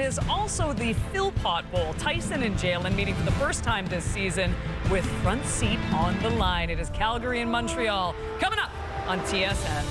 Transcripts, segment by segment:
is also the Philpott Bowl. Tyson and Jalen meeting for the first time this season with front seat on the line. It is Calgary and Montreal coming up on TSN.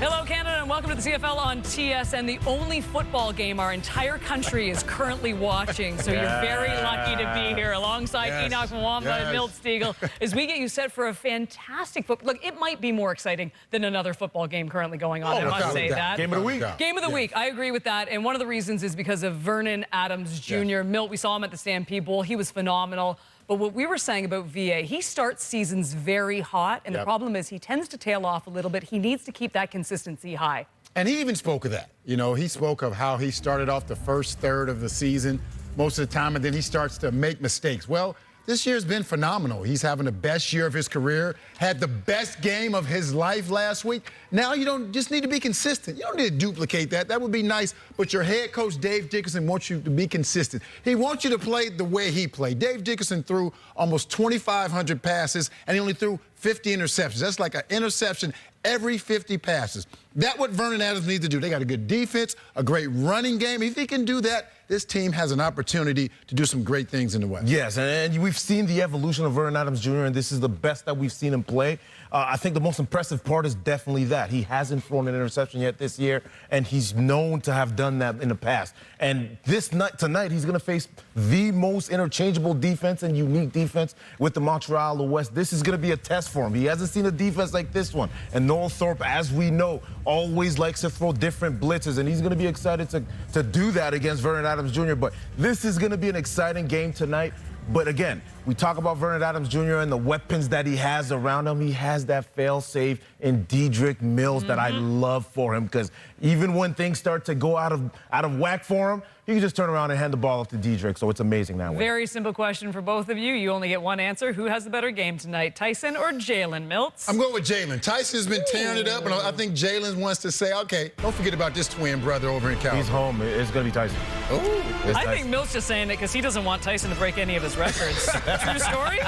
Hello, Canada, and welcome to the CFL on TSN, the only football game our entire country is currently watching. So you're very lucky to be here alongside Enoch Mwamba and Milt Stegall as we get you set for a fantastic football. Look, it might be more exciting than another football game currently going on. I must say that. Game of the week. Game of the week. I agree with that. And one of the reasons is because of Vernon Adams Jr. Milt, we saw him at the Stampede Bowl. He was phenomenal. But what we were saying about VA, he starts seasons very hot, and the problem is he tends to tail off a little bit. He needs to keep that consistency high. And he even spoke of that. You know, he spoke of how he started off the first third of the season most of the time, and then he starts to make mistakes. Well, this year's been phenomenal. He's having the best year of his career, had the best game of his life last week. Now you don't just need to be consistent. You don't need to duplicate that. That would be nice, but your head coach, Dave Dickerson, wants you to be consistent. He wants you to play the way he played. Dave Dickerson threw almost 2,500 passes, and he only threw 50 interceptions. That's like an interception every 50 passes. That's what Vernon Adams needs to do. They got a good defense, a great running game. If he can do that, this team has an opportunity to do some great things in the West. Yes, and we've seen the evolution of Vernon Adams Jr., and this is the best that we've seen him play. I think the most impressive part is definitely that. He hasn't thrown an interception yet this year, and he's known to have done that in the past. And tonight, he's going to face the most interchangeable defense and unique defense with the Montreal Alouettes. This is going to be a test for him. He hasn't seen a defense like this one. And Noel Thorpe, as we know, always likes to throw different blitzes, and he's going to be excited to do that against Vernon Adams Jr. But this is going to be an exciting game tonight. But again, we talk about Vernon Adams Jr. and the weapons that he has around him. He has that fail-safe in Dedrick Mills that I love for him, because even when things start to go out of whack for him, he can just turn around and hand the ball off to Dedrick. So it's amazing that way. Very simple question for both of you. You only get one answer. Who has the better game tonight, Tyson or Jalen? Milts? I'm going with Jalen. Tyson's been tearing it up, and I think Jalen wants to say, okay, don't forget about this twin brother over in Calgary. He's home. It's going to be Tyson. Oh, I think Milt's just saying it because he doesn't want Tyson to break any of his records. True story?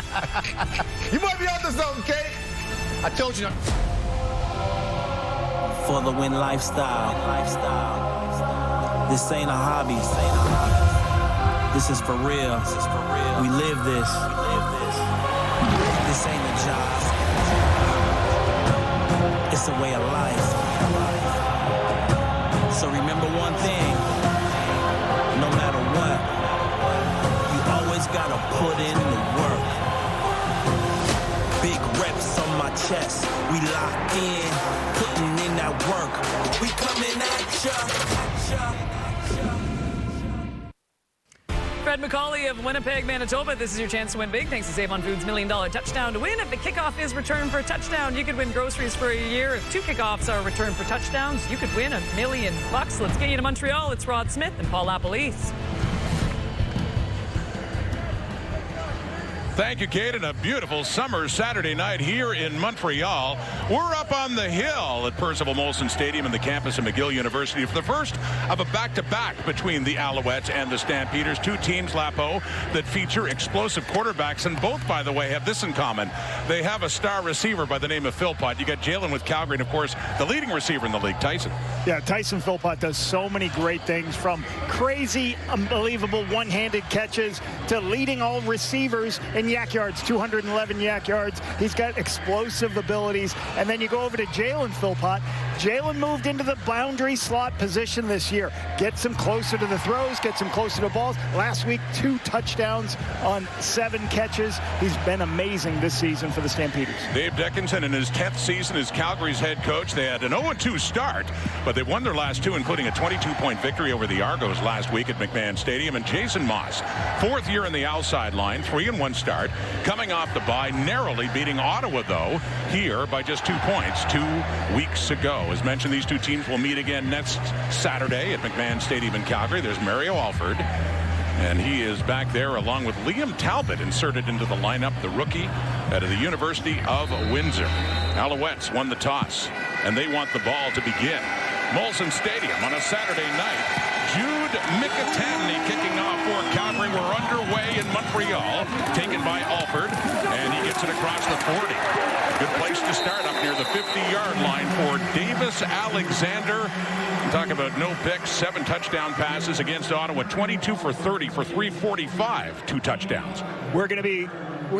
You might be onto something, Kate. I told you not. For the win lifestyle. This ain't a hobby. This is for real. We live this. This ain't a job. It's a way of life. So remember one thing. No matter what, you always gotta put in the work. Big reps on my chest. We locked in, putting in that work. We coming at ya. Fred McCauley of Winnipeg, Manitoba. This is your chance to win big thanks to Save on Foods' $1 Million Touchdown to Win. If the kickoff is returned for a touchdown, you could win groceries for a year. If 2 kickoffs are returned for touchdowns, you could win $1 million. Let's get you to Montreal. It's Rod Smith and Paul Lapalisse. Thank you, Kate, and a beautiful summer Saturday night here in Montreal. We're up on the hill at Percival Molson Stadium in the campus of McGill University for the first of a back-to-back between the Alouettes and the Stampeders. Two teams, Lapo, that feature explosive quarterbacks, and both, by the way, have this in common. They have a star receiver by the name of Philpott. You got Jalen with Calgary, and, of course, the leading receiver in the league, Tyson. Yeah, Tyson Philpott does so many great things, from crazy, unbelievable one-handed catches to leading all receivers in yak yards, 211 yak yards. He's got explosive abilities. And then you go over to Jalen Philpott. Jalen moved into the boundary slot position this year. Gets him closer to the throws, gets him closer to balls. Last week, 2 touchdowns on 7 catches. He's been amazing this season for the Stampeders. Dave Dickinson in his 10th season as Calgary's head coach. They had an 0-2 start, but they've won their last 2, including a 22-point victory over the Argos last week at McMahon Stadium. And Jason Moss, 4th year in the outside line, 3-1 start, coming off the bye, narrowly beating Ottawa, though, here by just 2 points 2 weeks ago. As mentioned, these two teams will meet again next Saturday at McMahon Stadium in Calgary. There's Mario Alford, and he is back there along with Liam Talbot inserted into the lineup, the rookie out of the University of Windsor. Alouettes won the toss, and they want the ball to begin. Molson Stadium on a Saturday night. Jude Mickatani kicking off for Calgary. We're underway in Montreal, taken by Alford, and he gets it across the 40. Good place to start up near the 50-yard line for Davis Alexander. Talk about no picks, 7 touchdown passes against Ottawa, 22 for 30 for 345, 2 touchdowns. We're going to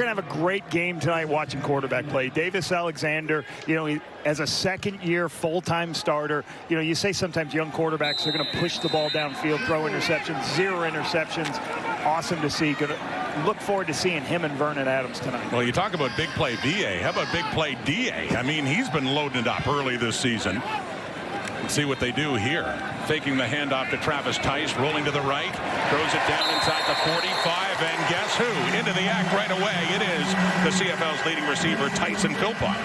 have a great game tonight watching quarterback play. Davis Alexander, he, as a second-year full-time starter, you say sometimes young quarterbacks are going to push the ball downfield, throw interceptions, 0 interceptions. Awesome to see. Gonna look forward to seeing him and Vernon Adams tonight. Well, you talk about big play VA. How about big play DA? I mean, he's been loading it up early this season. Let's see what they do here. Faking the handoff to Travis Tice, rolling to the right, throws it down inside the 45, and guess who? Into the act right away. It is the CFL's leading receiver, Tyson Philpott.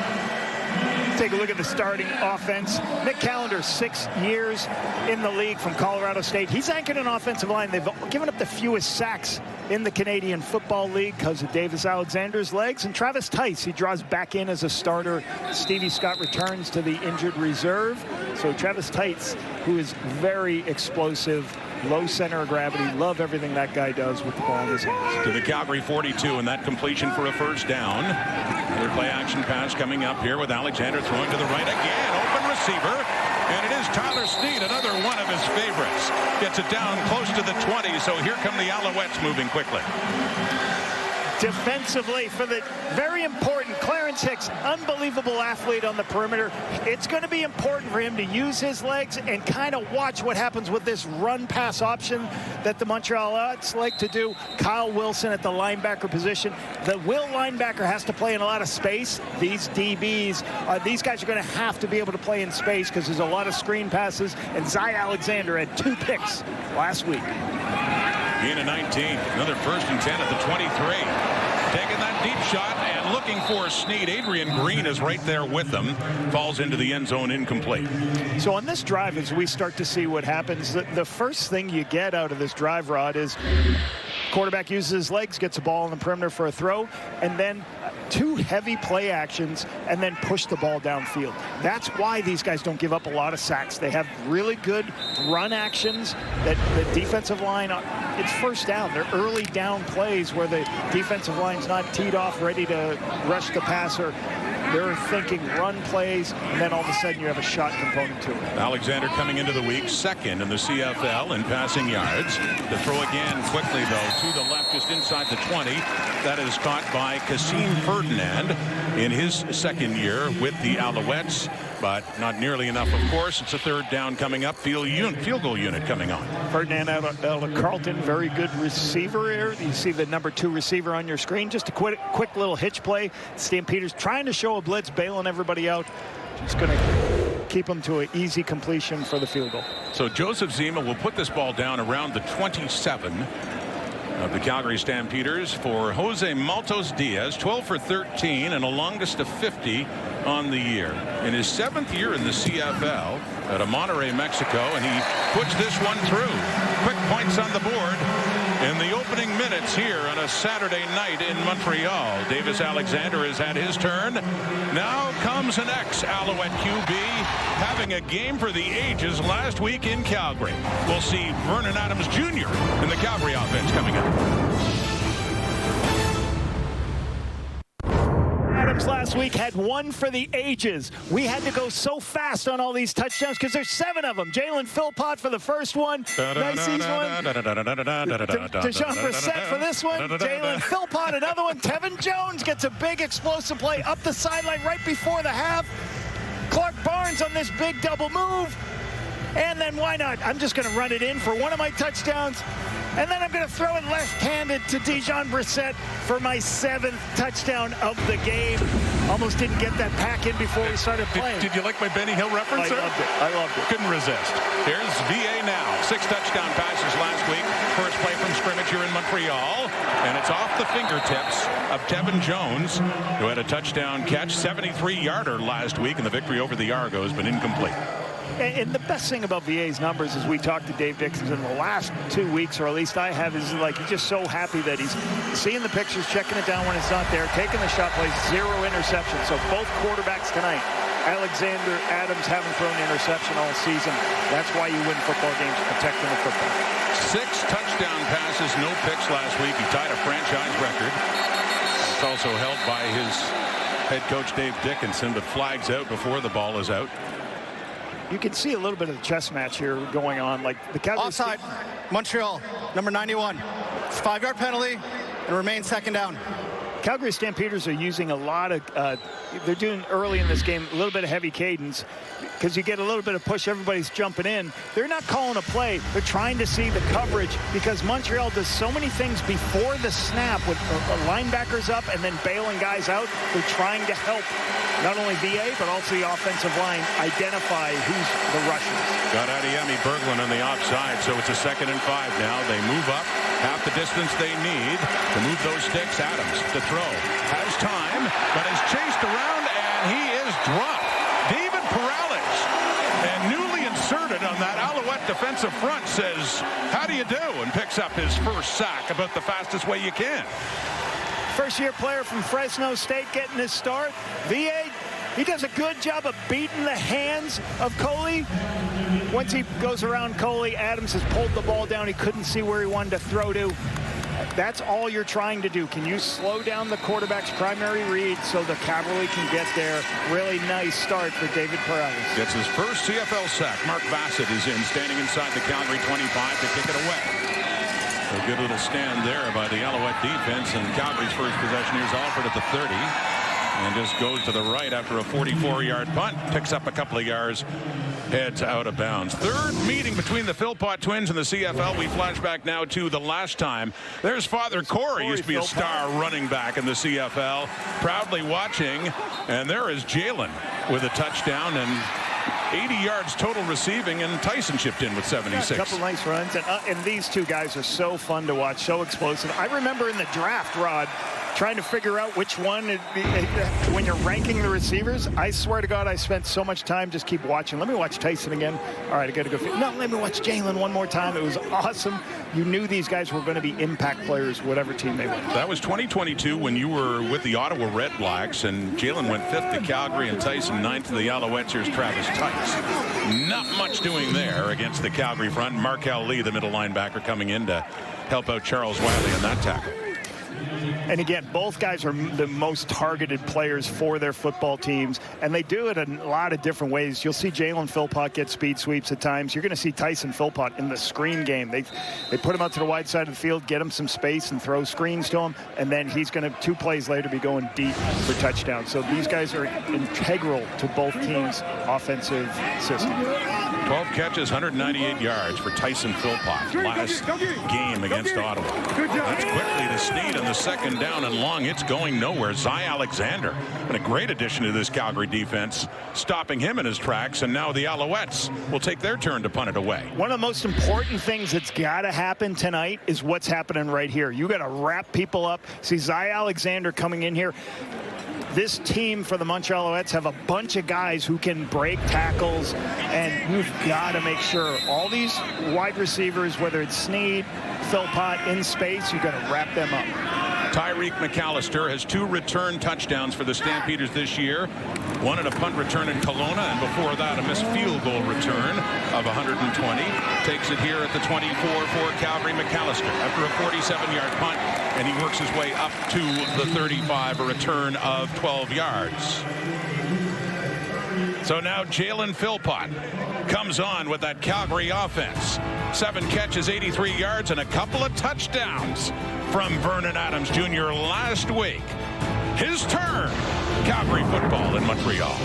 Take a look at the starting offense. Nick Callender, 6 years in the league from Colorado State. He's anchored an offensive line. They've given up the fewest sacks in the Canadian Football League because of Davis Alexander's legs. And Travis Tice, he draws back in as a starter. Stevie Scott returns to the injured reserve. So Travis Tice, who is very explosive, low center of gravity. Love everything that guy does with the ball in his hands. To the Calgary 42, and that completion for a first down. Another play action pass coming up here with Alexander throwing to the right again. Open receiver. And it is Tyler Snead, another one of his favorites. Gets it down close to the 20, so here come the Alouettes moving quickly. Defensively, for the very important Clarence Hicks, unbelievable athlete on the perimeter. It's going to be important for him to use his legs and kind of watch what happens with this run-pass option that the Montreal Alouettes like to do. Kyle Wilson at the linebacker position. The will linebacker has to play in a lot of space. These DBs, these guys are going to have to be able to play in space because there's a lot of screen passes, and Zy Alexander had 2 picks last week. Gain of 19, another 1st and 10 at the 23. Taking that deep shot and looking for Snead. Adrian Green is right there with them. Falls into the end zone, incomplete. So on this drive, as we start to see what happens, the first thing you get out of this drive, Rod, is quarterback uses his legs, gets a ball on the perimeter for a throw, and then 2 heavy play actions, and then push the ball downfield. That's why these guys don't give up a lot of sacks. They have really good run actions that the defensive line, it's first down. They're early down plays where the defensive line's not teed off, ready to rush the passer. They're thinking run plays, and then all of a sudden you have a shot component to it. Alexander coming into the week 2nd in the CFL in passing yards. The throw again quickly, though, to the left just inside the 20. That is caught by Kasim Ferdinand in his 2nd year with the Alouettes, but not nearly enough, of course. It's a 3rd down coming up, field goal unit coming on. Ferdinand out of Carlton, very good receiver here. You see the number 2 receiver on your screen. Just a quick little hitch play. Stampeders trying to show a blitz, bailing everybody out. Just going to keep them to an easy completion for the field goal. So Joseph Zima will put this ball down around the 27 of the Calgary Stampeders for Jose Maltos Diaz, 12 for 13 and a longest of 50 on the year. In his 7th year in the CFL out of Monterrey, Mexico, and he puts this one through. Quick points on the board in the opening minutes here on a Saturday night in Montreal. Davis Alexander has had his turn. Now comes an ex-Alouette QB having a game for the ages last week in Calgary. We'll see Vernon Adams Jr. in the Calgary offense coming up. Last week had one for the ages. We had to go so fast on all these touchdowns because there's 7 of them. Jalen Philpott for the first one. Nice easy one. Deshaun Brissett for this one. Jalen Philpott, another one. Tevin Jones gets a big explosive play up the sideline right before the half. Clark Barnes on this big double move. And then why not? I'm just going to run it in for one of my touchdowns. And then I'm going to throw it left-handed to Deshaun Brissett for my 7th touchdown of the game. Almost didn't get that pack in before we started playing. Did you like my Benny Hill reference? I loved it. Couldn't resist. Here's VA now. 6 touchdown passes last week. First play from scrimmage here in Montreal. And it's off the fingertips of Tevin Jones, who had a touchdown catch, 73-yarder last week in the victory over the Argos, but incomplete. And the best thing about VA's numbers is we talked to Dave Dixon in the last 2 weeks, or at least I have, is like he's just so happy that he's seeing the pictures, checking it down when it's not there, taking the shot plays, 0 interceptions. So both quarterbacks tonight Alexander Adams haven't thrown an interception all season. That's why you win football games, protecting the football. 6 touchdown passes, no picks last week. He tied a franchise record. It's also held by his head coach Dave Dickinson, but flags out before the ball is out. You can see a little bit of the chess match here going on. Like the Calgary offside, Montreal, number 91. It's a 5-yard penalty and remains second down. Calgary Stampeders are using a lot of, they're doing early in this game, a little bit of heavy cadence because you get a little bit of push, everybody's jumping in. They're not calling a play. They're trying to see the coverage because Montreal does so many things before the snap with linebackers up and then bailing guys out. They're trying to help not only VA, but also the offensive line identify who's the rushers. Got Adiemi Berglund on the offside, so it's a 2nd and 5 now. They move up half the distance they need to move those sticks. Adams to throw. Has time, but is chased around, and he is dropped. David Perales, and newly inserted on that Alouette defensive front, says, how do you do? And picks up his first sack about the fastest way you can. First-year player from Fresno State getting his start. VA, he does a good job of beating the hands of Coley. Once he goes around Coley, Adams has pulled the ball down. He couldn't see where he wanted to throw to. That's all you're trying to do. Can you slow down the quarterback's primary read so the cavalry can get there? Really nice start for David Perales. Gets his first CFL sack. Mark Bassett is in, standing inside the Calgary 25 to kick it away. A good little stand there by the Alouette defense, and Calgary's first possession. Here's Alford at the 30. And just goes to the right after a 44-yard punt. Picks up a couple of yards. Heads out of bounds. Third meeting between the Philpott twins and the CFL. We flash back now to the last time. There's Father Corey, used to be a star running back in the CFL. Proudly watching. And there is Jalen with a touchdown and 80 yards total receiving, and Tyson chipped in with 76. A couple nice runs, and these two guys are so fun to watch, so explosive. I remember in the draft, Rod, trying to figure out which one, when you're ranking the receivers, I swear to God, I spent so much time just keep watching. Let me watch Tyson again. All right, I got to go. No, let me watch Jalen one more time. It was awesome. You knew these guys were going to be impact players, whatever team they went. That was 2022 when you were with the Ottawa Red Blacks, and Jalen went 5th to Calgary and Tyson 9th to the Alouettes. Here's Travis Tice. Not much doing there against the Calgary front. Markel Lee, the middle linebacker, coming in to help out Charles Wiley on that tackle. And again, both guys are the most targeted players for their football teams, and they do it in a lot of different ways. You'll see Jalen Philpott get speed sweeps at times. You're going to see Tyson Philpott in the screen game. They put him out to the wide side of the field, get him some space, and throw screens to him, and then he's going to, 2 plays later, be going deep for touchdowns. So these guys are integral to both teams' offensive system. 12 catches, 198 yards for Tyson Philpott last game against Ottawa. That's quickly to Snead on the 2nd down and long. It's going nowhere. Zy Alexander, and a great addition to this Calgary defense, stopping him in his tracks, and now the Alouettes will take their turn to punt it away. One of the most important things that's got to happen tonight is what's happening right here. You got to wrap people up. See Zy Alexander coming in here. This team for the Montreal Alouettes have a bunch of guys who can break tackles, and you've got to make sure all these wide receivers, whether it's Snead, Philpott in space, you've got to wrap them up. Tyreek McAllister has 2 return touchdowns for the Stampeders this year. One at a punt return in Kelowna, and before that a missed field goal return of 120. Takes it here at the 24 for Calgary. McAllister after a 47-yard punt, and he works his way up to the 35, a return of 12 yards. So now Jalen Philpott comes on with that Calgary offense. 7 catches, 83 yards, and a couple of touchdowns from Vernon Adams Jr. last week. His turn. Calgary football in Montreal.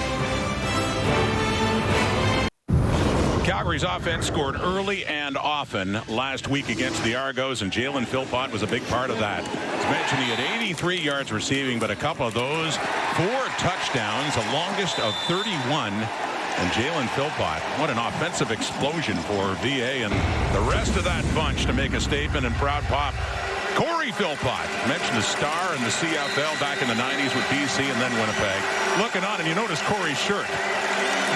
Calgary's offense scored early and often last week against the Argos, and Jalen Philpott was a big part of that. As mentioned, he had 83 yards receiving, but a couple of those 4 touchdowns, the longest of 31. And Jalen Philpott, what an offensive explosion for VA and the rest of that bunch to make a statement. And proud pop, Corey Philpott, mentioned a star in the CFL back in the 90s with BC and then Winnipeg. Looking on, and you notice Corey's shirt.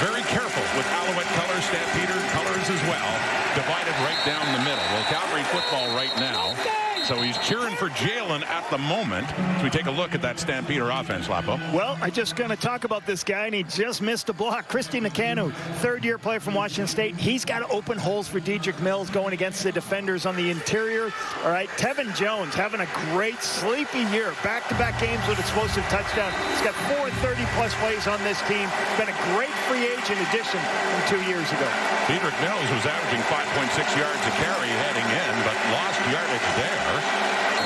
Very careful with Alouette colors, Stampeder colors as well. Divided right down the middle. Well, Calgary football right now So he's cheering for Jalen at the moment. So we take a look at that Stampeder offense, Lapo. Well, I'm just going to talk about this guy, and he just missed a block. Christy Nakanu, third-year player from Washington State. He's got to open holes for Dedrick Mills going against the defenders on the interior. All right, Tevin Jones having a great sleepy year. Back-to-back games with explosive touchdown. He's got 4 30-plus plays on this team. Been a great free agent addition from 2 years ago. Dedrick Mills was averaging 5.6 yards a carry heading in, but lost yardage there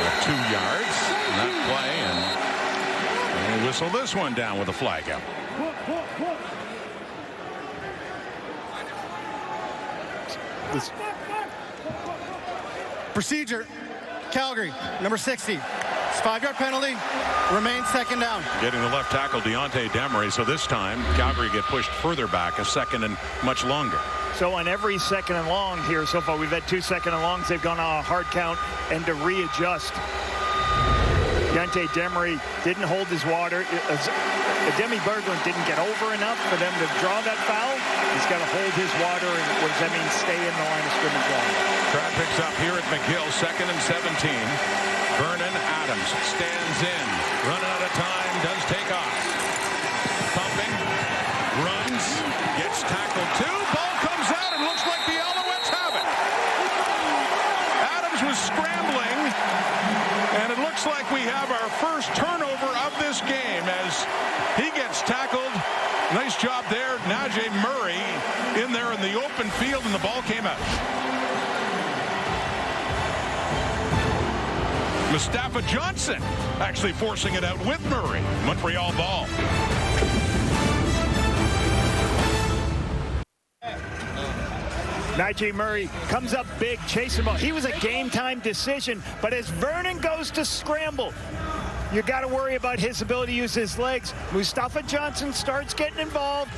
with 2 yards in that play, and they whistle this one down with a flag out. Procedure, Calgary, number 60. It's 5-yard penalty, remains second down. Getting the left tackle, Deontay Demery, so this time Calgary get pushed further back, a second and much longer. So on every second and long here so far, we've had 2 second and longs. They've gone on a hard count and to readjust. Deontay Demery didn't hold his water. Demi Berglund didn't get over enough for them to draw that foul. He's got to hold his water, and what does that mean? Stay in the line of scrimmage line. Crowd picks up here at McGill, 2nd and 17. Vernon Adams stands in, running out of time, does take off. Pumping, runs, gets tackled too. Ball comes out and looks like the Alouettes have it. Adams was scrambling, and it looks like we have our first turnover of this game as he gets tackled. Nice job there. Najee Murray in there in the open field, and the ball came out. Mustafa Johnson actually forcing it out with Murray. Montreal ball. Najee Murray comes up big, chasing ball. He was a game-time decision, but as Vernon goes to scramble, you got to worry about his ability to use his legs. Mustafa Johnson starts getting involved,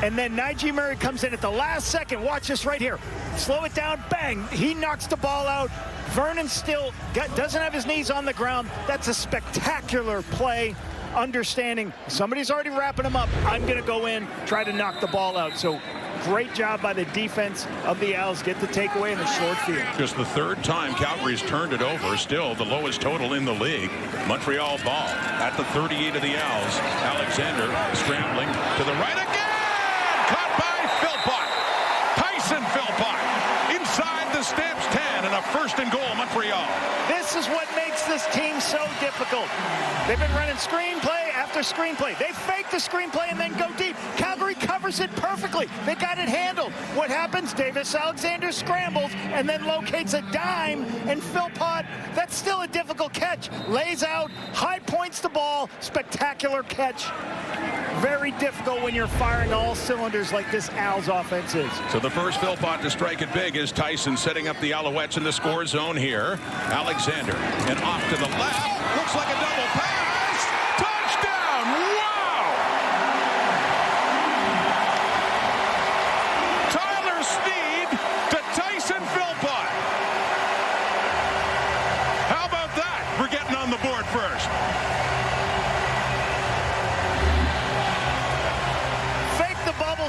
and then Najee Murray comes in at the last second. Watch this right here. Slow it down, bang. He knocks the ball out. Vernon still doesn't have his knees on the ground. That's a spectacular play. Understanding somebody's already wrapping him up. I'm going to go in, try to knock the ball out. So great job by the defense of the Owls. Get the takeaway in the short field. Just the 3rd time Calgary's turned it over. Still the lowest total in the league. Montreal ball at the 38 of the Owls. Alexander scrambling to the right again. Caught by Philpott. Tyson Philpott inside the Stamps 10 and a 1st and goal, Montreal. This is what makes this team so difficult. They've been running screenplay after screenplay. They fake the screenplay and then go deep. Calgary covers it perfectly. They got it handled. What happens? Davis Alexander scrambles and then locates a dime, and Philpott, that's still a difficult catch. Lays out, high points the ball, spectacular catch. Very difficult when you're firing all cylinders like this Owls offense is. So the first Philpott to strike it big is Tyson, setting up the Alouettes in the score zone here. Alexander, and off to the left. Looks like a double pass. Touchdown! Wow! Tyler Sneed to Tyson Philpott. How about that for getting on the board first?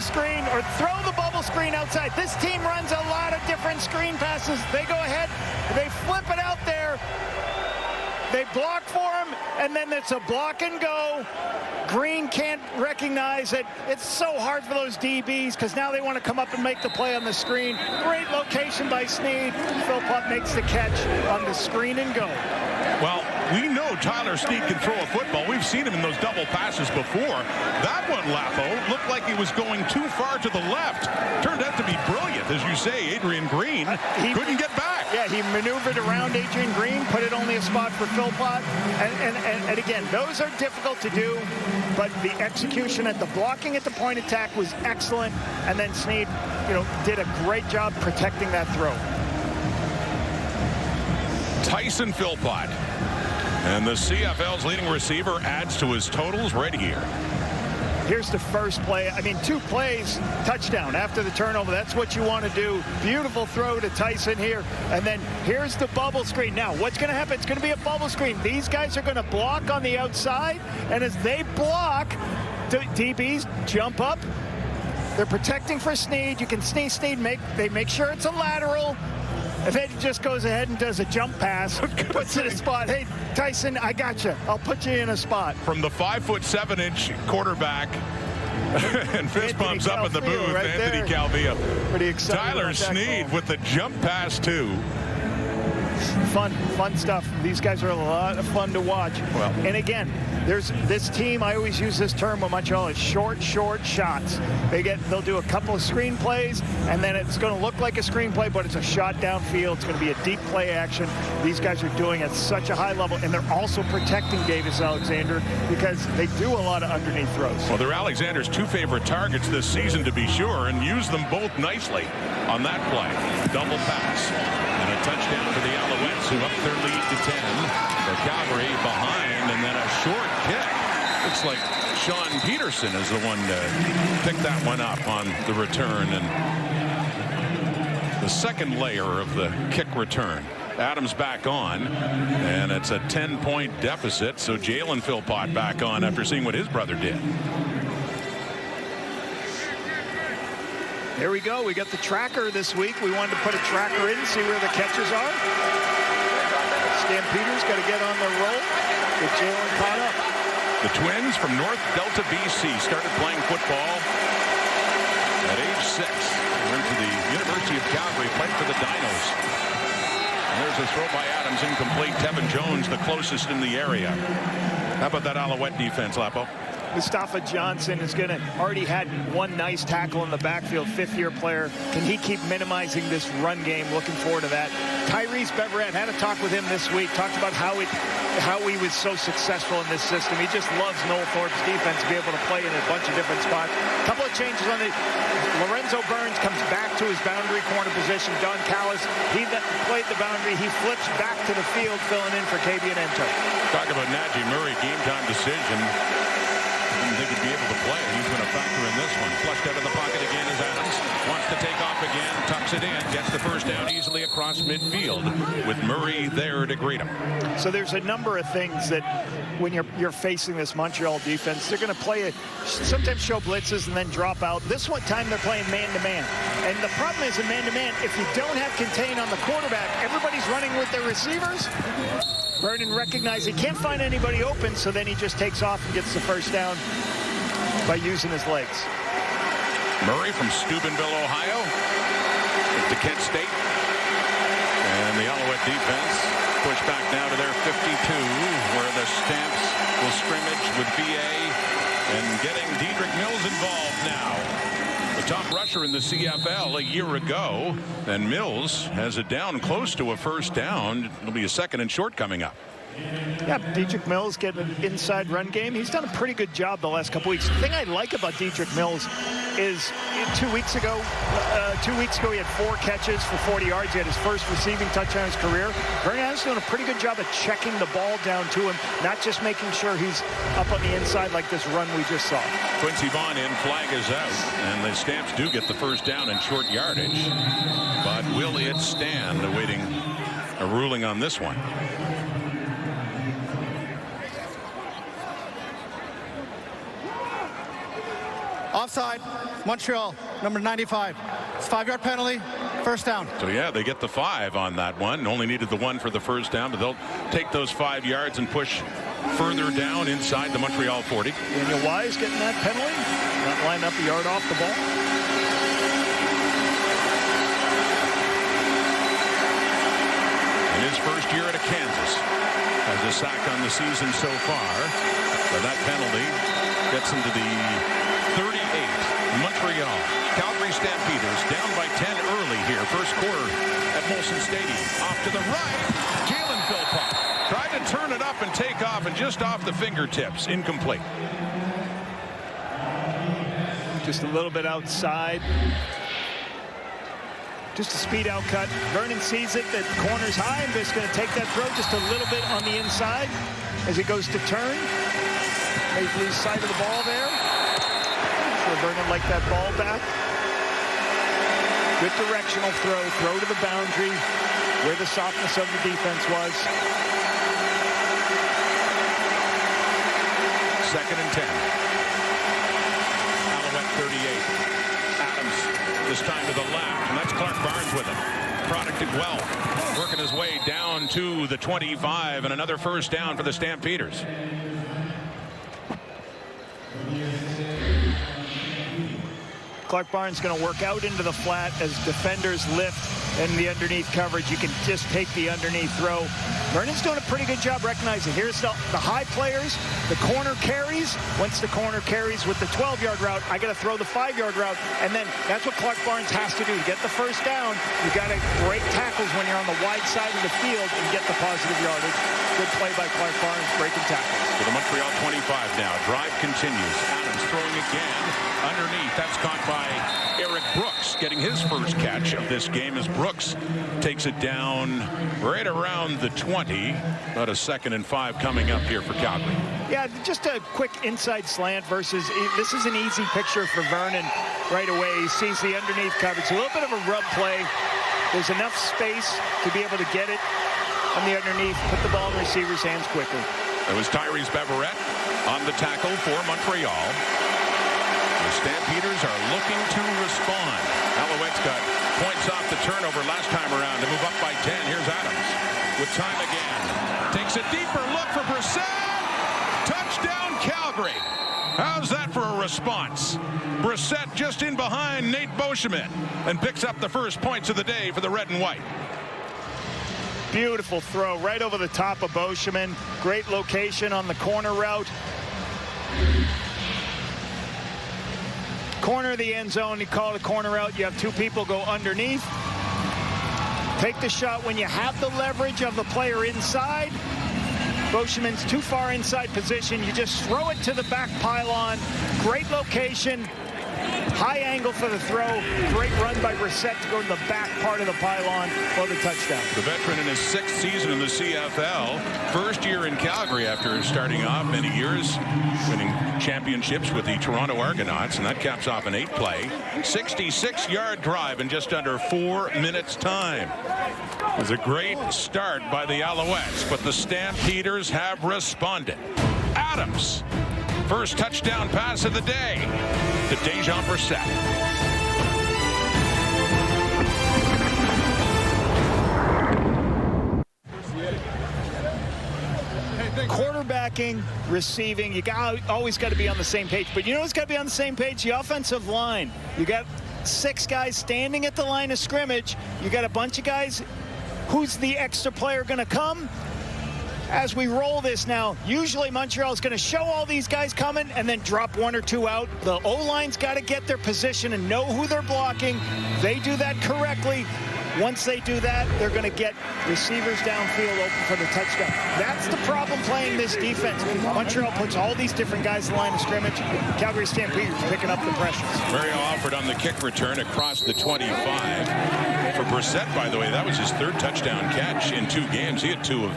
Screen or throw the bubble screen outside. This team runs a lot of different screen passes. They go ahead, they flip it out there, they block for him, and then it's a block and go. Green can't recognize it. It's so hard for those DBs because now they want to come up and make the play on the screen. Great location by Sneed. Philpott makes the catch on the screen and go. Well, we know Tyler Sneed can throw a football. We've seen him in those double passes before. That one, Lapo, looked like he was going too far to the left. Turned out to be brilliant, as you say. Adrian Green couldn't get back. Yeah, he maneuvered around Adrian Green, put it only a spot for Philpott. And again, those are difficult to do, but the execution at the blocking at the point attack was excellent. And then Sneed, did a great job protecting that throw. Tyson Philpott. And the CFL's leading receiver adds to his totals right here. Here's the first play. 2 plays, touchdown after the turnover. That's what you want to do. Beautiful throw to Tyson here. And then here's the bubble screen. Now, what's going to happen? It's going to be a bubble screen. These guys are going to block on the outside. And as they block, DBs jump up. They're protecting for Sneed. You can Sneed. They make sure it's a lateral. And then he just goes ahead and does a jump pass, puts it in a spot. Hey, Tyson, I got you. I'll put you in a spot. From the 5'7" quarterback, and fist bumps up in the booth, right Anthony there. Calvillo. Pretty excited. Tyler Snead with the jump pass, too. Fun stuff. These guys are a lot of fun to watch. Well, and again, there's this team, I always use this term with Montreal, is short shots. They'll do a couple of screen plays, and then it's going to look like a screenplay, but it's a shot downfield. It's going to be a deep play action. These guys are doing at such a high level, and they're also protecting Davis Alexander because they do a lot of underneath throws. Well, they're Alexander's 2 favorite targets this season, to be sure, and use them both nicely on that play. Double pass and a touchdown for the Alouettes, who up their lead to 10. For Calgary behind, and then a short kick. Looks like Sean Peterson is the one to pick that one up on the return, and the second layer of the kick return. Adams back on, and it's a 10-point deficit, so Jalen Philpott back on after seeing what his brother did. Here we go. We got the tracker this week. We wanted to put a tracker in, see where the catches are. Stampeders got to get on the roll. Get Jalen caught up. The Twins from North Delta, BC, started playing football at age 6. Went to the University of Calgary, played for the Dinos. And there's a throw by Adams, incomplete. Tevin Jones, the closest in the area. How about that Alouette defense, Lapo? Mustafa Johnson is going to already had one nice tackle in the backfield, 5th-year player. Can he keep minimizing this run game? Looking forward to that. Tyrese Beverett, had a talk with him this week, talked about how he was so successful in this system. He just loves Noel Thorpe's defense to be able to play in a bunch of different spots. A couple of changes on the Lorenzo Burns comes back to his boundary corner position. Don Callis, he played the boundary. He flips back to the field, filling in for Kabian Ento. Talk about Najee Murray, game time decision. Didn't think he'd be able to play. He's been a factor in this one. Flushed out of the pocket again as Adams wants to take off again, tucks it in, gets the first down easily across midfield with Murray there to greet him. So there's a number of things that when you're facing this Montreal defense, they're going to play sometimes show blitzes and then drop out. This one time they're playing man-to-man. And the problem is in man-to-man, if you don't have contain on the quarterback, everybody's running with their receivers. Vernon recognized he can't find anybody open, so then he just takes off and gets the first down by using his legs. Murray from Steubenville, Ohio, to Kent State. And the Alouette defense pushed back now to their 52, where the Stamps will scrimmage with BA and getting Dedrick Mills involved now. The top rusher in the CFL a year ago, and Mills has it down close to a first down. It'll be a 2nd and short coming up. Yeah, Dedrick Mills getting an inside run game. He's done a pretty good job the last couple weeks. The thing I like about Dedrick Mills is 2 weeks ago he had 4 catches for 40 yards. He had his first receiving touchdown in his career. Vernon is doing a pretty good job of checking the ball down to him, not just making sure he's up on the inside like this run we just saw. Quincy Vaughn in, flag is out, and the Stamps do get the first down in short yardage. But will it stand? Awaiting a ruling on this one. Offside, Montreal, number 95. It's 5-yard penalty, first down. So yeah, they get the 5 on that one. Only needed the 1 for the first down, but they'll take those 5 yards and push further down inside the Montreal 40. Daniel Wise getting that penalty, not lining up a yard off the ball. In his first year at Kansas, has a sack on the season so far. But that penalty gets him to the 38. Montreal. Calgary Stampeders down by 10 early here. First quarter at Molson Stadium. Off to the right. Jalen Philpott tried to turn it up and take off, and just off the fingertips. Incomplete. Just a little bit outside. Just a speed out cut. Vernon sees it. The corner's high. And just going to take that throw just a little bit on the inside as he goes to turn. May lose sight of the ball there. Sure Vernon liked that ball back. Good directional throw. Throw to the boundary where the softness of the defense was. 2nd and 10. Alouette 38. Adams This time to the left, and that's Clark Barnes with it. Product it well, working his way down to the 25, and another first down for the Stampeders. Clark Barnes going to work out into the flat as defenders lift in the underneath coverage. You can just take the underneath throw. Vernon's doing a pretty good job recognizing. Here's the high players, the corner carries. Once the corner carries with the 12-yard route, I got to throw the 5-yard route. And then that's what Clark Barnes has to do. To get the first down, you got to break tackles when you're on the wide side of the field and get the positive yardage. Good play by Clark Barnes, breaking tackles. To the Montreal 25 now. Drive continues. Adams throwing again. Underneath, that's caught by Eric Brooks, getting his first catch of this game as Brooks takes it down right around the 20. About a 2nd and 5 coming up here for Calgary. Yeah, just a quick inside slant versus, this is an easy picture for Vernon right away. He sees the underneath coverage. A little bit of a rub play. There's enough space to be able to get it on the underneath, put the ball in the receiver's hands quickly. It was Tyrese Beverette on the tackle for Montreal. The Stampeders are looking to respond. Alouettes got points off the turnover last time around to move up by 10. Here's Adams with time again. Takes a deeper look for Brissett. Touchdown, Calgary. How's that for a response? Brissett just in behind Nate Beauchemin and picks up the first points of the day for the red and white. Beautiful throw right over the top of Beauchemin. Great location on the corner route. Corner of the end zone, you call it a corner route. You have two people go underneath. Take the shot when you have the leverage of the player inside. Beauchemin's too far inside position. You just throw it to the back pylon. Great location. High angle for the throw. Great run by Brissett to go to the back part of the pylon for the touchdown. The veteran in his 6th season in the CFL. First year in Calgary after starting off many years, winning championships with the Toronto Argonauts, and that caps off an 8-play, 66-yard drive in just under 4 minutes time. It was a great start by the Alouettes, but the Stampeders have responded. Adams, first touchdown pass of the day to Dejon Brissett. Quarterbacking, receiving, you always got to be on the same page. But you know what's got to be on the same page? The offensive line. You got 6 guys standing at the line of scrimmage. You got a bunch of guys. Who's the extra player going to come? As we roll this now, usually Montreal is going to show all these guys coming and then drop 1 or 2 out. The O-line's got to get their position and know who they're blocking. They do that correctly. Once they do that, they're going to get receivers downfield open for the touchdown. That's the problem playing this defense. Montreal puts all these different guys in the line of scrimmage. Calgary Stampeders picking up the pressures. Mario Alford on the kick return across the 25. For Brissett, by the way, that was his 3rd touchdown catch in 2 games. He had 2 of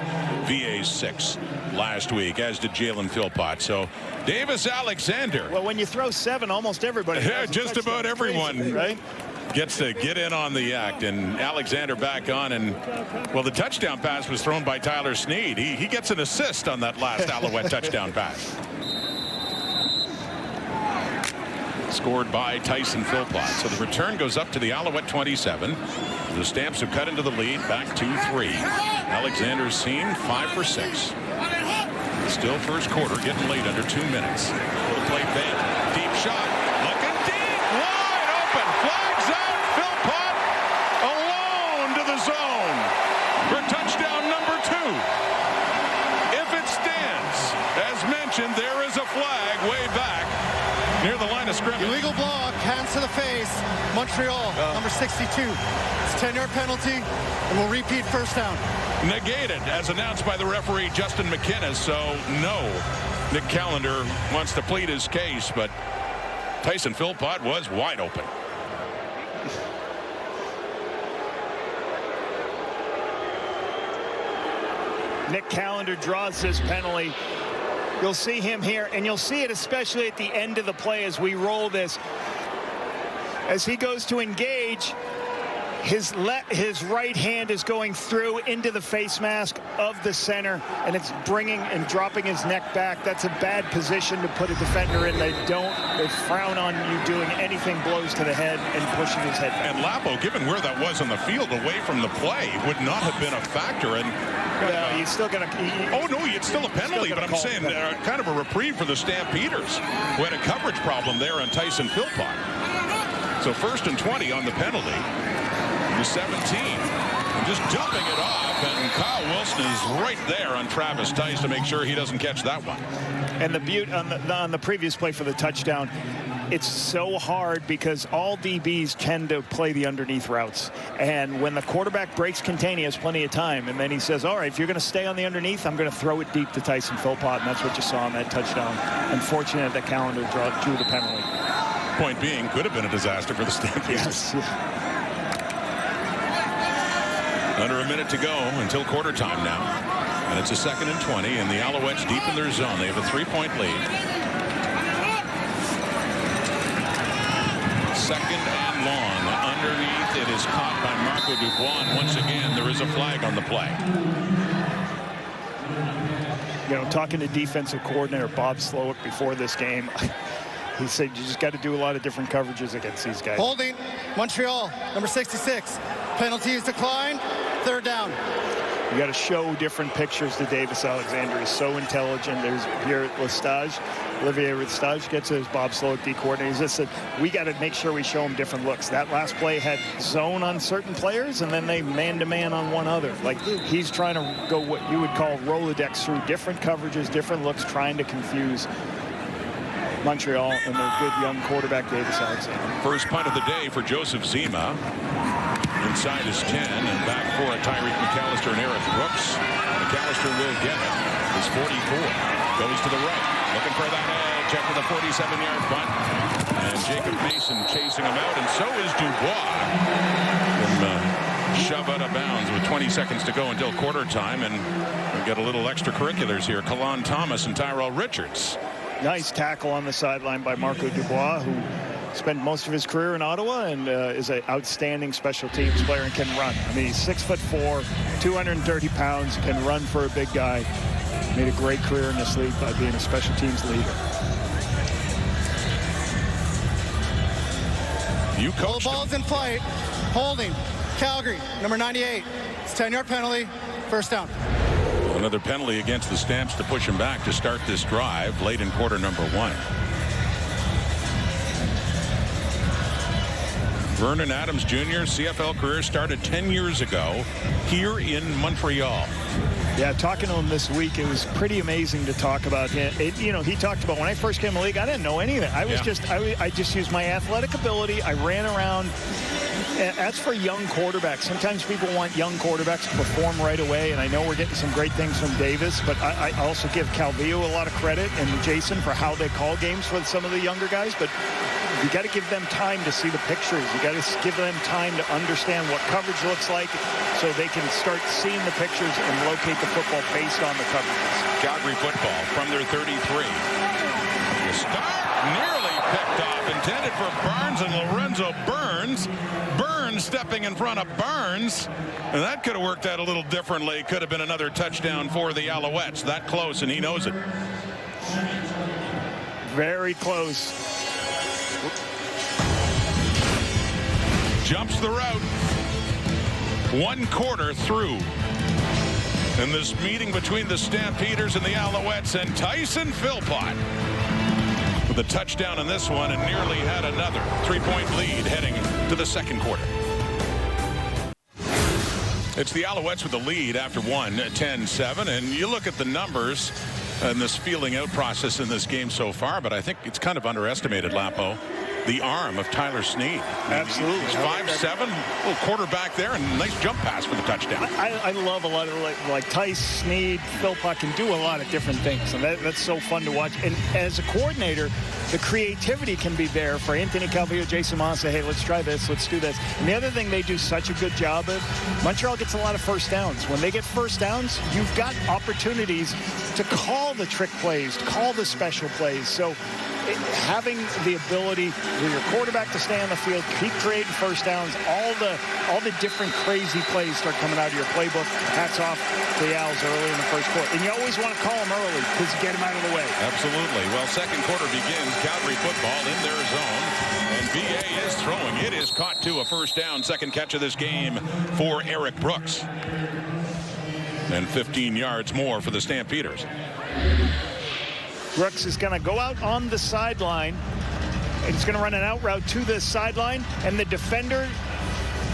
VA's 6 last week, as did Jalen Philpott. So Davis Alexander. Well, when you throw 7, almost everybody. Yeah, just about everyone. Crazy, right? Gets to get in on the act, and Alexander back on, and well, the touchdown pass was thrown by Tyler Snead. He gets an assist on that last Alouette touchdown pass. Scored by Tyson Philpott. So the return goes up to the Alouette 27. The Stamps have cut into the lead, back 2-3. Alexander's seen 5 for 6. Still first quarter, getting late, under 2 minutes. Little play bent, deep shot, looking deep, wide open, flags out, Philpott alone to the zone for touchdown number 2. If it stands, as mentioned, there is a flag way back near the line of scrimmage. Illegal block, hands to the face. Montreal, number 62. It's a 10-yard penalty, and we'll repeat first down. Negated, as announced by the referee Justin McInnes. So no, Nick Callender wants to plead his case, but Tyson Philpott was wide open. Nick Callender draws this penalty. You'll see him here, and you'll see it especially at the end of the play as we roll this. As he goes to engage, His right hand is going through into the face mask of the center, and it's bringing and dropping his neck back. That's a bad position to put a defender in. They frown on you doing anything blows to the head and pushing his head back. And Lapo, given where that was on the field, away from the play, would not have been a factor. And well, he's still going to. Oh no, it's still a penalty. But I'm saying kind of a reprieve for the Stampeders, who had a coverage problem there on Tyson Philpott. So 1st and 20 on the penalty. The 17, and just dumping it off, and Kyle Wilson is right there on Travis Tice to make sure he doesn't catch that one. And the beauty on the previous play for the touchdown, it's so hard because all DBs tend to play the underneath routes. And when the quarterback breaks contain, he has plenty of time. And then he says, all right, if you're going to stay on the underneath, I'm going to throw it deep to Tyson Philpott. And that's what you saw on that touchdown. Unfortunate that Callender drew the penalty. Point being, could have been a disaster for the Stampeders. Yes. Under a minute to go until quarter time now. And it's a 2nd and 20, and the Alouettes deep in their zone. They have a 3-point lead. 2nd and long. Underneath, it is caught by Marco Dubois, and once again, there is a flag on the play. You know, talking to defensive coordinator Bob Slowick before this game, he said you just got to do a lot of different coverages against these guys. Holding, Montreal, number 66. Penalty is declined. 3rd down. You got to show different pictures to Davis Alexander. He's so intelligent. There's here at Lestage. Olivier Lestage gets his Bob Slowick D coordinator. He just said, we got to make sure we show him different looks. That last play had zone on certain players, and then they man-to-man on one other. Like, he's trying to go what you would call Rolodex through different coverages, different looks, trying to confuse Montreal and their good young quarterback, Davis Alexander. First punt of the day for Joseph Zima. Inside is 10, and back for Tyreek McAllister and Eric Brooks. McAllister will get it. His 44 goes to the right, looking for that edge after the 47-yard punt. And Jacob Mason chasing him out, and so is Dubois. From shove out of bounds with 20 seconds to go until quarter time, and we get a little extracurriculars here. Kalon Thomas and Tyrell Richards. Nice tackle on the sideline by Marco Dubois, who spent most of his career in Ottawa and is an outstanding special teams player and can run. I mean, he's 6'4", 230 pounds, can run for a big guy. Made a great career in this league by being a special teams leader. You coached Ball's in flight. Holding, Calgary, number 98. It's 10-yard penalty. 1st down. Another penalty against the Stamps to push him back to start this drive late in quarter number 1. Vernon Adams Jr. CFL career started 10 years ago here in Montreal. Yeah, talking to him this week, it was pretty amazing to talk about him. You know, he talked about when I first came in the league, I didn't know anything. I just used my athletic ability. I ran around. That's for young quarterbacks. Sometimes people want young quarterbacks to perform right away, and I know we're getting some great things from Davis, but I also give Calvillo a lot of credit and Jason for how they call games for some of the younger guys, but you got to give them time to see the pictures. You got to give them time to understand what coverage looks like so they can start seeing the pictures and locate the football based on the coverages. Calgary football from their 33. The start nearly picked off, intended for Barnes and Lorenzo Burns. Burns stepping in front of Barnes, and that could have worked out a little differently. Could have been another touchdown for the Alouettes. That close, and he knows it. Very close. Jumps the route. 1 quarter through. In this meeting between the Stampeders and the Alouettes, and Tyson Philpott with a touchdown in this one and nearly had another 3-point lead heading to the 2nd quarter. It's the Alouettes with the lead after 10-7, and you look at the numbers and this feeling out process in this game so far, but I think it's kind of underestimated, Lapo. The arm of Tyler Snead. Absolutely. He's 5'7", little quarterback there, and a nice jump pass for the touchdown. I love a lot of like Tice, Snead, Philpott can do a lot of different things, and that's so fun to watch. And as a coordinator, the creativity can be there for Anthony Calvillo, Jason Moss, say, hey, let's try this, let's do this. And the other thing they do such a good job of, Montreal gets a lot of first downs. When they get first downs, you've got opportunities to call the trick plays, to call the special plays. So having the ability for your quarterback to stay on the field, keep creating first downs, all the different crazy plays start coming out of your playbook. Hats off to the Owls early in the first quarter. And you always want to call them early because you get them out of the way. Absolutely. Well, second quarter begins. Calgary football in their zone. And VA is throwing. It is caught to a first down. Second catch of this game for Eric Brooks. And 15 yards more for the Stampeders. Brooks is going to go out on the sideline. He's going to run an out route to the sideline, and the defender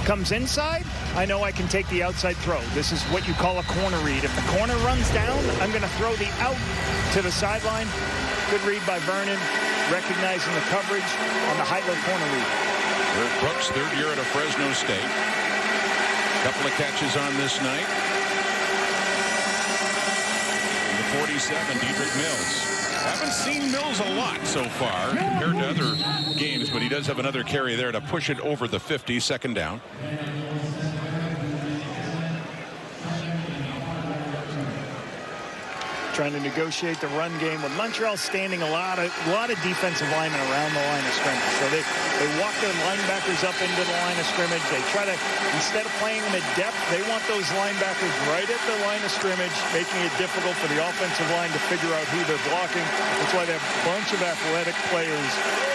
comes inside. I know I can take the outside throw. This is what you call a corner read. If the corner runs down, I'm going to throw the out to the sideline. Good read by Vernon, recognizing the coverage on the high-low corner read. Eric Brooks, third year at Fresno State. Couple of catches on this night. 47, Diedrich Mills. Haven't seen Mills a lot so far compared to other games, but he does have another carry there to push it over the 50, second down. Trying to negotiate the run game with Montreal standing a lot of defensive linemen around the line of scrimmage. So they walk their linebackers up into the line of scrimmage. They try to, instead of playing them at depth, they want those linebackers right at the line of scrimmage, making it difficult for the offensive line to figure out who they're blocking. That's why they have a bunch of athletic players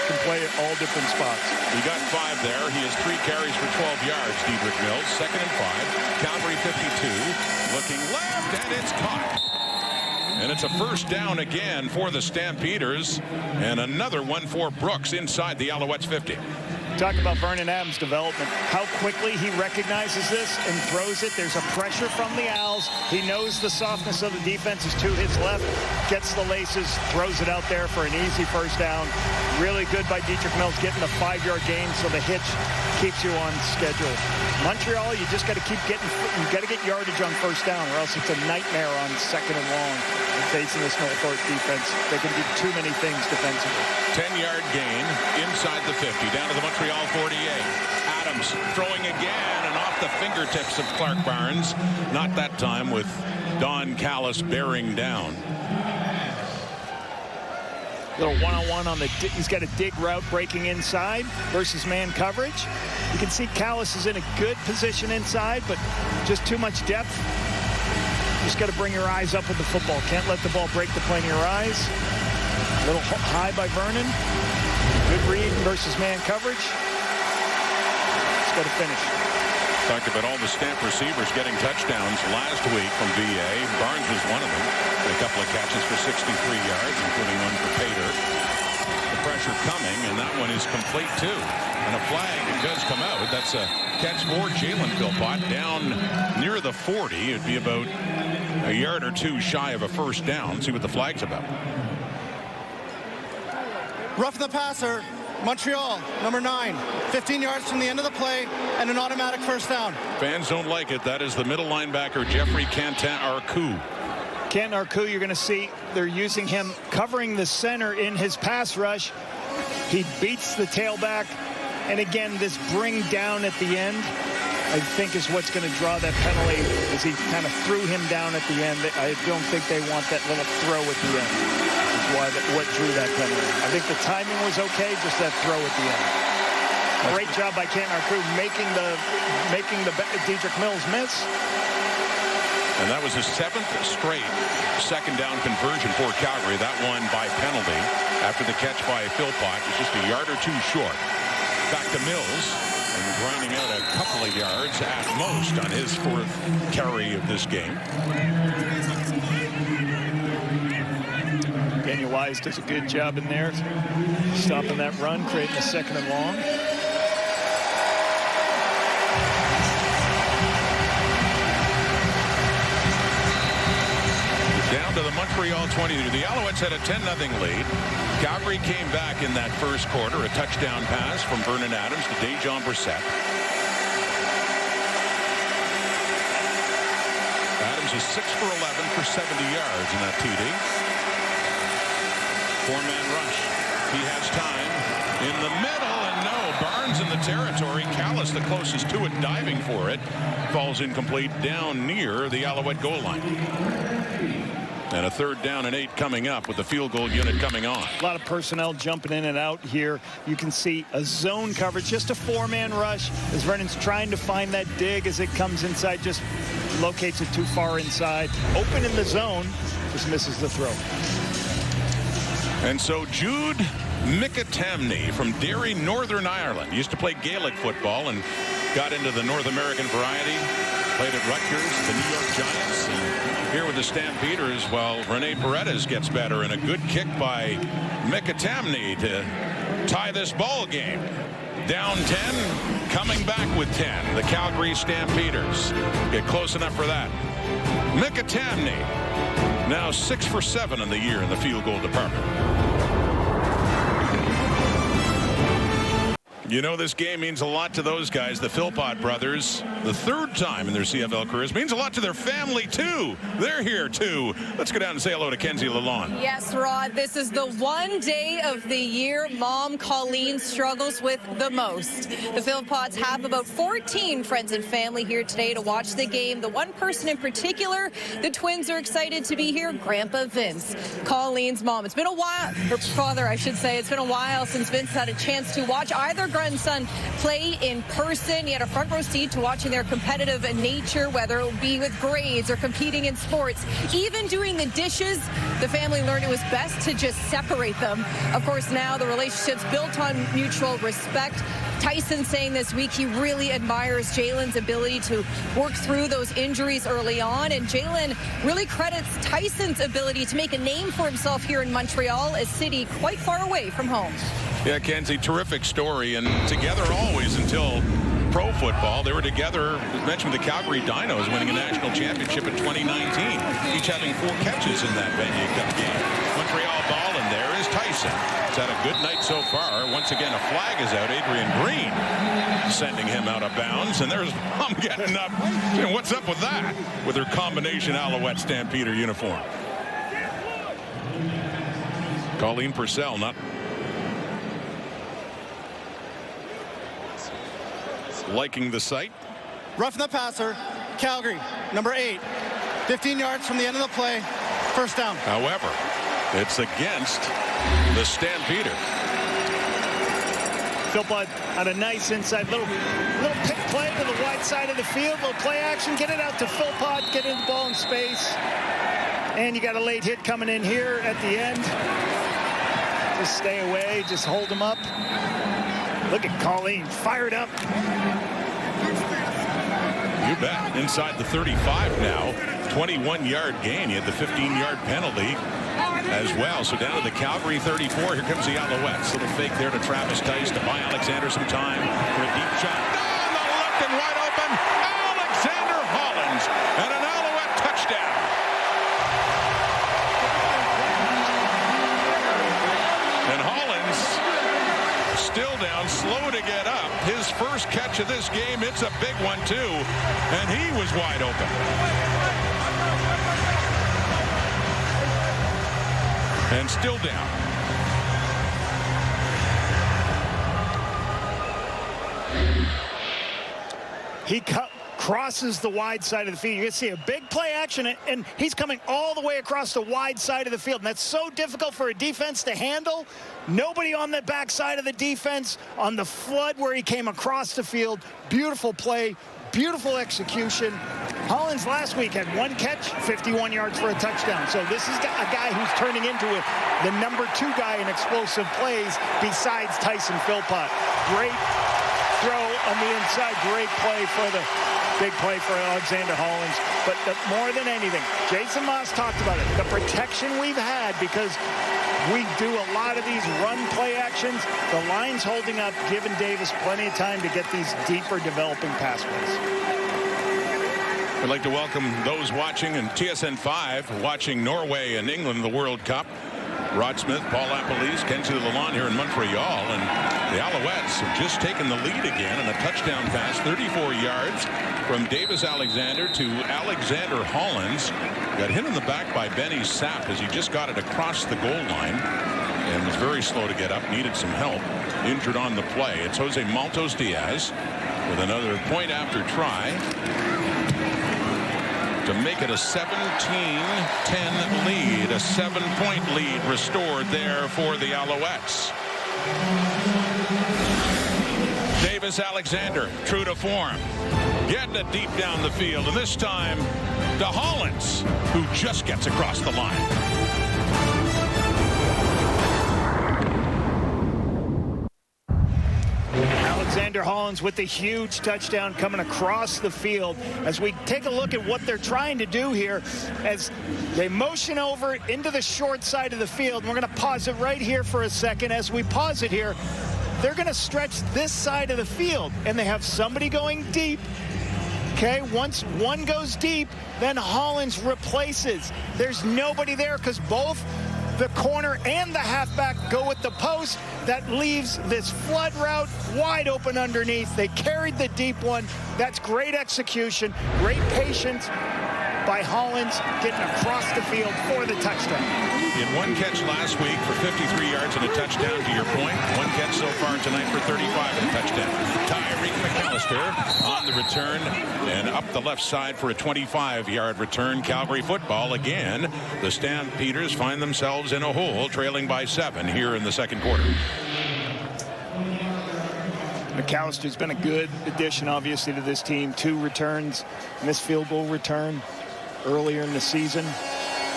can play at all different spots. He got 5 there. He has 3 carries for 12 yards, Diedrich Mills. Second and 5. Calgary 52. Looking left, and it's caught. And it's a first down again for the Stampeders, and another one for Brooks inside the Alouettes 50. Talk about Vernon Adams' development. How quickly he recognizes this and throws it. There's a pressure from the Owls. He knows the softness of the defense is to his left. Gets the laces, throws it out there for an easy first down. Really good by Diedrich Mills getting the 5-yard gain, so the hitch keeps you on schedule. Montreal, you just got to keep getting, you got to get yardage on first down, or else it's a nightmare on second and long. And facing this Norfolk defense, they can do too many things defensively. 10-yard gain inside the 50, down to the Montreal 48. Adams throwing again, and off the fingertips of Clark Barnes. Not that time, with Don Callis bearing down. Little one-on-one on the, he's got a dig route breaking inside versus man coverage. You can see Callis is in a good position inside, but just too much depth. Just got to bring your eyes up with the football. Can't let the ball break the plane of your eyes. A little high by Vernon. Good read versus man coverage. Just got to finish. Talked about all the Stamp receivers getting touchdowns last week from VA. Barnes was one of them. A couple of catches for 63 yards, including one for Pater. The pressure coming, and that one is complete too. And a flag does come out. That's a catch for Jalen Philpott down near the 40. It'd be about a yard or two shy of a first down. See what the flag's about. Roughing the passer, Montreal, number 9, 15 yards from the end of the play, and an automatic first down. Fans don't like it. That is the middle linebacker, Jeffrey Cantin-Arcou. Cantin-Arcou, you're going to see they're using him covering the center in his pass rush. He beats the tailback. And again, this bring down at the end, I think, is what's going to draw that penalty, as he kind of threw him down at the end. I don't think they want that little throw at the end. What drew that penalty. I think the timing was okay, just that throw at the end. Great job by Cantin-Arcou making the Diedrich Mills miss. And that was his 7th straight second down conversion for Calgary. That one by penalty after the catch by Philpott was just a yard or two short. Back to Mills, and grinding out a couple of yards at most on his 4th carry of this game. Daniel Wise does a good job in there, stopping that run, creating a second and long. Down to the Montreal 22. The Alouettes had a 10-0 lead. Calgary came back in that first quarter. A touchdown pass from Vernon Adams to Dejon Brissett. Adams is 6 for 11 for 70 yards in that TD. 4-man rush. He has time in the middle, and no. Barnes in the territory. Callis, the closest to it, diving for it. Falls incomplete down near the Alouette goal line. And a 3rd down and 8 coming up with the field goal unit coming on. A lot of personnel jumping in and out here. You can see a zone coverage, just a 4-man rush as Vernon's trying to find that dig as it comes inside, just locates it too far inside. Open in the zone, just misses the throw. And so Jude Mikatamny from Derry, Northern Ireland. Used to play Gaelic football and got into the North American variety. Played at Rutgers, the New York Giants. And here with the Stampeders, while Rene Paredes gets better, and a good kick by Mikatamny to tie this ball game. Down 10, coming back with 10. The Calgary Stampeders get close enough for that. Mikatamny now 6 for 7 in the year in the field goal department. You know, this game means a lot to those guys, the Philpott brothers. The 3rd time in their CFL careers. Means a lot to their family, too. They're here, too. Let's go down and say hello to Kenzie Lalonde. Yes, Rod, this is the one day of the year Mom Colleen struggles with the most. The Philpotts have about 14 friends and family here today to watch the game. The one person in particular, the twins are excited to be here, Grandpa Vince, Colleen's mom. It's been a while, her father, I should say. It's been a while since Vince had a chance to watch either grandson play in person. He had a front row seat to watching their competitive nature, whether it be with grades or competing in sports. Even doing the dishes, the family learned it was best to just separate them. Of course, now the relationship's built on mutual respect. Tyson saying this week he really admires Jalen's ability to work through those injuries early on, and Jalen really credits Tyson's ability to make a name for himself here in Montreal, a city quite far away from home. Yeah, Kenzie, terrific story, and together always until pro football. They were together, as mentioned, with the Calgary Dinos, winning a national championship in 2019, each having 4 catches in that Vanier Cup game. Montreal ball, and there is Tyson. He's had a good night so far. Once again, a flag is out. Adrian Green sending him out of bounds, and there's Mom getting up. And what's up with that? With her combination Alouette Stampeder uniform. Colleen Purcell not liking the sight. Roughing the passer, Calgary, number 8. 15 yards from the end of the play, 1st down. However, it's against the Stampeder. Philpott on a nice inside, little pick play to the wide side of the field, little play action, get it out to Philpott, get in the ball in space. And you got a late hit coming in here at the end. Just stay away, just hold him up. Look at Colleen, fired up. You bet. Inside the 35 now. 21-yard gain. He had the 15-yard penalty as well. So down to the Calgary 34. Here comes the Alouettes. Little fake there to Travis Tice to buy Alexander some time for a deep shot. Down the left and wide open. Alexander Hollins. And an Alouette touchdown. And Hollins still down, slow to get up. His first catch of this game, it's a big one too, and he was wide open. And still down. He crosses the wide side of the field. You're going to see a big play action, and he's coming all the way across the wide side of the field. And that's so difficult for a defense to handle. Nobody on the back side of the defense on the flood where he came across the field. Beautiful play, beautiful execution. Hollins last week had 1 catch, 51 yards for a touchdown. So this is a guy who's turning into the number 2 guy in explosive plays besides Tyson Philpott. Great throw on the inside, great play for the big play for Alexander Hollins. But more than anything, Jason Moss talked about it, the protection we've had because we do a lot of these run play actions. The line's holding up, giving Davis plenty of time to get these deeper developing pass plays. I'd like to welcome those watching in TSN 5, watching Norway and England in the World Cup. Rod Smith, Paul Appelese, Kenzie Lalonde here in Montreal, and the Alouettes have just taken the lead again in a touchdown pass, 34 yards from Davis Alexander to Alexander Hollins. Got hit in the back by Benny Sapp as he just got it across the goal line and was very slow to get up, needed some help, injured on the play. It's Jose Maltos Diaz with another point after try. to make it a 17-10 lead. A 7-point lead restored there for the Alouettes. Davis Alexander, true to form, getting it deep down the field, and this time to Hollins, who just gets across the line. Alexander Hollins with the huge touchdown coming across the field. As we take a look at what they're trying to do here, as they motion over into the short side of the field. We're going to pause it right here for a second. As we pause it here, they're going to stretch this side of the field, and they have somebody going deep. Okay, once one goes deep, then Hollins replaces. There's nobody there because both the corner and the halfback go with the post. That leaves this flood route wide open underneath. They carried the deep one. That's great execution, great patience by Hollins getting across the field for the touchdown. He had one catch last week for 53 yards and a touchdown, to your point. One catch so far tonight for 35 and a touchdown. Tyreek McAllister on the return and up the left side for a 25-yard return. Calgary football again. The Stampeders find themselves in a hole, trailing by 7 here in the second quarter. McAllister's been a good addition, obviously, to this team. 2 returns, missed field goal return earlier in the season.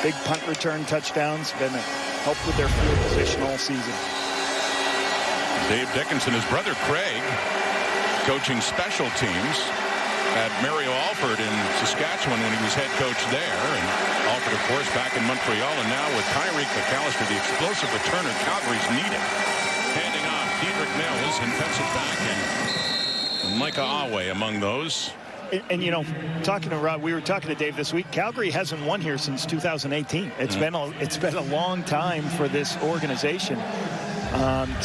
Big punt return touchdowns. Been a help with their field position all season. Dave Dickinson, his brother Craig, coaching special teams at Mario Alford in Saskatchewan when he was head coach there. And Alford, of course, back in Montreal. And now with Tyreek McAllister, the explosive returner Calgary's needed. Handing off Diedrich Mills and cuts it back. And Micah Awe among those. And you know, talking to Rod, we were talking to Dave this week. Calgary hasn't won here since 2018. It's been a long time for this organization.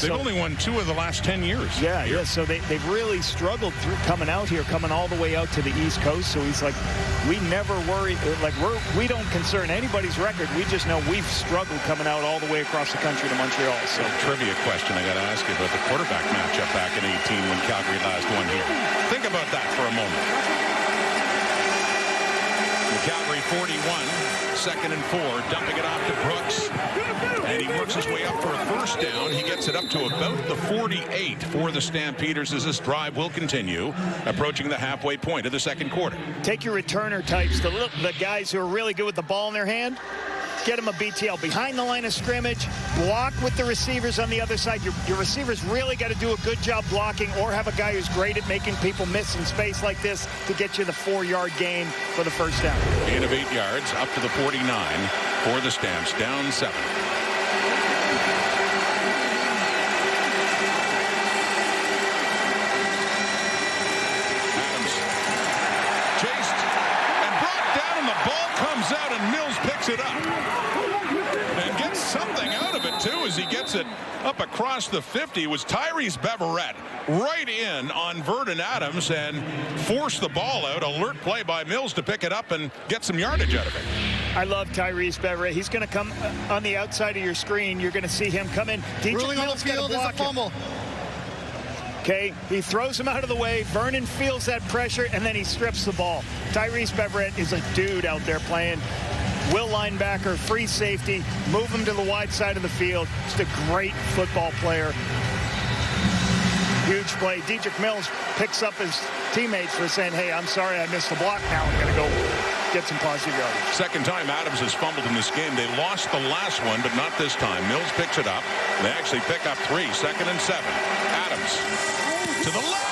They've only won 2 of the last 10 years. Yeah. So they've really struggled through coming out here, coming all the way out to the East Coast. So he's like, we never worry, like we don't concern anybody's record. We just know we've struggled coming out all the way across the country to Montreal. So trivia question I got to ask you about the quarterback matchup back in 18 when Calgary last won here. Think about that for a moment. The Calgary 41, 2nd and 4, dumping it off to Brooks. And he works his way up for a first down. He gets it up to about the 48 for the Stampeders as this drive will continue, approaching the halfway point of the second quarter. Take your returner types, the guys who are really good with the ball in their hand. Get them a BTL behind the line of scrimmage, block with the receivers on the other side. Your receivers really got to do a good job blocking, or have a guy who's great at making people miss in space like this to get you the 4-yard gain for the first down. Gain of 8 yards up to the 49 for the Stamps, down 7. Adams chased and brought down, and the ball comes out, and Mills picks it up. And gets something out of it, too, as he gets it up across the 50. It was Tyrese Beverett right in on Vernon Adams and forced the ball out. Alert play by Mills to pick it up and get some yardage out of it. I love Tyrese Beverett. He's going to come on the outside of your screen. You're going to see him come in. Ruling on the field is a fumble. Okay, he throws him out of the way. Vernon feels that pressure, and then he strips the ball. Tyrese Beverett is a dude out there playing. Will linebacker, free safety, move him to the wide side of the field. Just a great football player. Huge play. Diedrich Mills picks up his teammates for saying, hey, I'm sorry I missed the block. Now I'm going to go get some positive yardage. Second time Adams has fumbled in this game. They lost the last one, but not this time. Mills picks it up. They actually pick up 3, 2nd and 7. Adams to the left,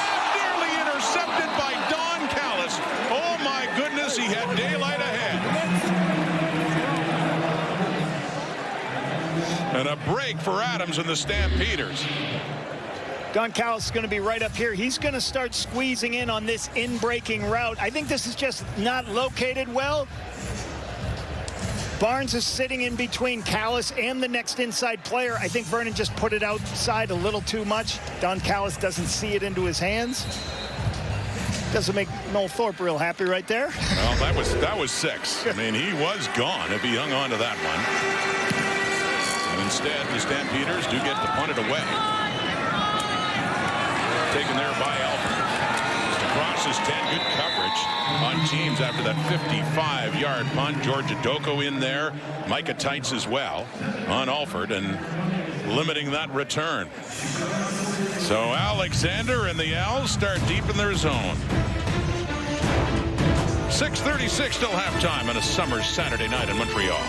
nearly intercepted by Don Callis. Oh my goodness, he had daylight ahead. And a break for Adams and the Stampeders. Don Callis is going to be right up here. He's going to start squeezing in on this in-breaking route. I think this is just not located well. Barnes is sitting in between Callis and the next inside player. I think Vernon just put it outside a little too much. Don Callis doesn't see it into his hands. Doesn't make Noel Thorpe real happy right there. Well, that was 6. I mean, he was gone if he hung on to that one. And instead, the Stampeders do get to punt it away. Taken there by Alford. Just across loses 10. Good coverage on teams after that 55-yard punt. George Adoko in there. Micah Tights as well on Alford and limiting that return. So Alexander and the Owls start deep in their zone. 6:36 till halftime on a summer Saturday night in Montreal.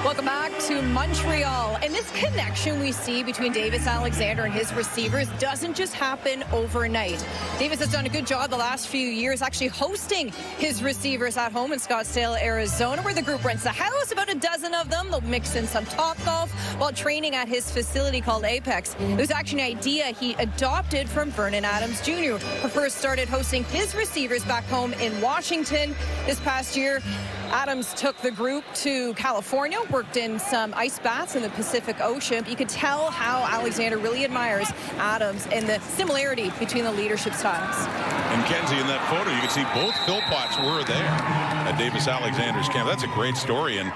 Welcome back to Montreal. And this connection we see between Davis Alexander and his receivers doesn't just happen overnight. Davis has done a good job the last few years actually hosting his receivers at home in Scottsdale, Arizona, where the group rents a house, about a dozen of them. They'll mix in some Topgolf while training at his facility called Apex. It was actually an idea he adopted from Vernon Adams Jr., who first started hosting his receivers back home in Washington this past year. Adams took the group to California, worked in some ice baths in the Pacific Ocean. But you could tell how Alexander really admires Adams and the similarity between the leadership styles. And Kenzie, in that photo, you can see both Philpotts were there at Davis Alexander's camp. That's a great story. And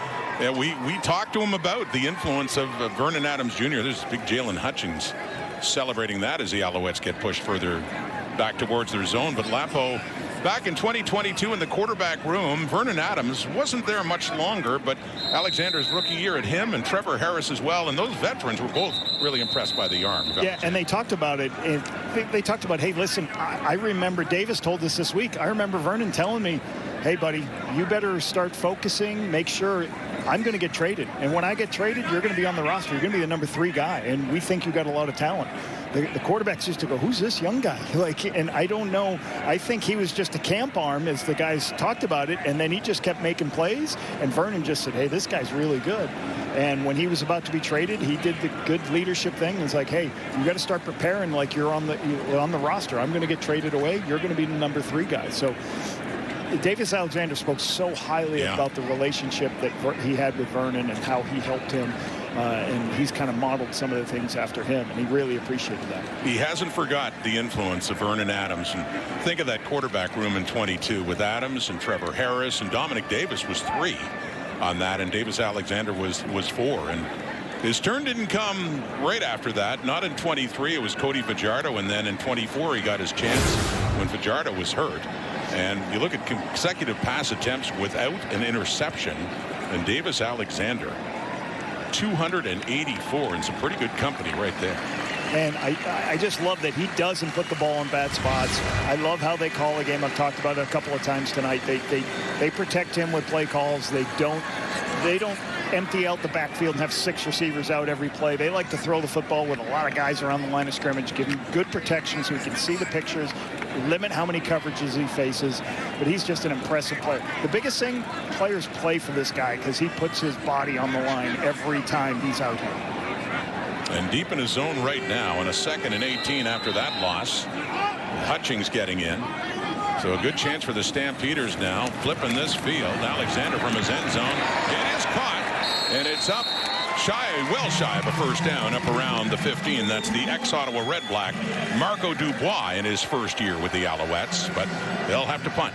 we talked to him about the influence of Vernon Adams Jr. There's big Jalen Hutchings celebrating that as the Alouettes get pushed further back towards their zone. But Lapo, back in 2022 in the quarterback room, Vernon Adams wasn't there much longer, but Alexander's rookie year at him and Trevor Harris as well, and those veterans were both really impressed by the arm. Yeah, and they talked about it. They talked about, hey, listen, I remember Davis told us this week, I remember Vernon telling me, hey, buddy, you better start focusing, make sure I'm going to get traded. And when I get traded, you're going to be on the roster. You're going to be the number 3 guy, and we think you got a lot of talent. The quarterbacks used to go, who's this young guy? And I don't know. I think he was just a camp arm as the guys talked about it, and then he just kept making plays, and Vernon just said, hey, this guy's really good. And when he was about to be traded, he did the good leadership thing. It's like, hey, you got to start preparing like you're on the roster. I'm going to get traded away. You're going to be the number 3 guy. So Davis Alexander spoke so highly about the relationship that he had with Vernon and how he helped him. And he's kind of modeled some of the things after him, and he really appreciated that. He hasn't forgot the influence of Vernon Adams. And think of that quarterback room in 22 with Adams and Trevor Harris, and Dominic Davis was 3 on that, and Davis Alexander was 4. And his turn didn't come right after that. Not in 23. It was Cody Fajardo, and then in 24 he got his chance when Fajardo was hurt. And you look at consecutive pass attempts without an interception, and Davis Alexander 284, and some pretty good company right there. And I just love that he doesn't put the ball in bad spots. I love how they call a game. I've talked about it a couple of times tonight. They protect him with play calls. They don't empty out the backfield and have 6 receivers out every play. They like to throw the football with a lot of guys around the line of scrimmage, give him good protection so he can see the pictures, limit how many coverages he faces. But he's just an impressive player. The biggest thing, players play for this guy because he puts his body on the line every time he's out here. And deep in his zone right now, and a 2nd and 18 after that loss. Hutchings getting in. So a good chance for the Stampeders now. Flipping this field. Alexander from his end zone. It is caught. And it's up well shy of a first down, up around the 15. That's the ex-Ottawa Red Black, Marco Dubois, in his first year with the Alouettes, but they'll have to punt.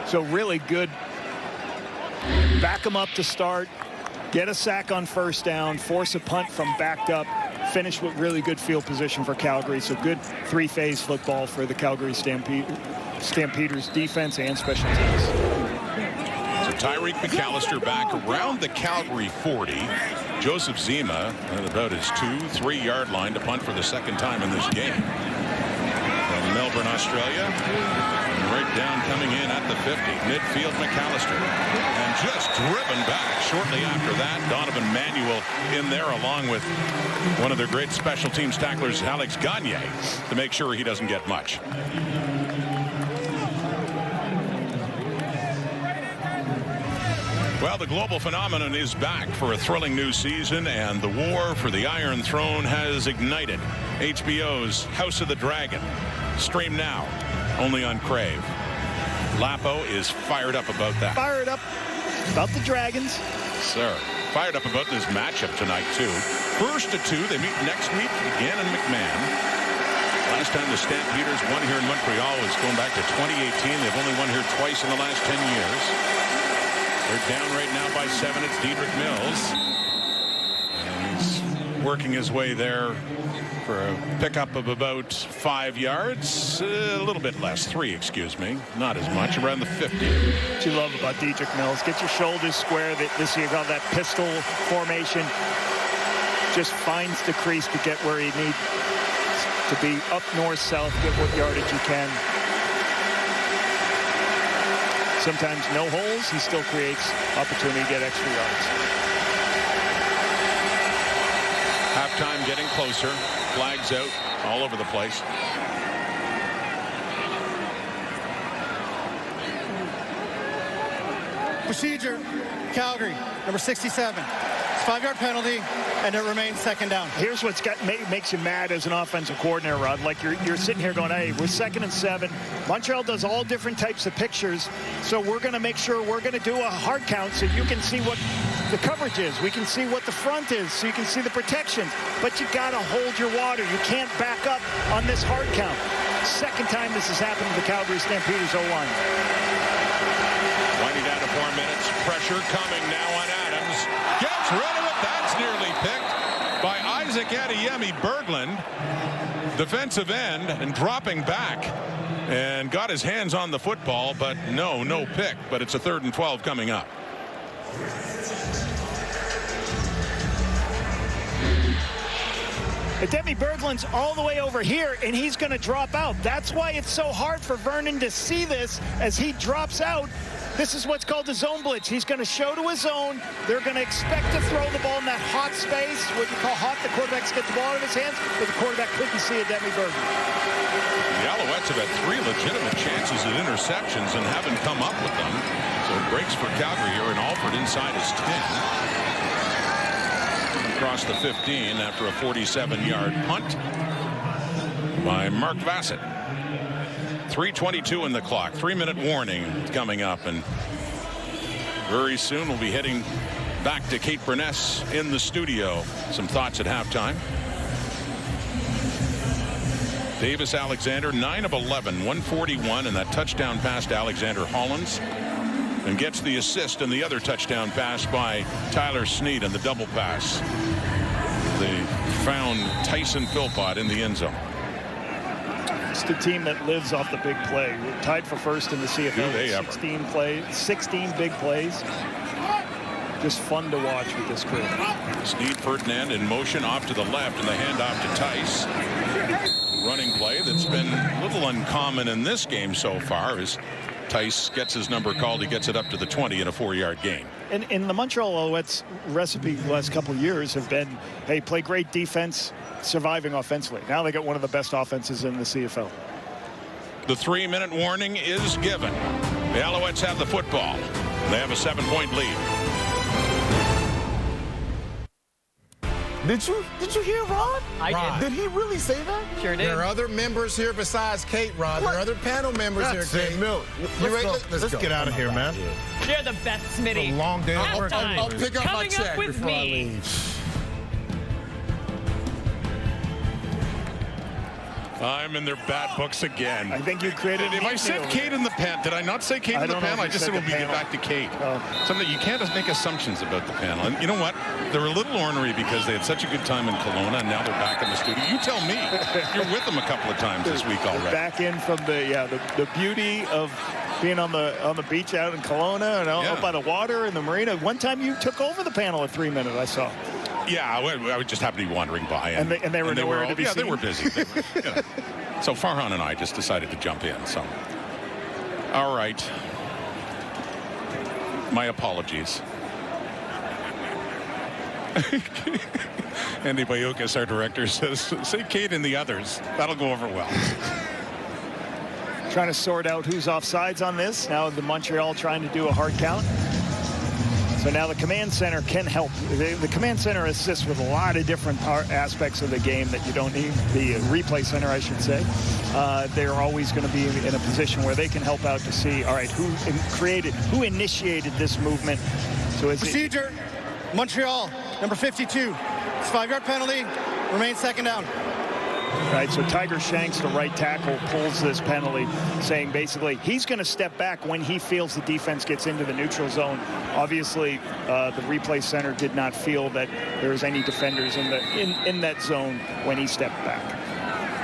So really good. Back them up to start, get a sack on first down, force a punt from backed up, finish with really good field position for Calgary. So good 3-phase football for the Calgary Stampeders defense and special teams. Tyreek McAllister back around the Calgary 40. Joseph Zima at about his 2-3 line to punt for the 2nd time in this game. From Melbourne, Australia. And right down coming in at the 50. Midfield McAllister. And just driven back shortly after that. Donovan Manuel in there along with one of their great special teams tacklers, Alex Gagne, to make sure he doesn't get much. Well, the global phenomenon is back for a thrilling new season, and the war for the Iron Throne has ignited. HBO's House of the Dragon. Stream now, only on Crave. Lapo is fired up about that. Fired up about the Dragons. Sir, fired up about this matchup tonight, too. 1st to 2, they meet next week again in McMahon. Last time the Stampeders won here in Montreal was going back to 2018. They've only won here twice in the last 10 years. They're down right now by 7. It's Dedrick Mills. And he's working his way there for a pickup of about 5 yards. A little bit less. 3, excuse me. Not as much. Around the 50. What you love about Dedrick Mills, get your shoulders square. This year, got that pistol formation. Just finds the crease to get where he needs to be. Up north, south, get what yardage you can. Sometimes no holes, he still creates opportunity to get extra yards. Halftime getting closer. Flags out all over the place. Procedure, Calgary, number 67. It's a 5-yard penalty, and it remains second down. Here's what's makes you mad as an offensive coordinator, Rod. Like you're sitting here going, hey, we're 2nd and 7. Montreal does all different types of pictures, so we're going to make sure we're going to do a hard count so you can see what the coverage is. We can see what the front is, so you can see the protection. But you got to hold your water. You can't back up on this hard count. Second time this has happened to the Calgary Stampeders O-line. Winding down to 4 minutes. Pressure coming now on Adams. Gets rid of it. That's nearly picked by Isaac Adeyemi Berglund. Defensive end and dropping back. And got his hands on the football, but no pick. But it's a 3rd and 12 coming up. Adeyemi Berglund's all the way over here, and he's going to drop out. That's why it's so hard for Vernon to see this as he drops out. This is what's called a zone blitz. He's going to show to his zone. They're going to expect to throw the ball in that hot space, what you call hot. The quarterbacks get the ball out of his hands, but the quarterback couldn't see Adeyemi Berglund. The Alouettes have had 3 legitimate chances at interceptions and haven't come up with them. So it breaks for Calgary here, and Alford inside his 10. Across the 15 after a 47-yard punt by Mark Bassett. 3:22 in the clock. 3-minute warning coming up, and very soon we'll be heading back to Kate Burness in the studio. Some thoughts at halftime. Davis Alexander, 9 of 11, 141, and that touchdown pass to Alexander Hollins, and gets the assist and the other touchdown pass by Tyler Snead in the double pass. They found Tyson Philpott in the end zone. It's the team that lives off the big play. We're tied for first in the CFL. 16 big plays. Just fun to watch with this crew. Snead Ferdinand in motion off to the left, and the handoff to Tice. Running play that's been a little uncommon in this game so far as Tice gets his number called. He gets it up to the 20 in a 4-yard gain. And the Montreal Alouettes recipe the last couple of years have been, hey, play great defense, surviving offensively. Now they got one of the best offenses in the CFL. The 3-minute warning is given. The Alouettes have the football. They have a 7-point lead. Did you hear Rod? I did. Did he really say that? Sure did. There are other members here besides Kate, Rod. There are other panel members here, Kate. Let's get out of here, man. You're the best, Smitty. A long day at work. Halftime. I'll pick up my Coming check up with before I me. leave. I'm in their bad books again. I think you created. If I said Kate in the panel, did I not say Kate in the panel? I just said we'll get back to Kate. Something you can't make assumptions about the panel. And you know what? They're a little ornery because they had such a good time in Kelowna, and now they're back in the studio. You tell me. You're with them a couple of times this week already. Back in from the beauty of being on the beach out in Kelowna and out by the water in the marina. One time you took over the panel at 3 minutes, I saw. Yeah, I would just happen to be wandering by. And they were nowhere to be seen? Yeah, they were busy. So Farhan and I just decided to jump in. So, all right. My apologies. Andy Bayukas, our director, says, say Kate and the others. That'll go over well. Trying to sort out who's offsides on this. Now the Montreal trying to do a hard count. So now the command center can help. The command center assists with a lot of different aspects of the game that you don't need. The replay center, I should say. They're always going to be in a position where they can help out to see, all right, who initiated this movement. So Procedure, Montreal, number 52. It's a 5-yard penalty, remains second down. Right, so Tiger Shanks, the right tackle, pulls this penalty, saying basically he's going to step back when he feels the defense gets into the neutral zone. Obviously, the replay center did not feel that there was any defenders in that zone when he stepped back.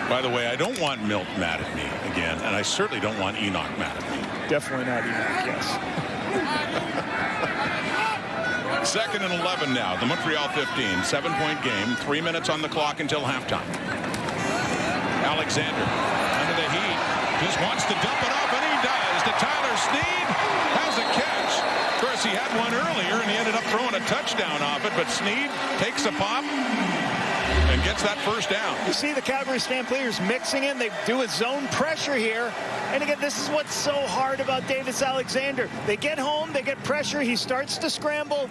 By the way, I don't want Milt mad at me again, and I certainly don't want Enoch mad at me. Definitely not Enoch, yes. 2nd and 11 now. The Montreal 15, 7-point game, 3 minutes on the clock until halftime. Alexander under the heat, just wants to dump it off, and he does. To Tyler Snead, has a catch. Of course, he had one earlier, and he ended up throwing a touchdown off it, but Snead takes a pop and gets that first down. You see the Calgary Stampeders mixing in. They do a zone pressure here. And again, this is what's so hard about Davis Alexander. They get home, they get pressure, he starts to scramble.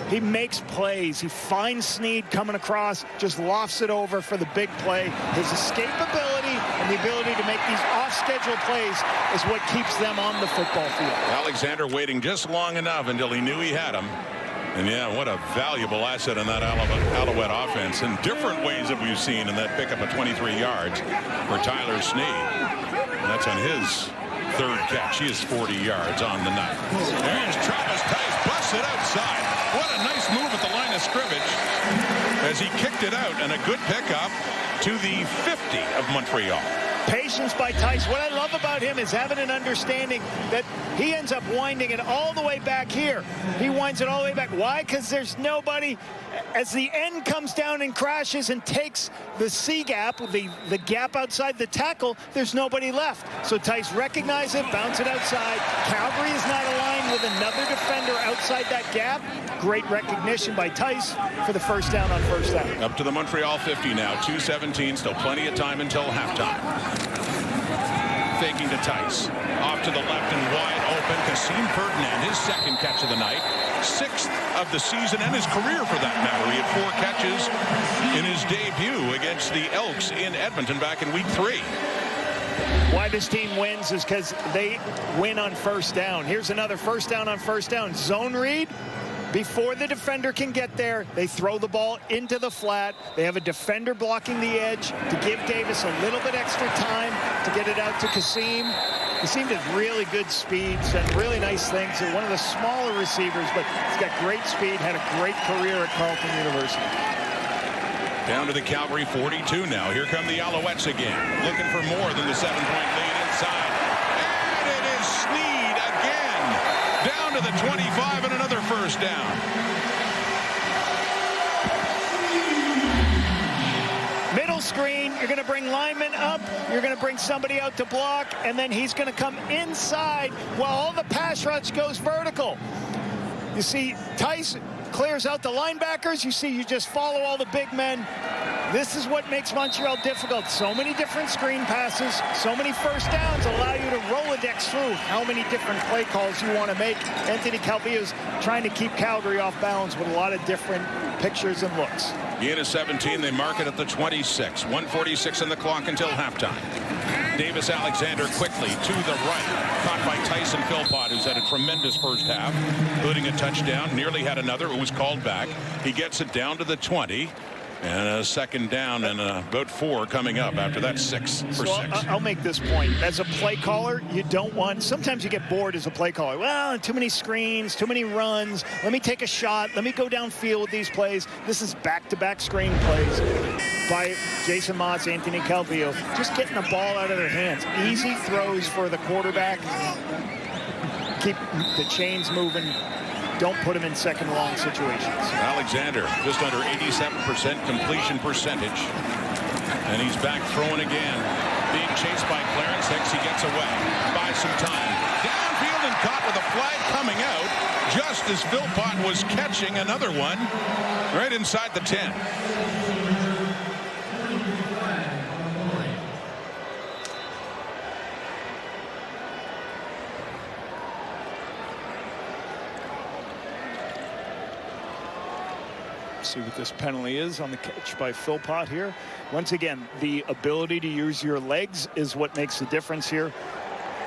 He makes plays. He finds Snead coming across, just lofts it over for the big play. His escapability and the ability to make these off-schedule plays is what keeps them on the football field. Alexander waiting just long enough until he knew he had him. And yeah, what a valuable asset in that Alouette offense in different ways that we've seen in that pickup of 23 yards for Tyler Snead. And that's on his 3rd catch. He is 40 yards on the night. There's Travis Tice, busts it outside. What a nice move at the line of scrimmage as he kicked it out, and a good pickup to the 50 of Montreal. Patience by Tice. What I love about him is having an understanding that he ends up winding it all the way back here. He winds it all the way back. Why? Because there's nobody. As the end comes down and crashes and takes the C gap, the gap outside the tackle, there's nobody left. So Tice recognizes it, bounce it outside. Calgary is not aligned with another defender outside that gap. Great recognition by Tice for the first down on first down. Up to the Montreal 50 now, 2:17, still plenty of time until halftime. Faking to Tice. Off to the left and wide open. Kasim Ferdinand, his 2nd catch of the night. 6th of the season and his career for that matter. He had 4 catches in his debut against the Elks in Edmonton back in week 3. Why this team wins is because they win on first down. Here's another first down on first down. Zone read. Before the defender can get there, they throw the ball into the flat. They have a defender blocking the edge to give Davis a little bit extra time to get it out to Kasim. Kasim has really good speeds and really nice things. He's one of the smaller receivers, but he's got great speed, had a great career at Carleton University. Down to the Calgary 42 now. Here come the Alouettes again, looking for more than the 7-point lead inside. And it is Snead again. Down to the 25 and another first down. Middle screen, you're going to bring linemen up, you're going to bring somebody out to block, and then he's going to come inside while all the pass rush goes vertical. You see Tice clears out the linebackers. You see, you just follow all the big men. This is what makes Montreal difficult. So many different screen passes, so many first downs allow you to Rolodex through how many different play calls you want to make. Anthony Calvillo is trying to keep Calgary off balance with a lot of different pictures and looks. Gain of 17, they mark it at the 26. 1:46 on the clock until halftime. Davis Alexander quickly to the right. Caught by Tyson Philpott, who's had a tremendous first half, including a touchdown. Nearly had another. It was called back. He gets it down to the 20. And a second down and about 4 coming up after that 6 for 6. I'll make this point. As a play caller, you don't want, sometimes you get bored as a play caller. Well, too many screens, too many runs. Let me take a shot. Let me go downfield with these plays. This is back-to-back screen plays by Jason Moss, Anthony Calvillo. Just getting the ball out of their hands. Easy throws for the quarterback. Keep the chains moving. Don't put him in second and long situations. Alexander, just under 87% completion percentage. And he's back throwing again. Being chased by Clarence Hicks. He gets away. Buys some time. Downfield and caught with a flag coming out just as Philpott was catching another one right inside the 10. See what this penalty is on the catch by Philpott here. Once again, the ability to use your legs is what makes the difference here.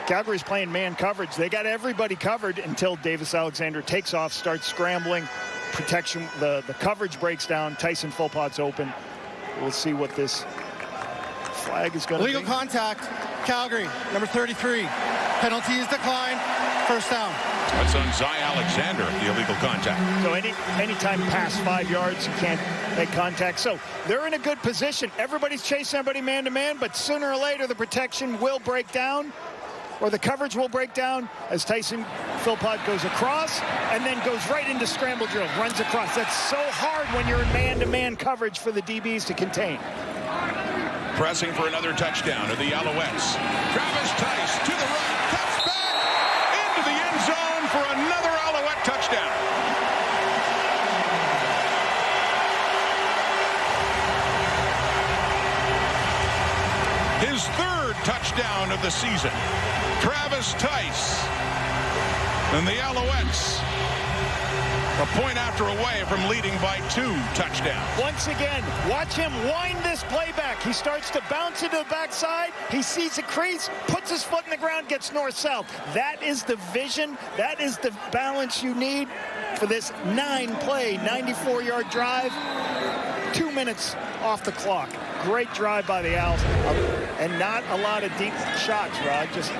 Calgary's playing man coverage. They got everybody covered until Davis Alexander takes off, starts scrambling. Protection, the coverage breaks down. Tyson Philpott's open. We'll see what this flag is going to be. Illegal contact, Calgary, number 33. Penalty is declined. First down. That's on Zy Alexander, the illegal contact. So anytime past 5 yards, you can't make contact. So they're in a good position. Everybody's chasing everybody man-to-man, but sooner or later the protection will break down, or the coverage will break down as Tyson Philpott goes across and then goes right into scramble drill, runs across. That's so hard when you're in man-to-man coverage for the DBs to contain. Pressing for another touchdown of the Alouettes. Travis Tice to the right, cuts back into the end zone for another Alouette touchdown. His third touchdown of the season. Travis Tice and the Alouettes a point after away from leading by 2 touchdowns. Once again, watch him wind this playback. He starts to bounce into the backside. He sees a crease, puts his foot in the ground, gets north-south. That is the vision. That is the balance you need for this 9-play, 94-yard drive. 2 minutes off the clock. Great drive by the Owls. And not a lot of deep shots, Rod. Just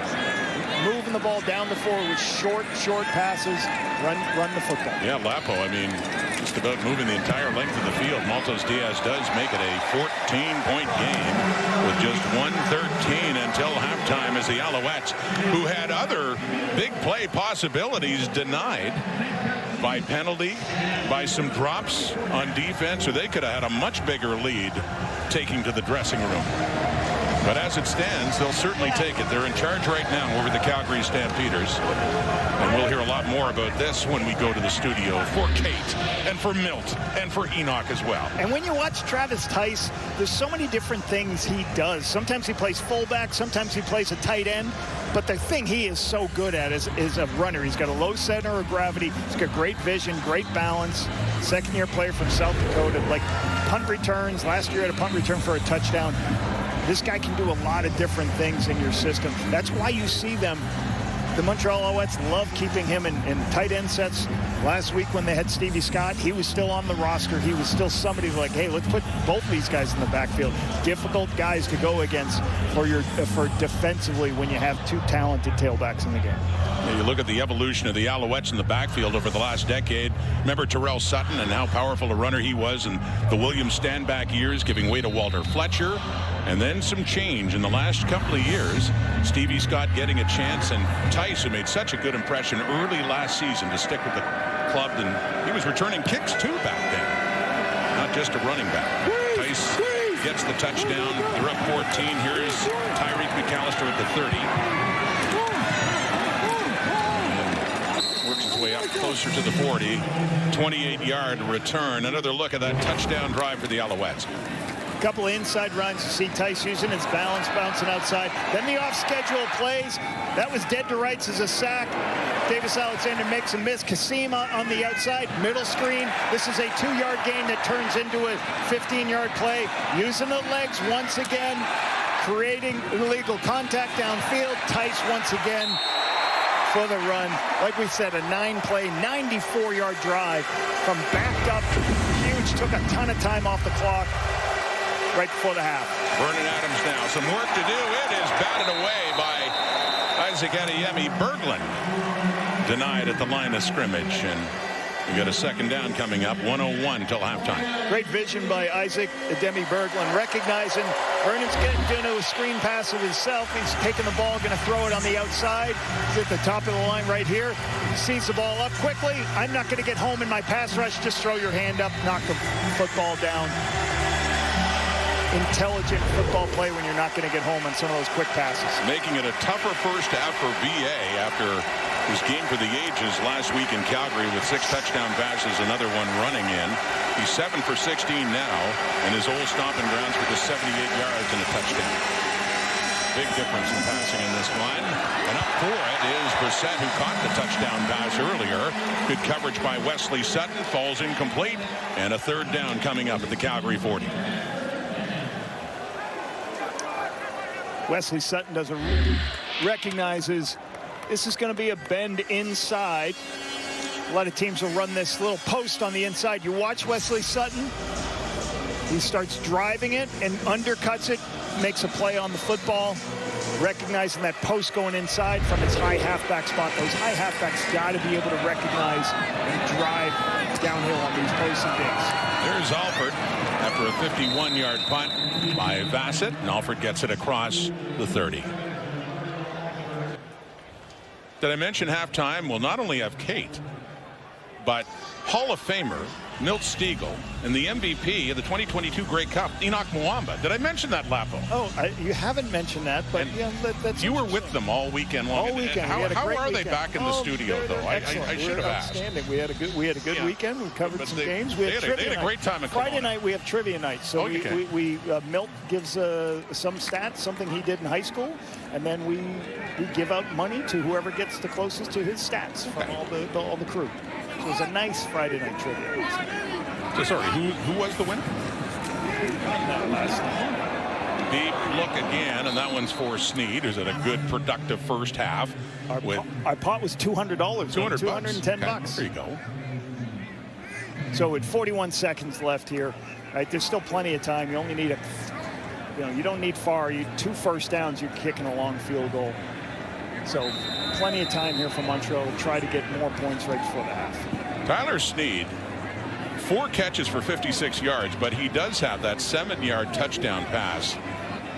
moving the ball down the floor with short passes. Run the football. Yeah, Lapo, I mean, just about moving the entire length of the field. Maltos Diaz does make it a 14-point game with just 1:13 until halftime as the Alouettes, who had other big play possibilities, denied by penalty, by some drops on defense, or they could have had a much bigger lead taking to the dressing room. But as it stands, they'll certainly take it. They're in charge right now over the Calgary Stampeders. And we'll hear a lot more about this when we go to the studio for Kate and for Milt and for Enoch as well. And when you watch Travis Tice, there's so many different things he does. Sometimes he plays fullback, sometimes he plays a tight end. But the thing he is so good at is a runner. He's got a low center of gravity. He's got great vision, great balance. Second-year player from South Dakota. Like punt returns. Last year had a punt return for a touchdown. This guy can do a lot of different things in your system. That's why you see them. The Montreal Alouettes love keeping him in tight end sets. Last week when they had Stevie Scott, he was still on the roster. He was still somebody like, hey, let's put both of these guys in the backfield. Difficult guys to go against for defensively when you have 2 talented tailbacks in the game. Yeah, you look at the evolution of the Alouettes in the backfield over the last decade. Remember Terrell Sutton and how powerful a runner he was in the William Standback years, giving way to Walter Fletcher. And then some change in the last couple of years. Stevie Scott getting a chance, and Tice, who made such a good impression early last season to stick with the club, and he was returning kicks too back then, not just a running back. Tice gets the touchdown. They're up 14. Here's Tyreek McAllister at the 30. And works his way up closer to the 40. 28-yard return. Another look at that touchdown drive for the Alouettes. Couple of inside runs. You see Tice using his balance, bouncing outside. Then the off-schedule plays. That was dead to rights as a sack. Davis Alexander makes a miss. Kasima on the outside, middle screen. This is a 2-yard gain that turns into a 15-yard play. Using the legs once again, creating illegal contact downfield. Tice once again for the run. Like we said, a 9-play, 94-yard drive from backed up. Huge, took a ton of time off the clock. Right before the half. Vernon Adams now. Some work to do. It is batted away by Isaac Adeyemi Berglund. Denied at the line of scrimmage. And we got a second down coming up. 1:01 till halftime. Great vision by Isaac Adeyemi Berglund. Recognizing Vernon's getting into a screen pass of himself. He's taking the ball, going to throw it on the outside. He's at the top of the line right here. He sees the ball up quickly. I'm not going to get home in my pass rush. Just throw your hand up, knock the football down. Intelligent football play when you're not going to get home on some of those quick passes. Making it a tougher first half for VA after his game for the ages last week in Calgary with 6 touchdown passes, another one running in. He's 7 for 16 now, and his old stomping grounds for just 78 yards and a touchdown. Big difference in passing in this one. And up for it is Brissett, who caught the touchdown pass earlier. Good coverage by Wesley Sutton. Falls incomplete. And a third down coming up at the Calgary 40. Wesley Sutton recognizes this is going to be a bend inside. A lot of teams will run this little post on the inside. You watch Wesley Sutton. He starts driving it and undercuts it, makes a play on the football, recognizing that post going inside from its high halfback spot. Those high halfbacks got to be able to recognize and drive downhill on these posts and digs. There's Alford after a 51-yard punt by Bassett, and Alford gets it across the 30. Did I mention halftime? We'll not only have Kate, but Hall of Famer Milt Stegall and the MVP of the 2022 Grey Cup, Enoch Mwamba. Did I mention that, Lapo? Oh, you haven't mentioned that, but yeah, that's you were with them all weekend long. All weekend. How are they weekend. back in the studio, though? I should have asked. We had a good weekend. We covered some games. They had a great time. Friday night we have trivia night. So Milt gives some stats, something he did in high school, and then we give out money to whoever gets the closest to his stats from all the crew. So it was a nice Friday night trivia. So sorry, who was the winner? Deep look again, and that one's for Sneed, who's had a good, productive first half. Our pot was $200. $210. There you go. So with 41 seconds left here, right? There's still plenty of time. You only need you don't need far. 2 first downs. You're kicking a long field goal. So plenty of time here for Montreal to try to get more points right before the half. Tyler Sneed, 4 catches for 56 yards, but he does have that 7-yard touchdown pass,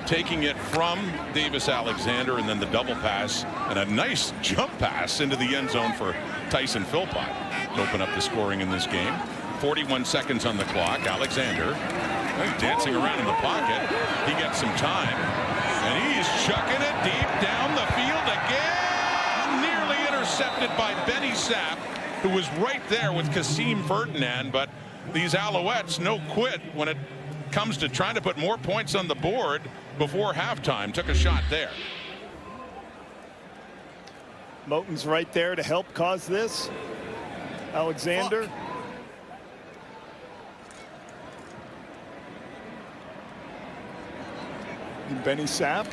taking it from Davis Alexander, and then the double pass and a nice jump pass into the end zone for Tyson Philpott to open up the scoring in this game. 41 seconds on the clock. Alexander, he's dancing around in the pocket. He gets some time, and he's chucking it deep down the field again, nearly intercepted by Benny Sapp, who was right there with Kasim Ferdinand. But these Alouettes no quit when it comes to trying to put more points on the board before halftime. Took a shot there. Moten's right there to help cause this. Alexander. And Benny Sapp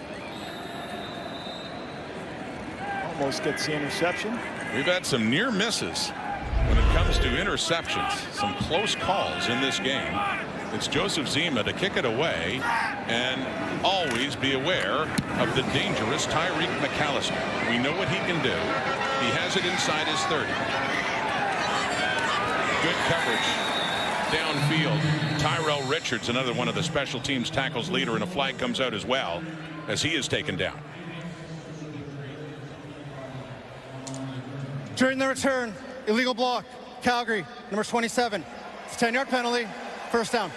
almost gets the interception. We've had some near misses when it comes to interceptions. Some close calls in this game. It's Joseph Zima to kick it away, and always be aware of the dangerous Tyreek McAllister. We know what he can do. He has it inside his 30. Good coverage downfield. Tyrell Richards, another one of the special teams tackles leader, and a flag comes out as well as he is taken down. During the return, illegal block, Calgary, number 27. It's a 10-yard penalty, first down.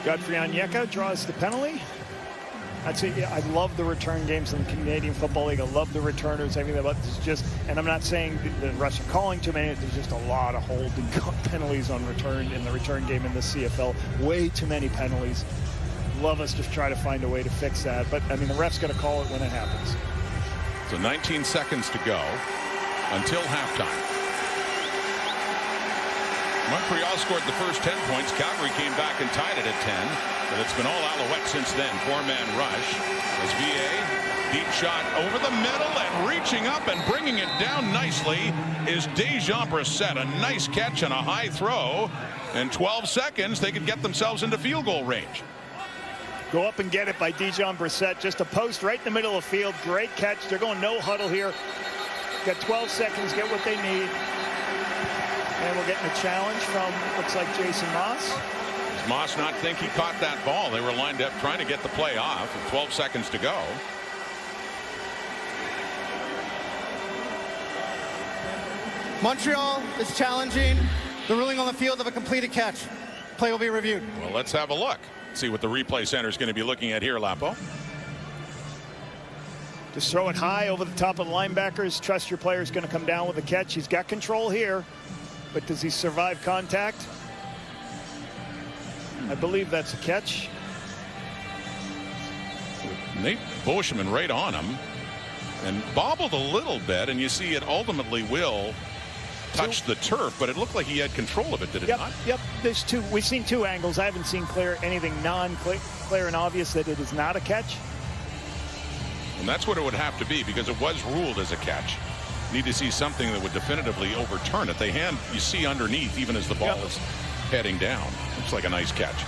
Godfrey Onyeka draws the penalty. I love the return games in the Canadian Football League. I love the returners. Everything about this is just, and I'm not saying the refs are calling too many. There's just a lot of holding penalties on return in the return game in the CFL. Way too many penalties. Love us to try to find a way to fix that. But I mean, the ref's got to call it when it happens. So 19 seconds to go until halftime. Montreal scored the first 10 points. Calgary came back and tied it at 10. But it's been all Alouettes since then. 4-man rush as VA. Deep shot over the middle, and reaching up and bringing it down nicely is Dejan Brissett. A nice catch and a high throw. In 12 seconds, they could get themselves into field goal range. Go up and get it by Dejan Brissett. Just a post right in the middle of the field. Great catch. They're going no huddle here. Got 12 seconds, get what they need. And we're getting a challenge from, looks like Jason Moss. Does Moss not think he caught that ball? They were lined up trying to get the play off with 12 seconds to go. Montreal is challenging the ruling on the field of a completed catch. Play will be reviewed. Well, let's have a look. See what the replay center is going to be looking at here, Lapo. Just throw it high over the top of the linebackers. Trust your player is going to come down with a catch. He's got control here, but does he survive contact? I believe that's a catch. Nate Bushman right on him and bobbled a little bit, and you see it ultimately will touch the turf, but it looked like he had control of it, did it not? Yep, there's two. We've seen two angles. I haven't seen anything non-clear and obvious that it is not a catch. And that's what it would have to be, because it was ruled as a catch. Need to see something that would definitively overturn it. You see underneath even as the ball is heading down. Looks like a nice catch.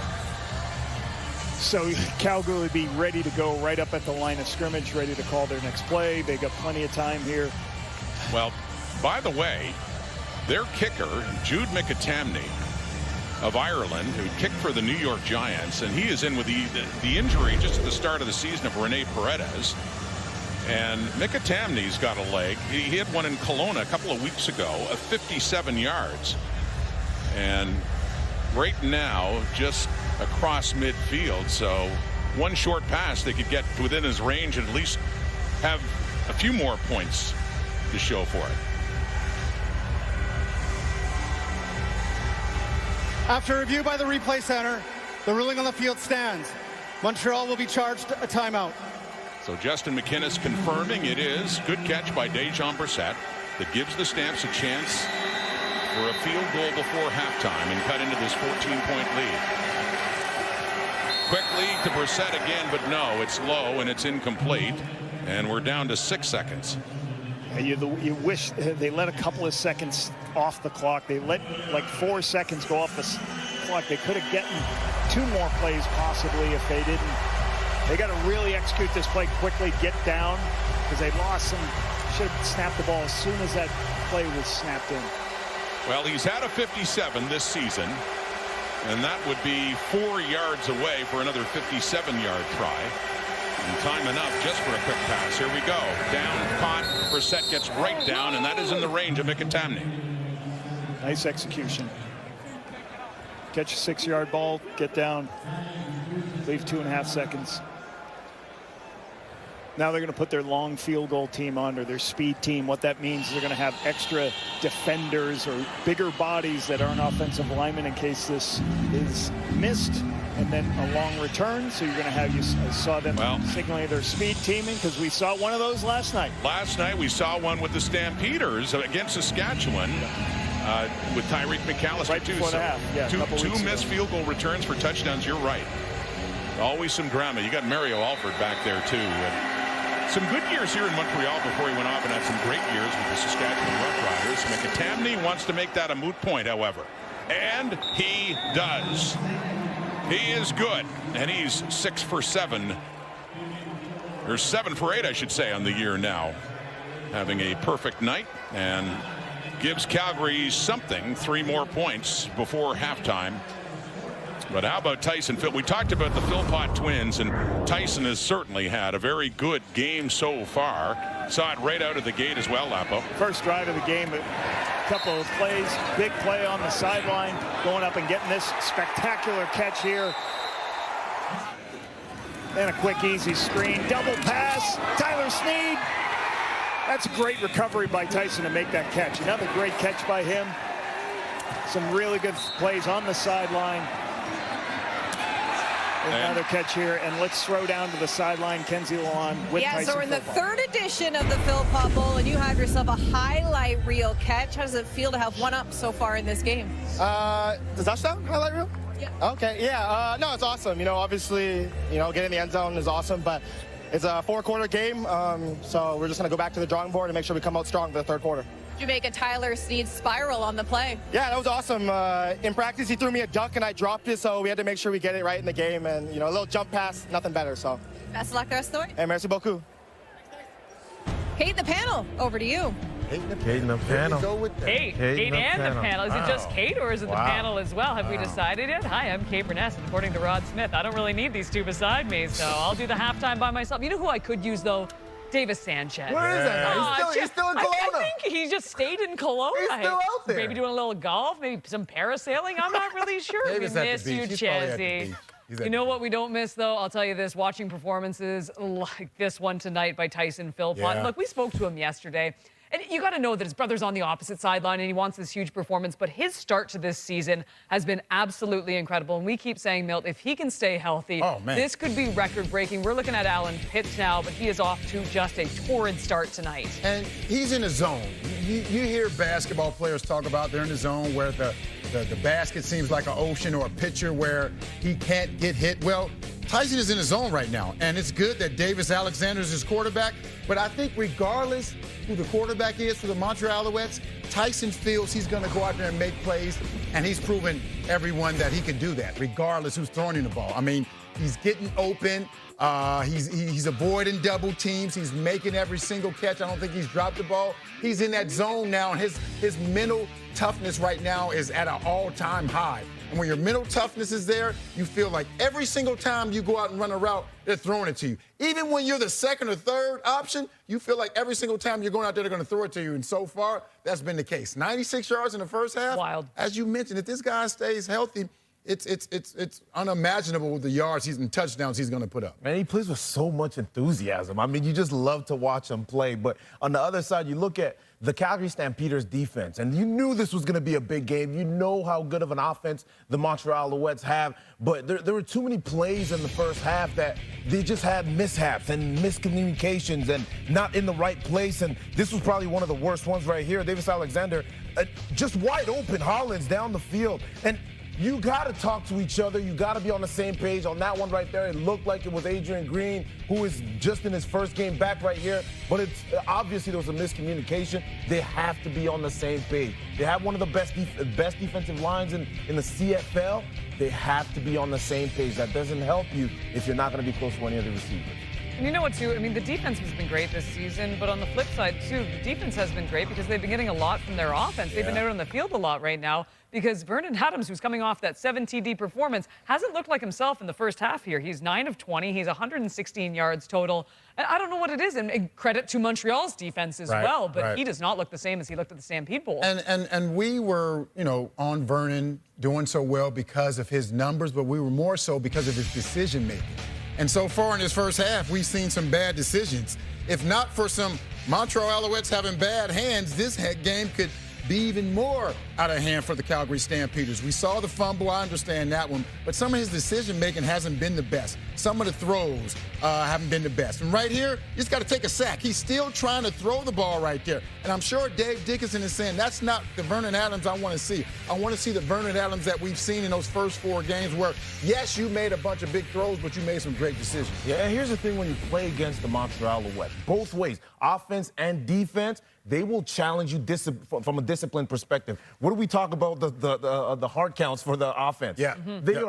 So Calgary would be ready to go right up at the line of scrimmage, ready to call their next play. They got plenty of time here. Well, by the way, their kicker, Jude McAtamney of Ireland, who kicked for the New York Giants, and he is in with the injury just at the start of the season of Rene Paredes. And McAtamney's got a leg. He hit one in Kelowna a couple of weeks ago of 57 yards. And right now, just across midfield. So one short pass, they could get within his range and at least have a few more points to show for it. After review by the replay center, the ruling on the field stands. Montreal will be charged a timeout. So Justin McInnes confirming it is. Good catch by Dejon Brissett that gives the Stamps a chance for a field goal before halftime and cut into this 14-point lead. Quickly to Brissett again, but no, it's low and it's incomplete. And we're down to 6 seconds. You wish they let a couple of seconds off the clock. They let like 4 seconds go off the clock. They could have gotten 2 more plays possibly if they didn't. They got to really execute this play quickly, get down, because they lost some. Should have snapped the ball as soon as that play was snapped in. Well, he's had a 57 this season, and that would be 4 yards away for another 57-yard try. And time enough just for a quick pass. Here we go. Down, caught. Brissett gets right down, and that is in the range of McAtamney. Nice execution. Catch a 6-yard ball, get down, leave 2.5 seconds. Now they're going to put their long field goal team on, or their speed team. What that means is they're going to have extra defenders or bigger bodies that aren't offensive linemen in case this is missed. And then a long return. So you're going to have, I saw them signaling their speed teaming, because we saw one of those last night. Last night we saw one with the Stampeders against Saskatchewan with Tyreek McAllister right too. Before the half. Yeah, two missed field goal returns for touchdowns. You're right. Always some drama. You got Mario Alford back there too. And some good years here in Montreal before he went off and had some great years with the Saskatchewan Roughriders. McAtamney wants to make that a moot point, however. And he does. He is good, and he's 6 for 7, or 7 for 8, I should say, on the year now. Having a perfect night, and gives Calgary something, 3 more points before halftime. But how about Tyson Phil? We talked about the Philpott twins, and Tyson has certainly had a very good game so far. Saw it right out of the gate as well, Lapo. First drive of the game, a couple of plays, big play on the sideline, going up and getting this spectacular catch here. And a quick, easy screen, double pass, Tyler Snead. That's a great recovery by Tyson to make that catch. Another great catch by him. Some really good plays on the sideline. Another catch here, and let's throw down to the sideline. Kenzie Lalonde with Tyson. So we're in the Philpott. 3rd edition of the Philpott Bowl, and you have yourself a highlight reel catch. How does it feel to have one up so far in this game? The touchdown highlight reel? Yeah. Okay, yeah. No, it's awesome. You know, obviously, getting in the end zone is awesome, but it's a 4-quarter game, so we're just going to go back to the drawing board and make sure we come out strong for the 3rd quarter. Did you make a Tyler Snead spiral on the play? Yeah, that was awesome. In practice, he threw me a duck and I dropped it, so we had to make sure we get it right in the game. And, a little jump pass, nothing better. So. Best of luck the rest of the way. Hey, merci beaucoup. Kate, the panel, over to you. Kate and the panel. Kate and the panel. Is it just Kate, or is it the panel as well? Have we decided yet? Hi, I'm Kate Burness, and according to Rod Smith, I don't really need these two beside me, so I'll do the halftime by myself. You know who I could use, though? Davis Sanchez. Where is that? He's still in Kelowna. I think he just stayed in Kelowna. He's still out there. Maybe doing a little golf, maybe some parasailing. I'm not really sure. Davis We at the miss you, beach. He's probably at the Chezzy. beach. He's at You know the what we don't miss, though? I'll tell you this, watching performances like this one tonight by Tyson Philpott. Yeah. Look, we spoke to him yesterday. And you got to know that his brother's on the opposite sideline and he wants this huge performance. But his start to this season has been absolutely incredible. And we keep saying, Milt, if he can stay healthy, this could be record-breaking. We're looking at Alan Pitts now, but he is off to just a torrid start tonight. And he's in the zone. You hear basketball players talk about they're in the zone where the basket seems like an ocean, or a pitcher where he can't get hit. Well, Tyson is in the zone right now, and it's good that Davis Alexander is his quarterback. But I think regardless who the quarterback is for the Montreal Alouettes, Tyson feels he's going to go out there and make plays, and he's proven everyone that he can do that, regardless who's throwing him the ball. I mean, He's getting open. He's avoiding double teams. He's making every single catch. I don't think he's dropped the ball. He's in that zone now, and his mental toughness right now is at an all-time high. And when your mental toughness is there, you feel like every single time you go out and run a route, they're throwing it to you. Even when you're the second or third option, you feel like every single time you're going out there, they're going to throw it to you. And so far, that's been the case. 96 yards in the first half. Wild. As you mentioned, if this guy stays healthy, it's unimaginable the yards and touchdowns he's going to put up. Man, he plays with so much enthusiasm. I mean, you just love to watch him play. But on the other side, you look at the Calgary Stampeders defense, and you knew this was going to be a big game. You know how good of an offense the Montreal Alouettes have. But there were too many plays in the first half that they just had mishaps and miscommunications and not in the right place. And this was probably one of the worst ones right here. Davis Alexander, just wide open, Hollins down the field. And you got to talk to each other. You got to be on the same page. On that one right there, it looked like it was Adrian Green, who is just in his first game back right here. But it's obviously there was a miscommunication. They have to be on the same page. They have one of the best defensive lines in the CFL. They have to be on the same page. That doesn't help you if you're not going to be close to any of the receivers. And you know what, too? I mean, the defense has been great this season, but on the flip side, too, the defense has been great because they've been getting a lot from their offense. They've been out on the field a lot right now because Vernon Adams, who's coming off that 7 TD performance, hasn't looked like himself in the first half here. He's 9 of 20. He's 116 yards total. And I don't know what it is, and credit to Montreal's defense as well, but he does not look the same as he looked at the Stampede Bowl. And we were, on Vernon doing so well because of his numbers, but we were more so because of his decision-making. And so far in this first half, we've seen some bad decisions. If not for some Montreal Alouettes having bad hands, this game could be even more out of hand for the Calgary Stampeders. We saw the fumble, I understand that one, but some of his decision-making hasn't been the best. Some of the throws haven't been the best. And right here, he's got to take a sack. He's still trying to throw the ball right there. And I'm sure Dave Dickinson is saying, that's not the Vernon Adams I want to see. I want to see the Vernon Adams that we've seen in those first 4 games where, yes, you made a bunch of big throws, but you made some great decisions. Yeah, and here's the thing when you play against the Montreal Alouettes, both ways, offense and defense, they will challenge you from a discipline perspective. What do we talk about the hard counts for the offense? Yeah. They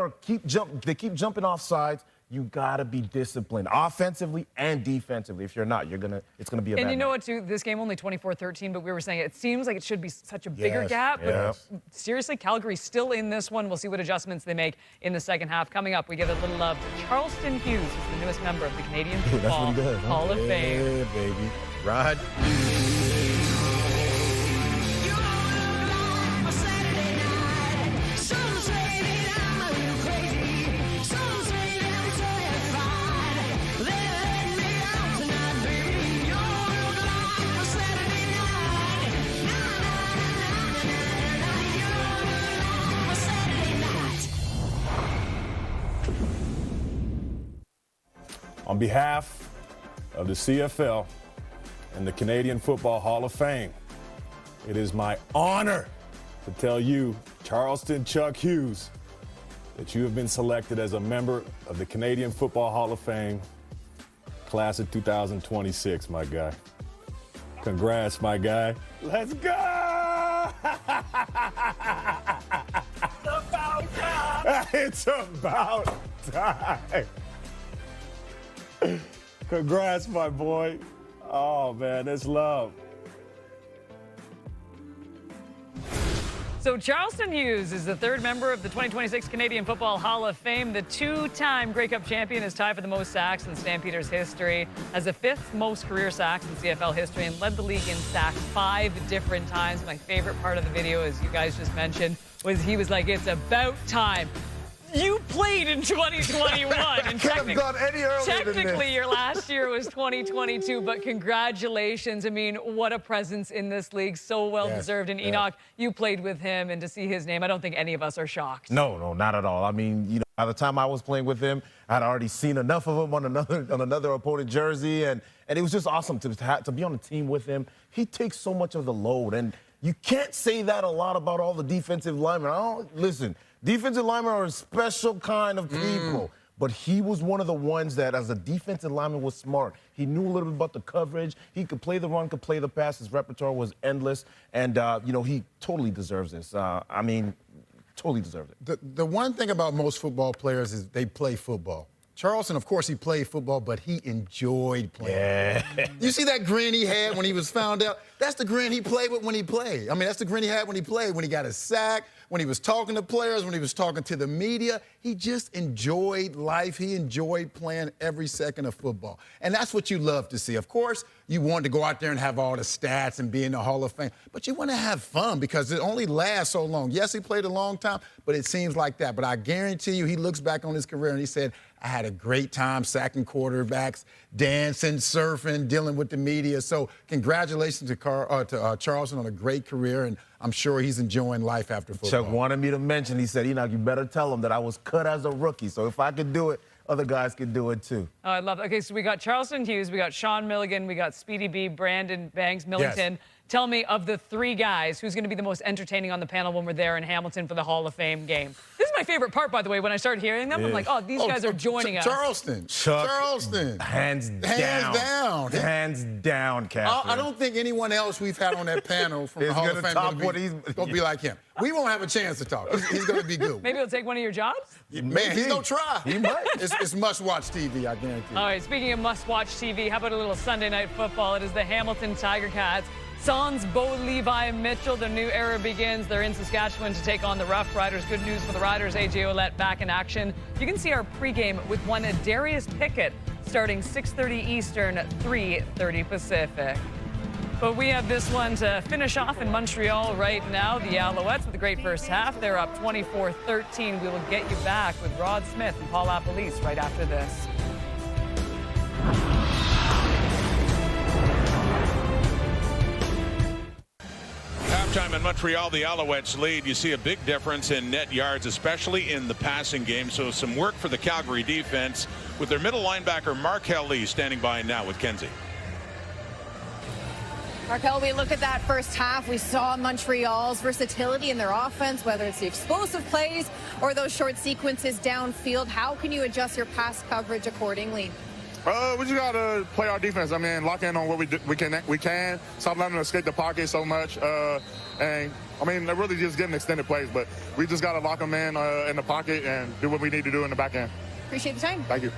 keep jumping off sides. You gotta be disciplined, offensively and defensively. If you're not, it's gonna be a bad And you know night. what, too? This game only 24-13, but we were saying it seems like it should be such a bigger gap. But seriously, Calgary's still in this one. We'll see what adjustments they make in the second half. Coming up, we give a little love to Charleston Hughes, who's the newest member of the Canadian Football Hall of Fame. Yeah, baby. Rod. On behalf of the CFL and the Canadian Football Hall of Fame, it is my honor to tell you, Charleston Chuck Hughes, that you have been selected as a member of the Canadian Football Hall of Fame, class of 2026, my guy. Congrats, my guy. Let's go! It's about time. Congrats, my boy. Oh, man, that's love. So Charleston Hughes is the 3rd member of the 2026 Canadian Football Hall of Fame. The 2-time Grey Cup champion is tied for the most sacks in Stampeders history, has the 5th most career sacks in CFL history, and led the league in sacks 5 different times. My favorite part of the video, as you guys just mentioned, was he was like, it's about time. You played in 2021. And Could have gone any earlier than technically, this. your last year was 2022, but congratulations. I mean, what a presence in this league. So well-deserved. And Enoch, you played with him, and to see his name, I don't think any of us are shocked. No, not at all. I mean, by the time I was playing with him, I'd already seen enough of him on another opponent jersey, and it was just awesome to be on the team with him. He takes so much of the load, and you can't say that a lot about all the defensive linemen. Listen, defensive linemen are a special kind of people. But he was one of the ones that, as a defensive lineman, was smart. He knew a little bit about the coverage. He could play the run, could play the pass. His repertoire was endless. And, he totally deserves this. Totally deserves it. The one thing about most football players is they play football. Charleston, of course, he played football, but he enjoyed playing. Yeah. You see that grin he had when he was found out? That's the grin he played with when he played. I mean, that's the grin he had when he played, when he got a sack, when he was talking to players, when he was talking to the media. He just enjoyed life. He enjoyed playing every second of football. And that's what you love to see. Of course, you want to go out there and have all the stats and be in the Hall of Fame, but you want to have fun because it only lasts so long. Yes, he played a long time, but it seems like that. But I guarantee you, he looks back on his career and he said, I had a great time sacking quarterbacks, dancing, surfing, dealing with the media. So congratulations to Charleston on a great career, and I'm sure he's enjoying life after football. Chuck wanted me to mention, he said, Enoch, you better tell him that I was cut as a rookie. So if I could do it, other guys could do it too. Oh, I love it. Okay, so we got Charleston Hughes, we got Sean Milligan, we got Speedy B, Brandon Banks, Millington. Yes. Tell me, of the three guys, who's going to be the most entertaining on the panel when we're there in Hamilton for the Hall of Fame game? This is my favorite part, by the way, when I started hearing them. I'm like, oh, these guys are joining us. Charleston. Charleston. Hands down. Hands down, Catherine. I don't think anyone else we've had on that panel from the Hall of Fame is going to be like him. We won't have a chance to talk. He's going to be good. Maybe he'll take one of your jobs? Man, he's going to try. He might. It's must-watch TV, I guarantee you. All right, speaking of must-watch TV, how about a little Sunday Night Football? It is the Hamilton Tiger Cats. Sans Bo Levi Mitchell, the new era begins. They're in Saskatchewan to take on the Rough Riders. Good news for the Riders. A.J. Ouellette back in action. You can see our pregame with one Darius Pickett starting 6:30 Eastern, 3:30 Pacific. But we have this one to finish off in Montreal right now. The Alouettes with a great first half. They're up 24-13. We will get you back with Rod Smith and Paul Appolice right after this. Halftime in Montreal, the Alouettes lead. You see a big difference in net yards, especially in the passing game. So some work for the Calgary defense with their middle linebacker, Markel Lee, standing by now with Kenzie. Markel, we look at that first half. We saw Montreal's versatility in their offense, whether it's the explosive plays or those short sequences downfield. How can you adjust your pass coverage accordingly? We just got to play our defense. I mean, lock in on what we can. Stop letting them escape the pocket so much. And, I mean, they're really just getting extended plays. But we just got to lock them in the pocket and do what we need to do in the back end. Appreciate the time. Thank you.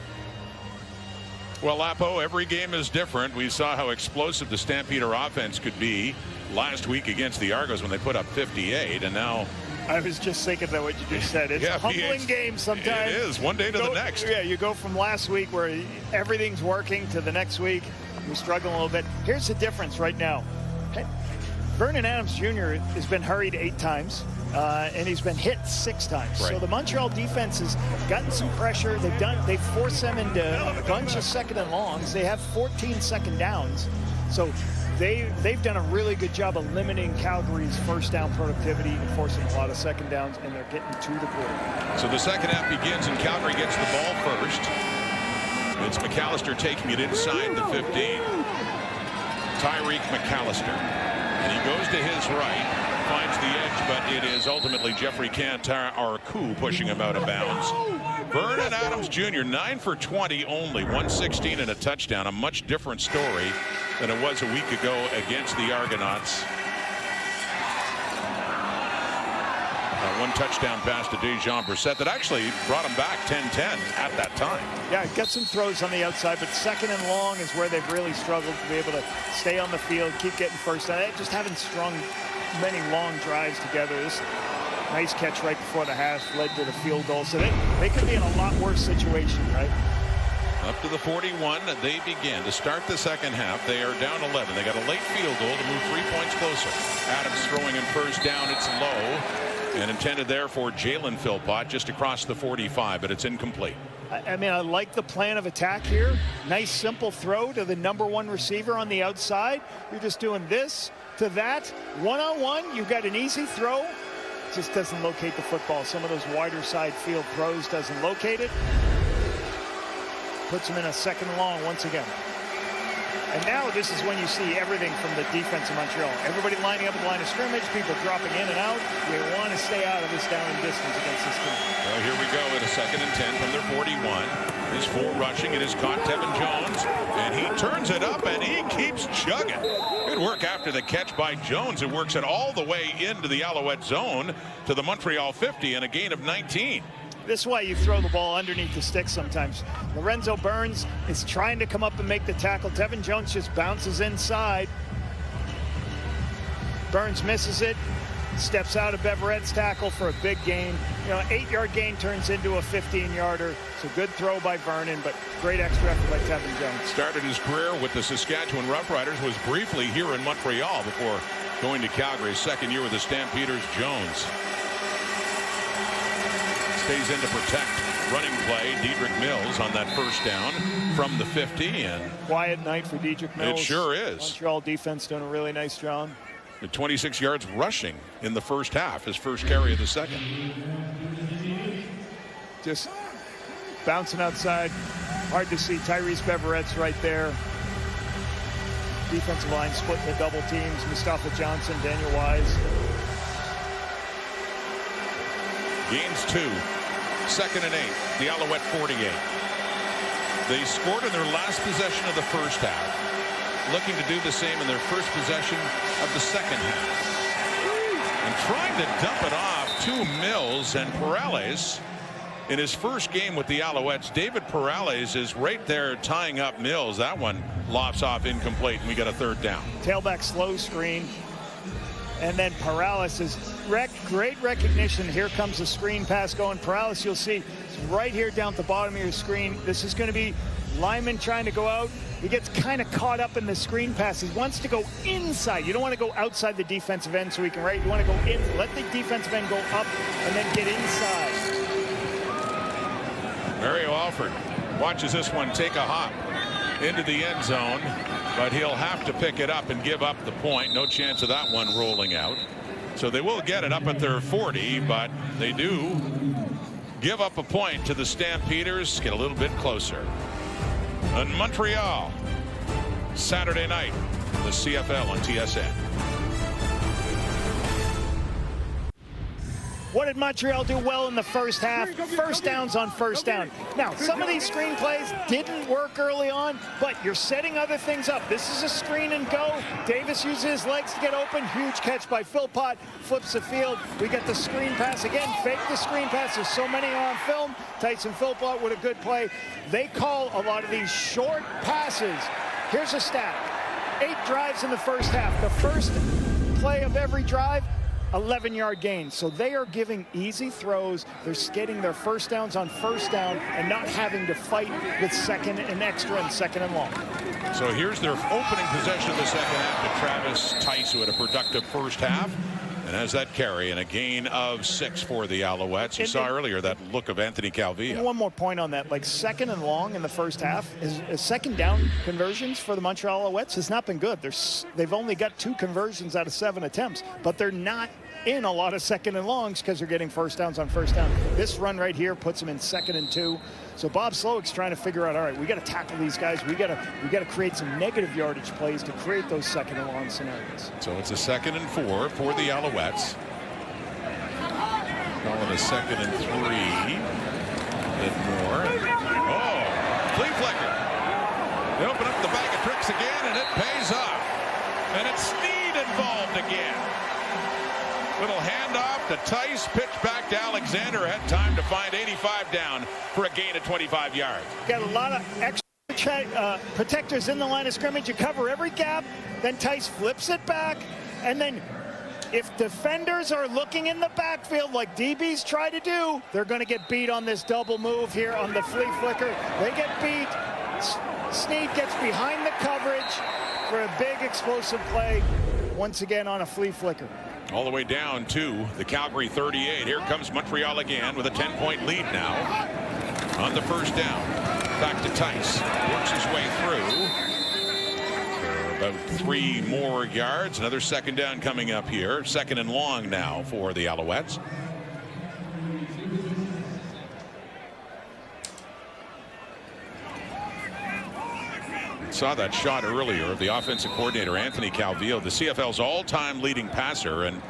Well, Lapo, every game is different. We saw how explosive the Stampeder offense could be last week against the Argos when they put up 58. And now... I was just thinking about what you just said. It's a humbling game sometimes. It is, one day to the next. Yeah, you go from last week where everything's working to the next week. We struggle a little bit. Here's the difference right now. Vernon Adams Jr. has been hurried 8 times, and he's been hit 6 times. Right. So the Montreal defense has gotten some pressure. They've forced them into a bunch of second and longs. They have 14 second downs. So they've done a really good job of limiting Calgary's first down productivity and forcing a lot of second downs, and they're getting to the quarter. So the second half begins, and Calgary gets the ball first. It's McAllister taking it inside the 15. Tyreek McAllister. And he goes to his right, finds the edge, but it is ultimately Jeffrey Cantar-Arcou pushing him out of bounds. Vernon Adams Jr., 9 for 20 only, 116 and a touchdown. A much different story than it was a week ago against the Argonauts. One touchdown pass to Dejon Brissett that actually brought him back 10-10 at that time. Yeah, got some throws on the outside, but second and long is where they've really struggled to be able to stay on the field, keep getting first down. They just haven't strung many long drives together. This nice catch right before the half led to the field goal. So they could be in a lot worse situation, right? Up to the 41, they begin to start the second half. They are down 11. They got a late field goal to move 3 points closer. Adams throwing in first down. It's low. And intended there for Jalen Philpott just across the 45, but it's incomplete. I mean, I like the plan of attack here. Nice simple throw to the #1 receiver on the outside. You're just doing this to that. One-on-one, you've got an easy throw. Just doesn't locate the football. Some of those wider side field throws doesn't locate it. Puts him in a second and long once again. And now this is when you see everything from the defense of Montreal. Everybody lining up at the line of scrimmage, people dropping in and out. We want to stay out of this down and distance against this team. Well, here we go at a 2nd and 10 from their 41. His 4 rushing. It is caught Tevin Jones. And he turns it up and he keeps chugging. Good work after the catch by Jones. It works it all the way into the Alouette zone to the Montreal 50 and a gain of 19. This is why you throw the ball underneath the stick sometimes. Lorenzo Burns is trying to come up and make the tackle. Tevin Jones just bounces inside. Burns misses it, steps out of Beverette's tackle for a big gain. You know, 8-yard gain turns into a 15-yarder. It's a good throw by Vernon, but great extra effort by Tevin Jones. Started his career with the Saskatchewan Roughriders, was briefly here in Montreal before going to Calgary. Second year with the Stampeders. Jones stays in to protect. Running play, Dedrick Mills on that first down from the 50. And quiet night for Dedrick Mills. It sure is. Montreal defense doing a really nice job. 26 yards rushing in the first half, his first carry of the second. Just bouncing outside. Hard to see. Tyrese Beverette's right there. Defensive line splitting the double teams. Mustafa Johnson, Daniel Wise. Gains 2. 2nd and 8. The Alouette 48. They scored in their last possession of the first half. Looking to do the same in their first possession of the second half. And trying to dump it off to Mills and Perales. In his first game with the Alouettes, David Perales is right there tying up Mills. That one lofts off incomplete, and we got a 3rd down. Tailback slow screen. And then Perales is great recognition. Here comes the screen pass going. Perales, you'll see, it's right here down at the bottom of your screen. This is going to be lineman trying to go out. He gets kind of caught up in the screen pass. He wants to go inside. You don't want to go outside the defensive end so he can right. You want to go in. Let the defensive end go up and then get inside. Mario Alford watches this one take a hop into the end zone, but he'll have to pick it up and give up the point. No chance of that one rolling out. So they will get it up at their 40, but they do give up a point to the Stampeders. Get a little bit closer. In Montreal, Saturday night, the CFL on TSN. What did Montreal do well in the first half? First downs on first down. Now, some of these screen plays didn't work early on, but you're setting other things up. This is a screen and go. Davis uses his legs to get open. Huge catch by Philpott. Flips the field. We get the screen pass again. Fake the screen pass. There's so many on film. Tyson Philpott with a good play. They call a lot of these short passes. Here's a stat. 8 drives in the first half. The first play of every drive, 11-yard gain. So they are giving easy throws. They're getting their first downs on first down and not having to fight with second and extra and second and long. So here's their opening possession of the second half to Travis Tice, who had a productive first half and has that carry and a gain of 6 for the Alouettes. You saw earlier that look of Anthony Calvillo. One more point on that, like second and long in the first half is second down conversions for the Montreal Alouettes has not been good. They've only got 2 conversions out of 7 attempts, but they're not in a lot of second and longs because they're getting first downs on first down. This run right here puts them in 2nd and 2. So Bob Slowick's trying to figure out, all right, we got to tackle these guys. We got to create some negative yardage plays to create those second and long scenarios. So it's a 2nd and 4 for the Alouettes. Calling a 2nd and 3. A bit more. Oh, flea flicker. They open up the bag of tricks again, and it pays off. And it's Snead involved again. Little handoff to Tice, pitch back to Alexander. Had time to find 85 down for a gain of 25 yards. Got a lot of extra protectors in the line of scrimmage. You cover every gap. Then Tice flips it back. And then if defenders are looking in the backfield like DBs try to do, they're going to get beat on this double move here on the flea flicker. They get beat. Snead gets behind the coverage for a big explosive play once again on a flea flicker. All the way down to the Calgary 38. Here comes Montreal again with a 10-point lead now on the first down. Back to Tice. Works his way through. About 3 more yards. Another second down coming up here. 2nd and long now for the Alouettes. Saw that shot earlier of the offensive coordinator Anthony Calvillo, the CFL's all-time leading passer, and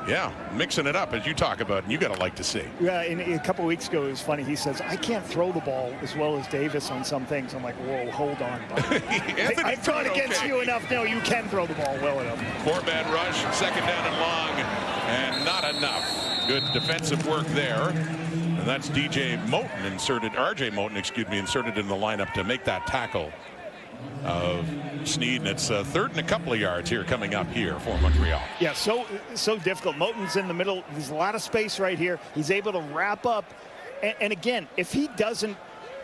yeah, mixing it up as you talk about, and you gotta like to see. Yeah, a couple of weeks ago it was funny. He says, I can't throw the ball as well as Davis on some things. I'm like, whoa, hold on, buddy. I've gone against you enough. No, you can throw the ball well enough. 4-man rush, 2nd down and long, and not enough. Good defensive work there. And that's RJ Moten inserted in the lineup to make that tackle of Sneed. And it's third and a couple of yards here coming up here for Montreal. Yeah, so difficult. Moten's in the middle. There's a lot of space right here. He's able to wrap up. And again, if he doesn't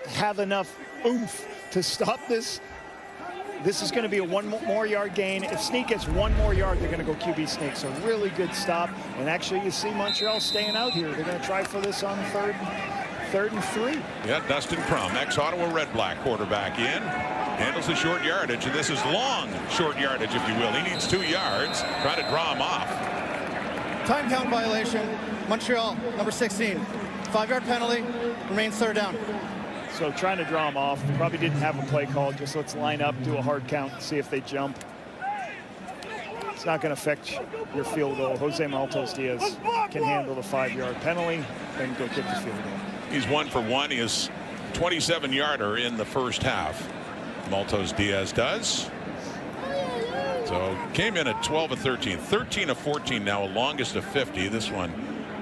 have enough oomph to stop this, this is going to be a one more yard gain. If Sneak gets one more yard, they're going to go QB sneak. So really good stop. And actually, you see Montreal staying out here. They're going to try for this on third and 3. Yeah, Dustin Crum, ex-Ottawa Red Black quarterback in. Handles the short yardage, and this is long short yardage, if you will. He needs 2 yards. Try to draw him off. Time count violation. Montreal, number 16. 5-yard penalty. Remains third down. So trying to draw him off. Probably didn't have a play call. Just let's line up, do a hard count, see if they jump. It's not going to affect your field goal. Jose Maltos Diaz can handle the 5-yard penalty, then go kick the field goal. He's 1 for 1. He is 27-yarder in the first half. Maltos Diaz does. So came in at 12 of 13. 13 of 14 now, a longest of 50. This one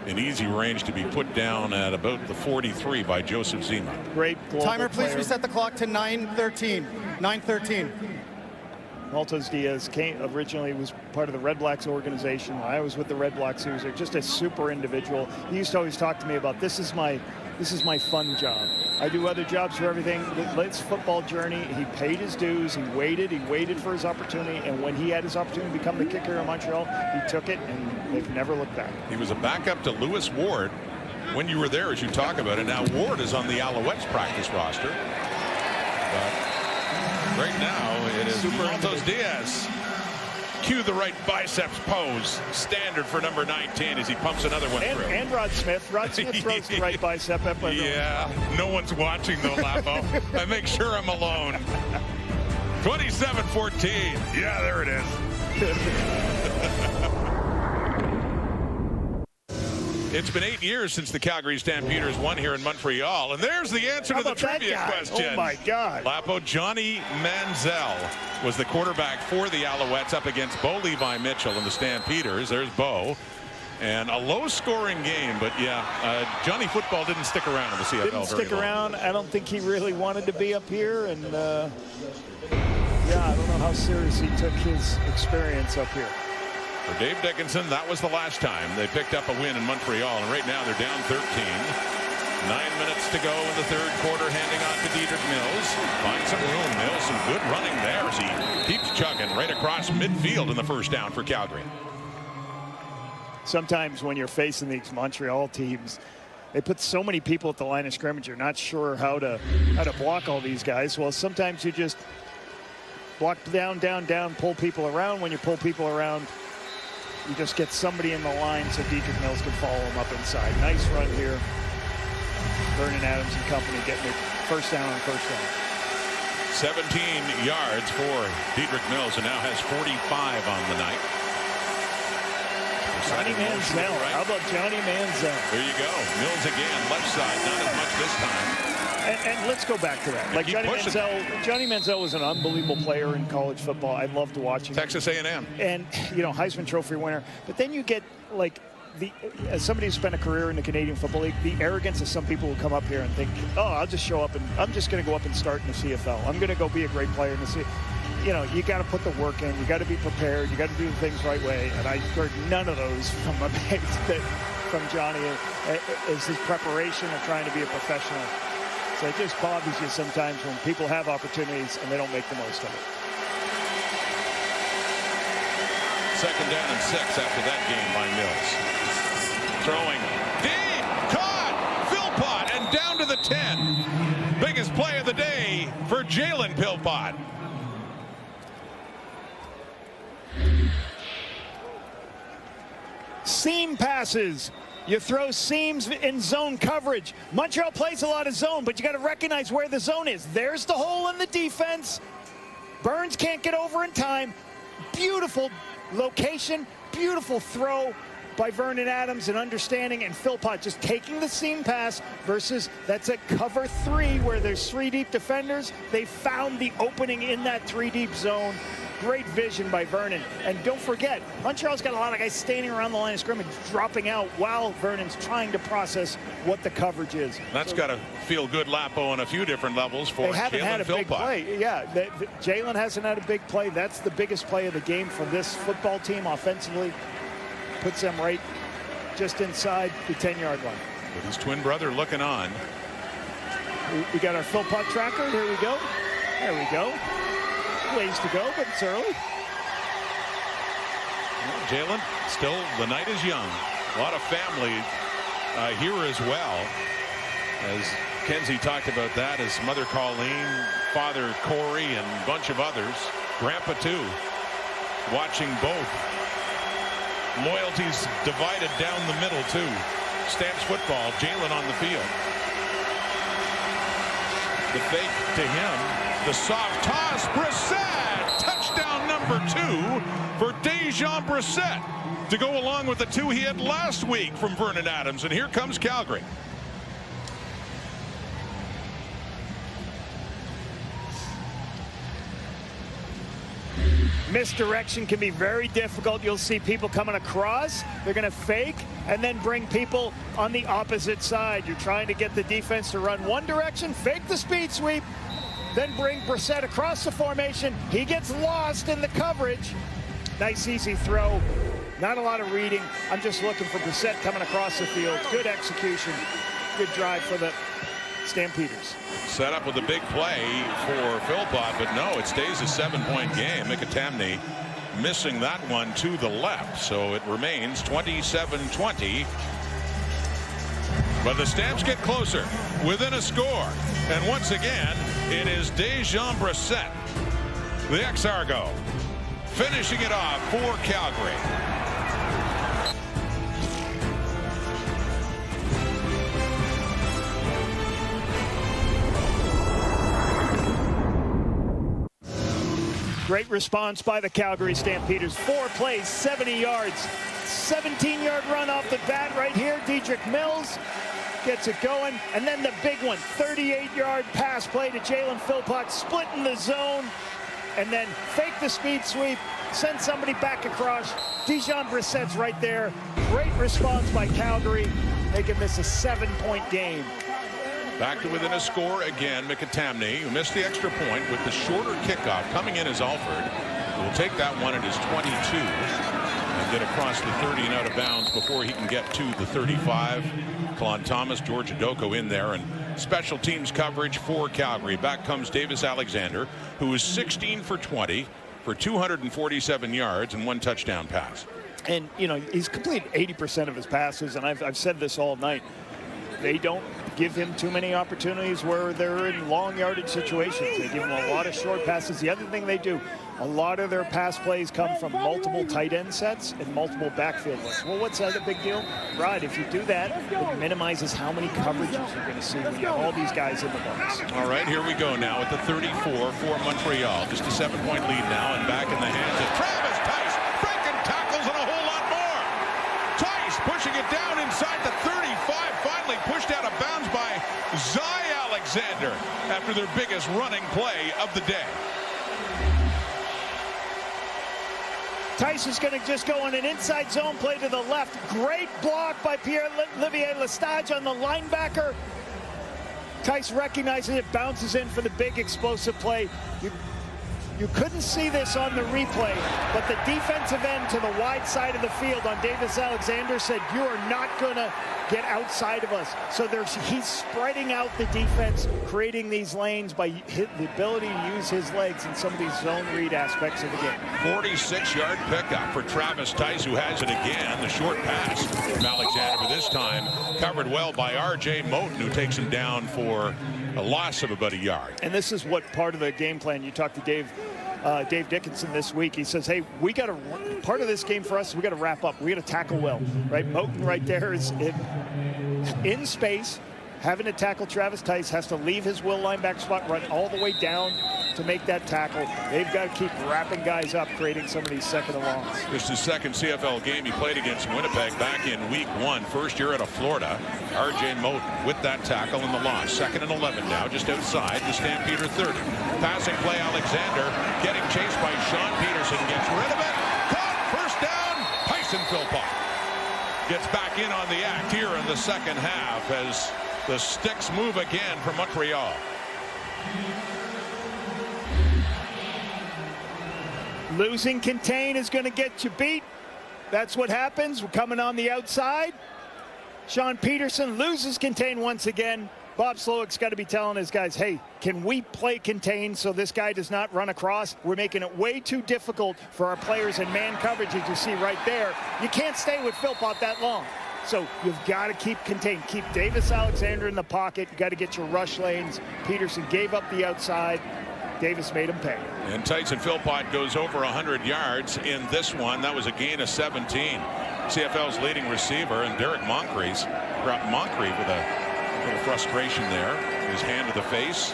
in easy range to be put down at about the 43 by Joseph Zima. Great global Timer, please player. reset the clock to 9:13. 9:13. Maltos Diaz originally was part of the Red Blacks organization. I was with the Red Blacks. He was just a super individual. He used to always talk to me about, this is my fun job. I do other jobs for everything. It's football journey. He paid his dues. He waited for his opportunity. And when he had his opportunity to become the kicker in Montreal, he took it, and they've never looked back. He was a backup to Lewis Ward when you were there, as you talk about it. Now Ward is on the Alouettes practice roster. But right now it is Maltos Diaz. Cue the right biceps pose. Standard for number 19 as he pumps another one through. And Rod Smith. Rod Smith throws the right bicep up. Yeah, no one's watching though, Lapo. I make sure I'm alone. 27-14. Yeah, there it is. It's been 8 years since the Calgary Stampeders won here in Montreal, and there's the answer to the trivia question. Oh my God! Lapo, Johnny Manziel was the quarterback for the Alouettes up against Bo Levi Mitchell and the Stampeders. There's Bo. And a low-scoring game, but yeah, Johnny Football didn't stick around in the CFL Didn't stick around. I don't think he really wanted to be up here, and yeah, I don't know how serious he took his experience up here. For Dave Dickinson, that was the last time they picked up a win in Montreal, and right now they're down 13. 9 minutes to go in the third quarter, handing on to Diedrich Mills. Finds some room. Mills, some good running there as he keeps chugging right across midfield in the first down for Calgary. Sometimes when you're facing these Montreal teams, they put so many people at the line of scrimmage, you're not sure how to block all these guys. Well, sometimes you just block down, pull people around. When you pull people around, you just get somebody in the line so Diedrich Mills can follow him up inside. Nice run here. Vernon Adams and company getting it first down on first down. 17 yards for Diedrich Mills, and now has 45 on the night. Johnny Manziel. Right? How about Johnny Manziel? There you go. Mills again, left side, not as much this time. And let's go back to that. Like Johnny Manziel was an unbelievable player in college football. I loved watching Texas A&M. And, you know, Heisman Trophy winner. But then you get, like, as somebody who spent a career in the Canadian Football League, the arrogance of some people who come up here and think, oh, I'll just show up and I'm just going to go up and start in the CFL. I'm going to go be a great player in the CFL. You know, you got to put the work in. You got to be prepared. You got to do the things the right way. And I heard none of those from my mates, from Johnny, is his preparation of trying to be a professional. So it just bothers you sometimes when people have opportunities and they don't make the most of it. Second down and 6 after that game by Mills. Throwing deep, caught, Philpott, and down to the 10. Biggest play of the day for Jalen Philpott. Seam passes. You throw seams in zone coverage. Montreal plays a lot of zone, but you got to recognize where the zone is. There's the hole in the defense. Burns can't get over in time. Beautiful location, beautiful throw by Vernon Adams and understanding, and Philpott just taking the seam pass versus that's a cover 3 where there's 3 deep defenders. They found the opening in that 3 deep zone Great vision by Vernon. And don't forget, Montreal's got a lot of guys standing around the line of scrimmage, dropping out while Vernon's trying to process what the coverage is. That's got to feel good, Lapo, on a few different levels for They haven't had a big play. Yeah, Jalen hasn't had a big play. That's the biggest play of the game for this football team offensively. Puts them right just inside the 10-yard line. With his twin brother looking on. We got our Philpott tracker. Here we go. There we go. Ways to go, but it's early. Jalen, still, the night is young. A lot of family here as well. As Kenzie talked about that, his mother Colleen, father Corey, and a bunch of others. Grandpa too. Watching both. Loyalties divided down the middle too. Stamps football. Jalen on the field. The fake to him. The soft toss. Brissett. Touchdown number 2 for Dejon Brissett to go along with the 2 he had last week from Vernon Adams. And here comes Calgary. Misdirection can be very difficult. You'll see people coming across. They're going to fake and then bring people on the opposite side. You're trying to get the defense to run one direction, fake the speed sweep, then bring Brissett across the formation. He gets lost in the coverage. Nice, easy throw. Not a lot of reading. I'm just looking for Brissett coming across the field. Good execution. Good drive for the Stampeders. Set up with a big play for Philpott, but no, it stays a 7-point game. Mikitamni missing that one to the left, so it remains 27-20. But the Stamps get closer, within a score. And once again, it is Dejon Brissett, the ex-Argo, finishing it off for Calgary. Great response by the Calgary Stampeders. 4 plays, 70 yards. 17-yard run off the bat right here. Dedrick Mills gets it going. And then the big one, 38-yard pass play to Jalen Philpott, splitting the zone. And then fake the speed sweep, send somebody back across. Dejon Brissett's right there. Great response by Calgary, making this a 7-point game. Back to within a score again. Mikitamni, who missed the extra point with the shorter kickoff, coming in as Alford. Will take that one at his 22 and get across the 30 and out of bounds before he can get to the 35. Kalon Thomas, George Adoko in there, and special teams coverage for Calgary. Back comes Davis Alexander, who is 16 for 20 for 247 yards and 1 touchdown pass. And, you know, he's completed 80% of his passes, and I've said this all night. They don't give him too many opportunities where they're in long yardage situations. They give him a lot of short passes. The other thing they do, a lot of their pass plays come from multiple tight end sets and multiple backfield looks. Well, what's that a big deal? Right, if you do that, it minimizes how many coverages you're going to see when you have all these guys in the box. All right, here we go now at the 34 for Montreal. Just a 7-point lead now, and back in the hands of Travis Tice. Breaking tackles and a whole lot more. Tice pushing it down inside the 35. Finally pushed out of bounds by Zy Alexander after their biggest running play of the day. Tice is going to just go on an inside zone play to the left. Great block by Pierre-Olivier Lestage on the linebacker. Tice recognizes it, bounces in for the big explosive play. You couldn't see this on the replay, but the defensive end to the wide side of the field on Davis Alexander said, you are not going to get outside of us. So he's spreading out the defense, creating these lanes by the ability to use his legs in some of these zone read aspects of the game. 46-yard pickup for Travis Tice, who has it again. The short pass from Alexander, but this time covered well by R.J. Moten, who takes him down for a loss of about a yard. And this is what part of the game plan. You talked to Dave Dickinson this week. He says, hey, we got to, part of this game for us, we got to wrap up. We got to tackle well, right? Moten right there is in space, having to tackle Travis Tice, has to leave his will linebacker spot, run all the way down to make that tackle. They've got to keep wrapping guys up, creating some of these second and longs. This is his second CFL game. He played against Winnipeg back in week 1, first year out of Florida. R.J. Moten with that tackle in the loss. 2nd and 11 now, just outside the Stampeder 30. Passing play, Alexander getting chased by Sean Peterson, gets rid of it. Caught, first down. Tyson Philpott gets back in on the act here in the second half as the sticks move again for Montreal. Losing contain is going to get you beat. That's what happens. We're coming on the outside. Sean Peterson loses contain once again. Bob Slowick's got to be telling his guys, hey, can we play contain so this guy does not run across? We're making it way too difficult for our players in man coverage, as you see right there. You can't stay with Philpott that long. So you've got to keep contained. Keep Davis Alexander in the pocket. You got to get your rush lanes. Peterson gave up the outside. Davis made him pay. And Tyson Philpott goes over 100 yards in this one. That was a gain of 17. CFL's leading receiver, and Derek Moncrief with a little frustration there. His hand to the face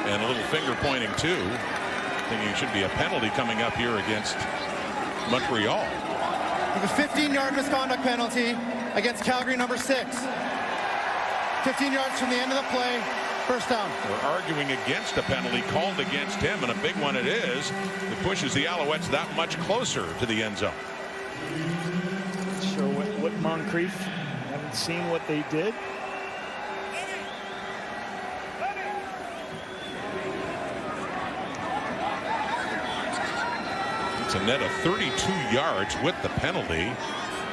and a little finger pointing too. Thinking it should be a penalty coming up here against Montreal. With a 15-yard misconduct penalty against Calgary number 6. 15 yards from the end of the play. First down. We're arguing against a penalty called against him, and a big one it is. It pushes the Alouettes that much closer to the end zone. Not sure what Moncrief, haven't seen what they did. It's a net of 32 yards with the penalty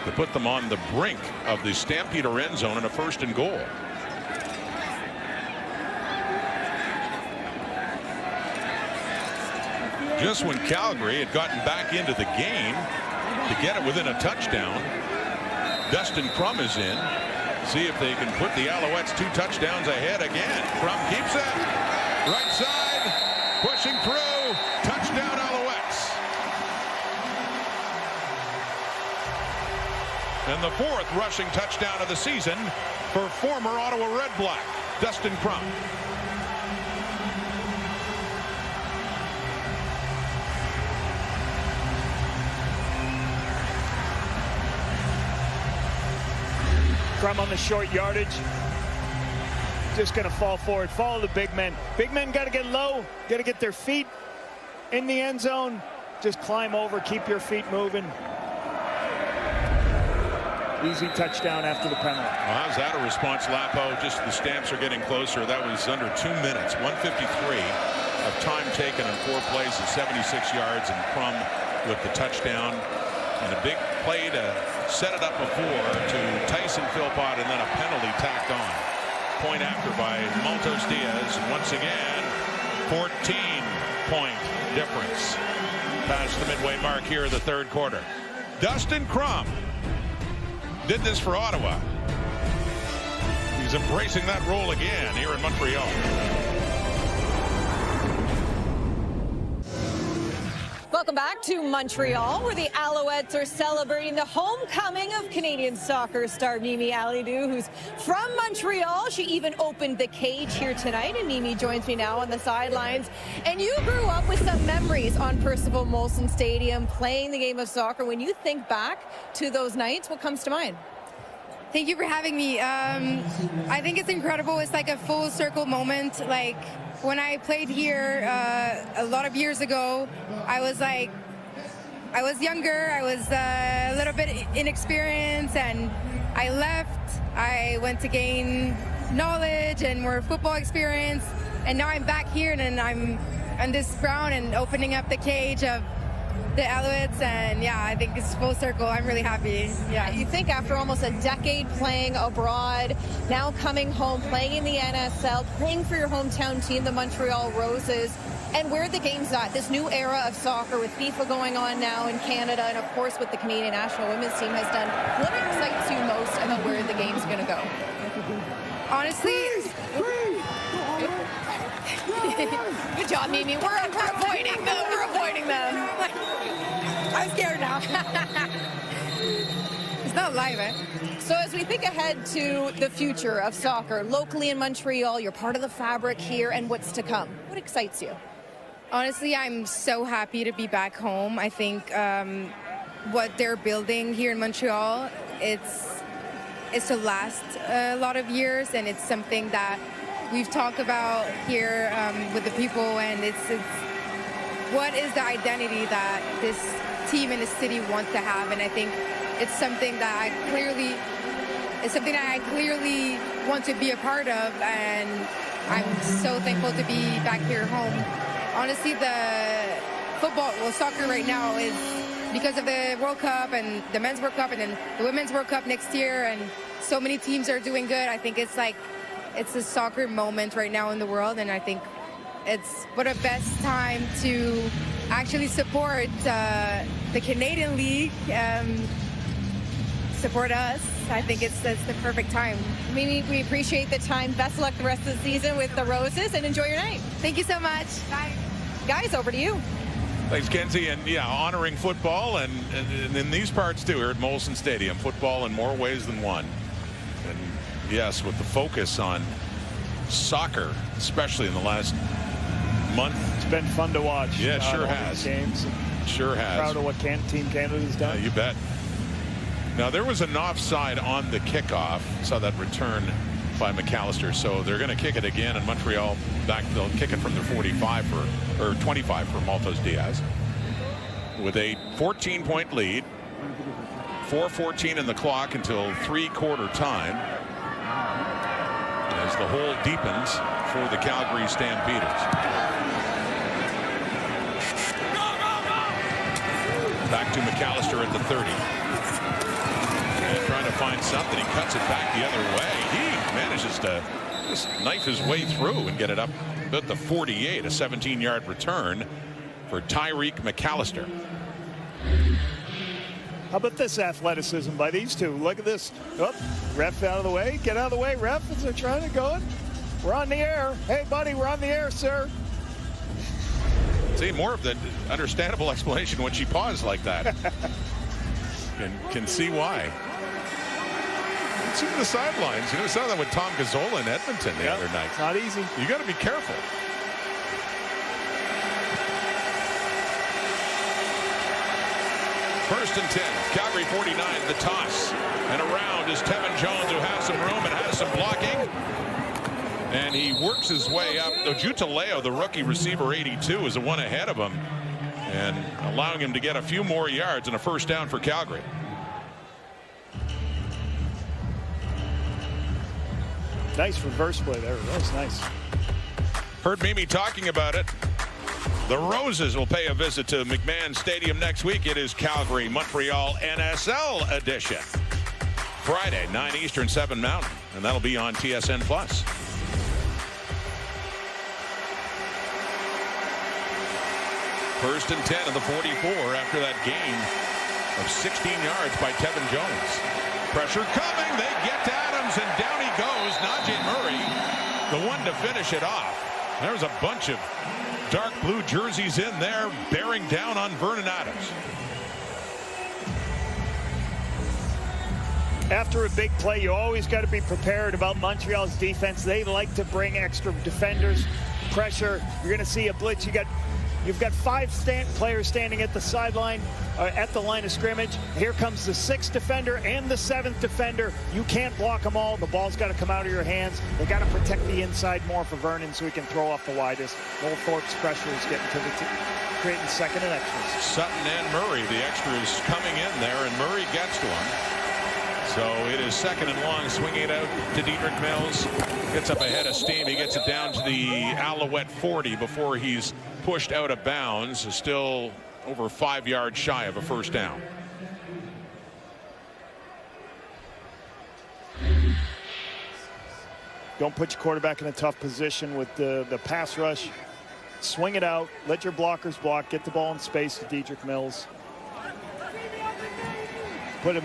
to put them on the brink of the Stampeder end zone in a 1st and goal. Just when Calgary had gotten back into the game to get it within a touchdown, Dustin Crum is in. See if they can put the Alouettes 2 touchdowns ahead again. Crum keeps it. Right side. Pushing through. Touchdown Alouettes. And the 4th rushing touchdown of the season for former Ottawa Red Black, Dustin Crum. Crum on the short yardage. Just going to fall forward. Follow the big men. Big men got to get low. Got to get their feet in the end zone. Just climb over. Keep your feet moving. Easy touchdown after the penalty. Well, how's that a response, Lapo? Just the stamps are getting closer. That was under 2 minutes. 1:53 of time taken in 4 plays at 76 yards, and Crum with the touchdown. And a big play to set it up before to Tyson Philpott, and then a penalty tacked on. Point after by Montos Diaz. Once again, 14-point difference. Past the midway mark here of the 3rd quarter. Dustin Crum did this for Ottawa. He's embracing that role again here in Montreal. Welcome back to Montreal, where the Alouettes are celebrating the homecoming of Canadian soccer star Mimi Alidou, who's from Montreal. She even opened the cage here tonight, and Mimi joins me now on the sidelines. And you grew up with some memories on Percival Molson Stadium, playing the game of soccer. When you think back to those nights, what comes to mind? Thank you for having me. I think it's incredible. It's like a full circle moment. Like, when I played here a lot of years ago, I was younger, I was a little bit inexperienced, and I left. I went to gain knowledge and more football experience, and now I'm back here, and I'm on this ground and opening up the cage of the Alouettes, and yeah, I think it's full circle. I'm really happy. Yeah. You think after almost a decade playing abroad, now coming home, playing in the NSL, playing for your hometown team, the Montreal Roses, and where the game's at, this new era of soccer with FIFA going on now in Canada, and of course what the Canadian national women's team has done, what excites you most about where the game's going to go? Honestly, good job, Mimi. We're avoiding them. We're avoiding them. I'm scared now. It's not live, eh? So So as we think ahead to the future of soccer, locally in Montreal, you're part of the fabric here and what's to come. What excites you? Honestly, I'm so happy to be back home. I think what they're building here in Montreal, it's to last a lot of years, and it's something that we've talked about here with the people, and it's what is the identity that this team in the city wants to have, and I think it's something that I clearly want to be a part of, and I'm so thankful to be back here home. Honestly, soccer right now is because of the World Cup and the Men's World Cup and then the Women's World Cup next year, and so many teams are doing good. I think it's a soccer moment right now in the world, and I think it's what a best time to actually support the Canadian League, support us. I think that's the perfect time. We appreciate the time. Best of luck the rest of the season with the Roses, and enjoy your night. Thank you so much. Bye. Guys, over to you. Thanks, Kenzie. And yeah, honoring football and in these parts too, here at Molson Stadium, football in more ways than one. And yes, with the focus on soccer, especially in the last month. It's been fun to watch. Yeah, it sure all has. these games. Sure has. Proud of what Team Canada's done. You bet. Now, there was an offside on the kickoff. Saw that return by McAllister. So they're going to kick it again, and Montreal they'll kick it from their 25 or 25 for Maltos Diaz. With a 14-point lead. 4:14 in the clock until three-quarter time. As the hole deepens for the Calgary Stampeders. Back to McAllister at the 30. And trying to find something. He cuts it back the other way. He manages to just knife his way through and get it up at the 48. A 17-yard return for Tyreek McAllister. How about this athleticism by these two? Look at this. Oh, ref out of the way. Get out of the way, ref, as they're trying to go in. We're on the air. Hey, buddy, we're on the air, sir. See, more of the understandable explanation when she paused like that. can see why. See the sidelines. You know, we saw that with Tom Gazzola in Edmonton the other night. It's not easy. You got to be careful. First and 10. Calgary 49. The toss. And around is Tevin Jones, who has some room and has some blocking. And he works his way up. Ojutaleo, the rookie receiver, 82, is the one ahead of him. And allowing him to get a few more yards and a first down for Calgary. Nice reverse play there. That was nice. Heard Mimi talking about it. The Roses will pay a visit to McMahon Stadium next week. It is Calgary, Montreal NSL edition. Friday, 9 Eastern, 7 Mountain. And that'll be on TSN+. First and 10 of the 44 after that gain of 16 yards by Tevin Jones. Pressure coming. They get to Adams, and down he goes. Najee Murray, the one to finish it off. There's a bunch of dark blue jerseys in there bearing down on Vernon Adams. After a big play, you always got to be prepared about Montreal's defense. They like to bring extra defenders, pressure. You're going to see a blitz. You've got 5 players standing at the sideline, at the line of scrimmage. Here comes the 6th defender and the 7th defender. You can't block them all. The ball's got to come out of your hands. They got to protect the inside more for Vernon so he can throw off the widest. Noel Thorpe's pressure is getting to the creating second and extras. Sutton and Murray, the extras coming in there, and Murray gets to him. So it is second and long, swinging it out to Dedrick Mills. Gets up ahead of steam. He gets it down to the Alouette 40 before he's pushed out of bounds. Still over 5 yards shy of a first down. Don't put your quarterback in a tough position with the pass rush. Swing it out. Let your blockers block. Get the ball in space to Dedrick Mills. Put him.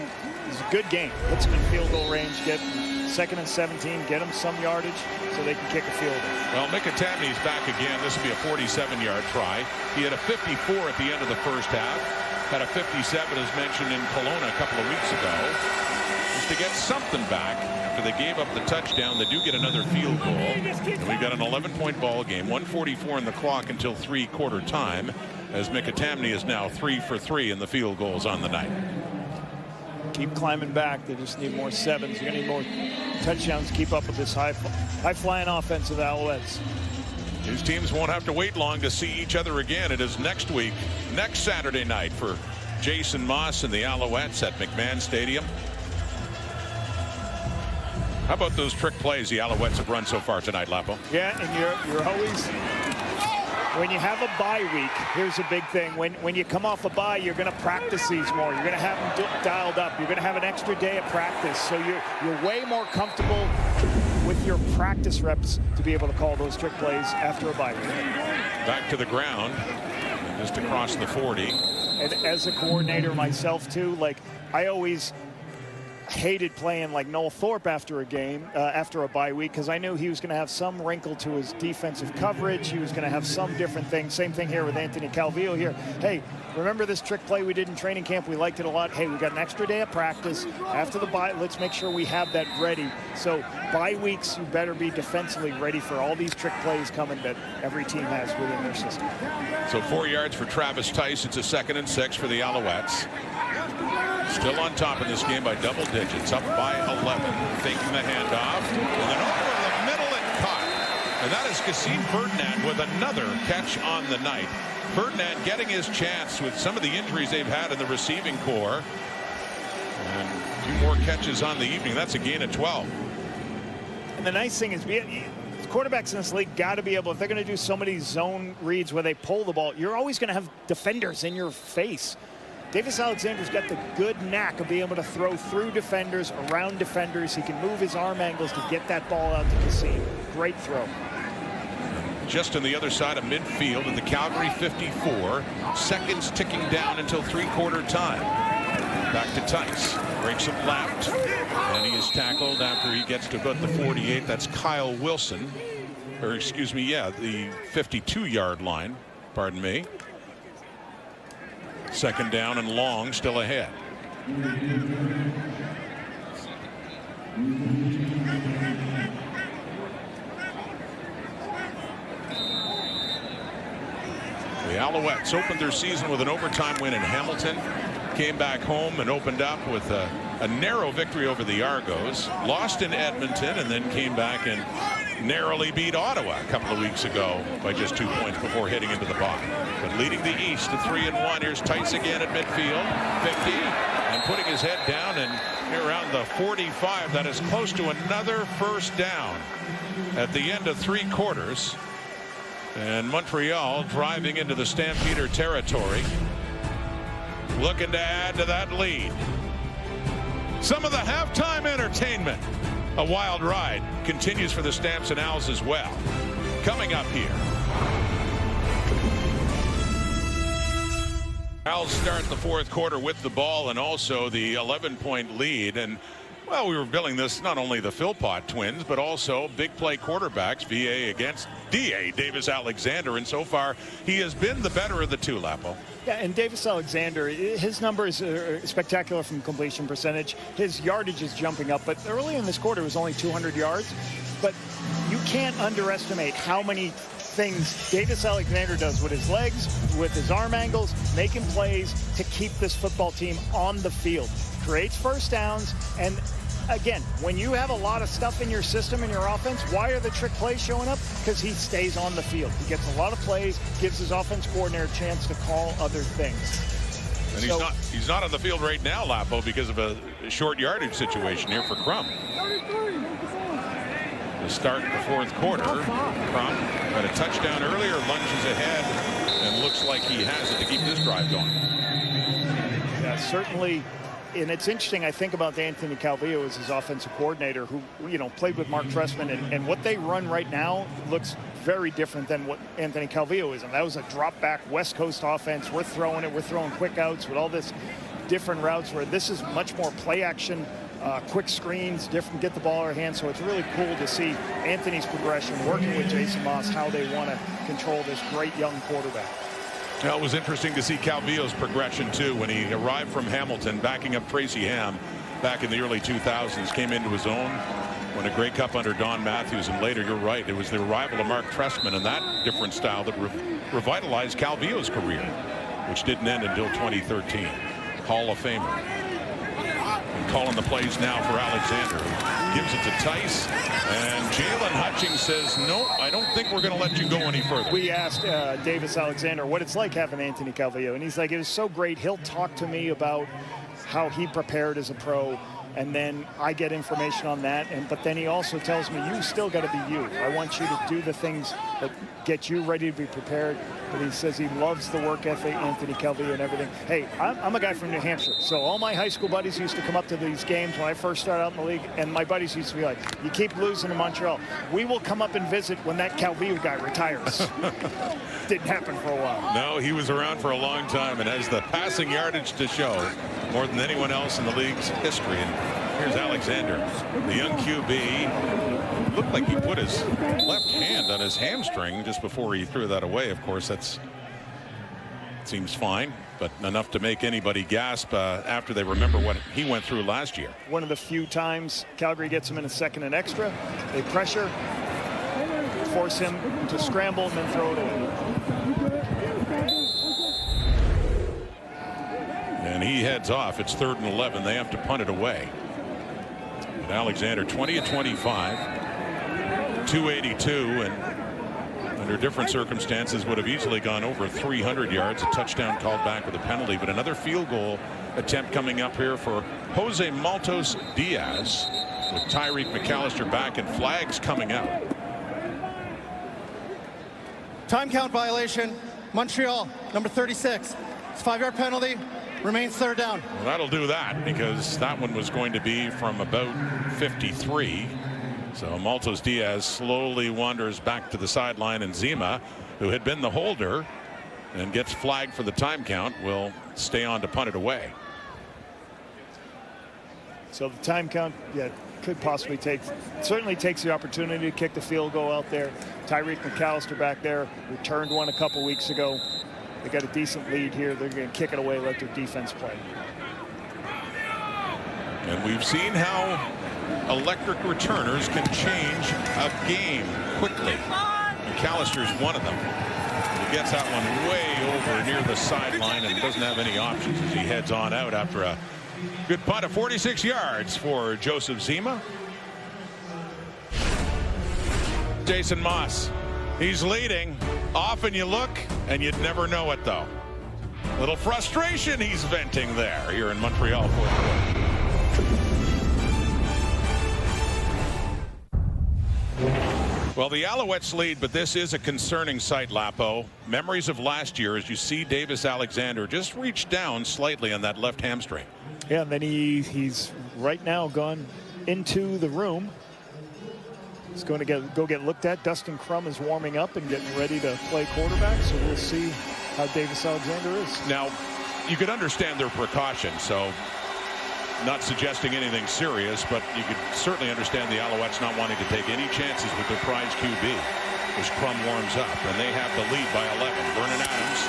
It's a good game. Puts him in field goal range. Get second and 17. Get him some yardage so they can kick a field goal. Well, Mickatapney's back again. This will be a 47-yard try. He had a 54 at the end of the first half. Had a 57, as mentioned, in Kelowna a couple of weeks ago. just to get something back. After they gave up the touchdown, they do get another field goal. And we've got an 11-point ball game, 1:44 in the clock until three-quarter time, as Mickey is now 3 for 3 in the field goals on the night. Keep climbing back. They just need more sevens. You're going to need more touchdowns to keep up with this high-flying offense of the Alouettes. These teams won't have to wait long to see each other again. It is next week, next Saturday night for Jason Moss and the Alouettes at McMahon Stadium. How about those trick plays the Alouettes have run so far tonight, Lapo? Yeah, and you're always, when you have a bye week, here's a big thing. When you come off a bye, you're going to practice these more. You're going to have them dialed up. You're going to have an extra day of practice. So you're way more comfortable with your practice reps to be able to call those trick plays after a bye week. Back to the ground, just across the 40. And as a coordinator myself too, like I always hated playing like Noel Thorpe after a game, after a bye week, because I knew he was going to have some wrinkle to his defensive coverage. He was going to have some different things. Same thing here with Anthony Calvillo here. Hey, remember this trick play we did in training camp? We liked it a lot. Hey, we got an extra day of practice after the bye. Let's make sure we have that ready. So bye weeks, you better be defensively ready for all these trick plays coming that every team has within their system. So 4 yards for Travis Tice. It's a 2nd and 6 for the Alouettes. Still on top of this game by double digits, up by 11, faking the handoff, and then over the middle and caught. And that is Kasim Ferdinand with another catch on the night. Ferdinand getting his chance with some of the injuries they've had in the receiving corps. And 2 more catches on the evening. That's a gain of 12. And the nice thing is, quarterbacks in this league got to be able, if they're going to do so many zone reads where they pull the ball, you're always going to have defenders in your face. Davis Alexander's got the good knack of being able to throw through defenders, around defenders. He can move his arm angles to get that ball out to Kasim. Great throw. Just on the other side of midfield at the Calgary 54. Seconds ticking down until three-quarter time. Back to Tice. Breaks it left. And he is tackled after he gets to about the 48. That's Kyle Wilson. Or excuse me, yeah, the 52-yard line. Pardon me. 2nd down and long still ahead. The Alouettes opened their season with an overtime win in Hamilton. Came back home and opened up with a narrow victory over the Argos. Lost in Edmonton and then came back and narrowly beat Ottawa a couple of weeks ago by just 2 points before heading into the bye. But leading the East to 3-1. Here's Tice again at midfield, 50, and putting his head down and around the 45. That is close to another first down at the end of 3 quarters. And Montreal driving into the Stampeder territory, looking to add to that lead. Some of the halftime entertainment. A wild ride continues for the Stamps and Owls as well. Coming up here. Owls start the 4th quarter with the ball and also the 11-point lead. And, well, we were billing this not only the Philpott twins, but also big play quarterbacks, VA against DA, Davis Alexander. And so far, he has been the better of the two, Lapo. Yeah, and Davis Alexander, his numbers are spectacular from completion percentage. His yardage is jumping up, but early in this quarter it was only 200 yards. But you can't underestimate how many things Davis Alexander does with his legs, with his arm angles, making plays to keep this football team on the field. Creates first downs, and again, when you have a lot of stuff in your system in your offense, why are the trick plays showing up? Because he stays on the field. He gets a lot of plays, gives his offense coordinator a chance to call other things. And he's not on the field right now, Lapo, because of a short yardage situation here for Crum. To start the 4th quarter, Crum got a touchdown earlier, lunges ahead, and looks like he has it to keep this drive going. Yeah, certainly. And it's interesting, I think about Anthony Calvillo as his offensive coordinator who, played with Mark Trestman, and what they run right now looks very different than what Anthony Calvillo is. And that was a drop back West Coast offense. We're throwing quick outs with all this different routes, where this is much more play action, quick screens, different, get the ball in our hands. So it's really cool to see Anthony's progression, working with Jason Moss, how they want to control this great young quarterback. Well, it was interesting to see Calvillo's progression, too, when he arrived from Hamilton, backing up Tracy Ham. back in the early 2000s, came into his own, won a Grey Cup under Don Matthews, and later, you're right, it was the arrival of Mark Trestman and that different style that revitalized Calvillo's career, which didn't end until 2013. Hall of Famer. And calling the plays now for Alexander. Gives it to Tice, and Jalen Hutchings says, no, I don't think we're going to let you go any further. We asked Davis Alexander what it's like having Anthony Calvillo, and he's like, it was so great. He'll talk to me about how he prepared as a pro, and then I get information on that. But then he also tells me, you still got to be you. I want you to do the things that get you ready to be prepared. But he says he loves the work ethic, Anthony Calvillo, and everything. Hey, I'm a guy from New Hampshire, so all my high school buddies used to come up to these games when I first started out in the league, and my buddies used to be like, you keep losing to Montreal. We will come up and visit when that Calvillo guy retires. Didn't happen for a while. No, he was around for a long time and has the passing yardage to show more than anyone else in the league's history. And here's Alexander, the young QB. Looked like he put his left hand on his hamstring just before he threw that away. Of course, that's seems fine, but enough to make anybody gasp after they remember what he went through last year. One of the few times Calgary gets him in a second and extra. They pressure, force him to scramble, and then throw it away. And he heads off. It's 3rd and 11. They have to punt it away. And Alexander 20 of 25, 282, and under different circumstances would have easily gone over 300 yards. A touchdown called back with a penalty, but another field goal attempt coming up here for Jose Maltos Diaz with Tyreek McAllister back and flags coming out. Time count violation. Montreal, number 36. It's a 5-yard penalty. Remains 3rd down. Well, that'll do that, because that one was going to be from about 53. So Maltos Diaz slowly wanders back to the sideline, and Zima, who had been the holder and gets flagged for the time count, will stay on to punt it away. So the time count, yeah, could possibly certainly takes the opportunity to kick the field goal out there. Tyreek McAllister back there returned one a couple weeks ago. They got a decent lead here. They're going to kick it away, let their defense play. And we've seen how electric returners can change a game quickly. McAllister's one of them. He gets that one way over near the sideline and doesn't have any options as he heads on out after a good punt of 46 yards for Joseph Zima. Jason Moss, he's leading. Often you look and you'd never know it, though. Little frustration he's venting there here in Montreal. Well, the Alouettes lead, but this is a concerning sight, Lapo. Memories of last year as you see Davis Alexander just reach down slightly on that left hamstring. Yeah, and then he's right now gone into the room. He's going to go get looked at. Dustin Crum is warming up and getting ready to play quarterback, so we'll see how Davis Alexander is. Now, you could understand their precaution, so not suggesting anything serious, but you could certainly understand the Alouettes not wanting to take any chances with their prize QB as Crum warms up, and they have the lead by 11. Vernon Adams,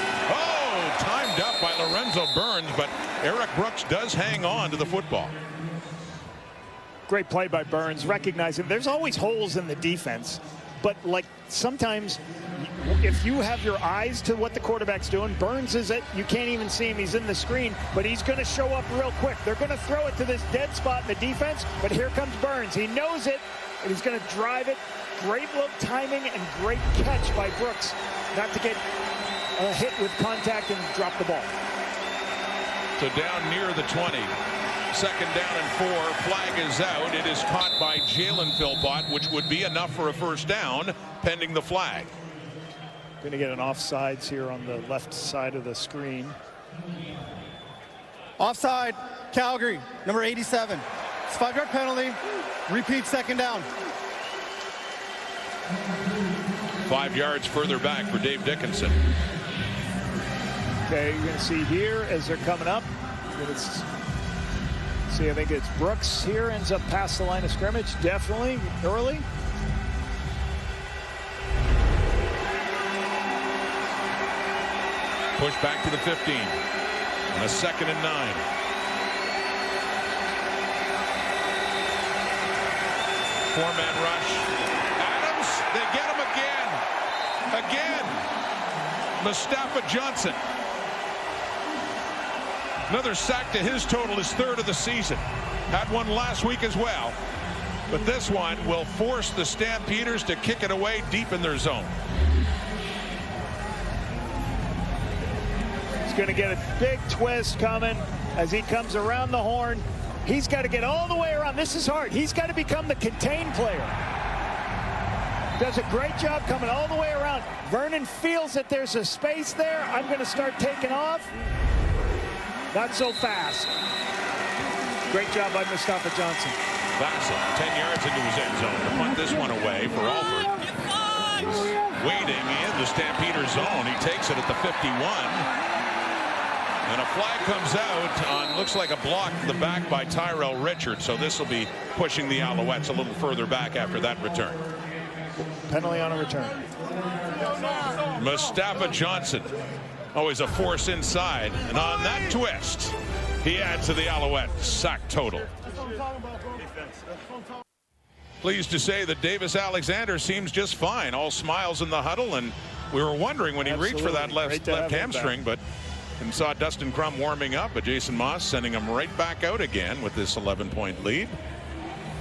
timed up by Lorenzo Burns, but Eric Brooks does hang on to the football. Great play by Burns, recognizing there's always holes in the defense, but like sometimes if you have your eyes to what the quarterback's doing, Burns is it. You can't even see him. He's in the screen, but he's going to show up real quick. They're going to throw it to this dead spot in the defense, but here comes Burns. He knows it, and he's going to drive it. Great look, timing, and great catch by Brooks not to get a hit with contact and drop the ball. So down near the 20. 2nd down and 4. Flag is out. It is caught by Jalen Philpott, which would be enough for a 1st down, pending the flag. Going to get an offsides here on the left side of the screen. Offside, Calgary, number 87. It's a 5-yard penalty. Repeat 2nd down. 5 yards further back for Dave Dickinson. Okay, you're going to see here as they're coming up. See, I think it's Brooks here, ends up past the line of scrimmage, definitely early. Push back to the 15 on a 2nd and 9. Four-man rush. Adams, they get him again. Again. Mustafa Johnson. Another sack to his total, his third of the season. Had one last week as well. But this one will force the Stampeders to kick it away deep in their zone. He's going to get a big twist coming as he comes around the horn. He's got to get all the way around. This is hard. He's got to become the contained player. Does a great job coming all the way around. Vernon feels that there's a space there. I'm going to start taking off. Not so fast. Great job by Mustafa Johnson. Bassett, 10 yards into his end zone to punt this one away for Alford. He's waiting in the Stampeder zone. He takes it at the 51. And a flag comes out on, looks like a block to the back by Tyrell Richards. So this will be pushing the Alouettes a little further back after that return. Penalty on a return. Mustafa Johnson, always a force inside. And on that twist, he adds to the Alouettes sack total. Pleased to say that Davis Alexander seems just fine. All smiles in the huddle. And we were wondering when he reached for that left hamstring, but and saw Dustin Crum warming up, but Jason Moss sending him right back out again with this 11-point lead.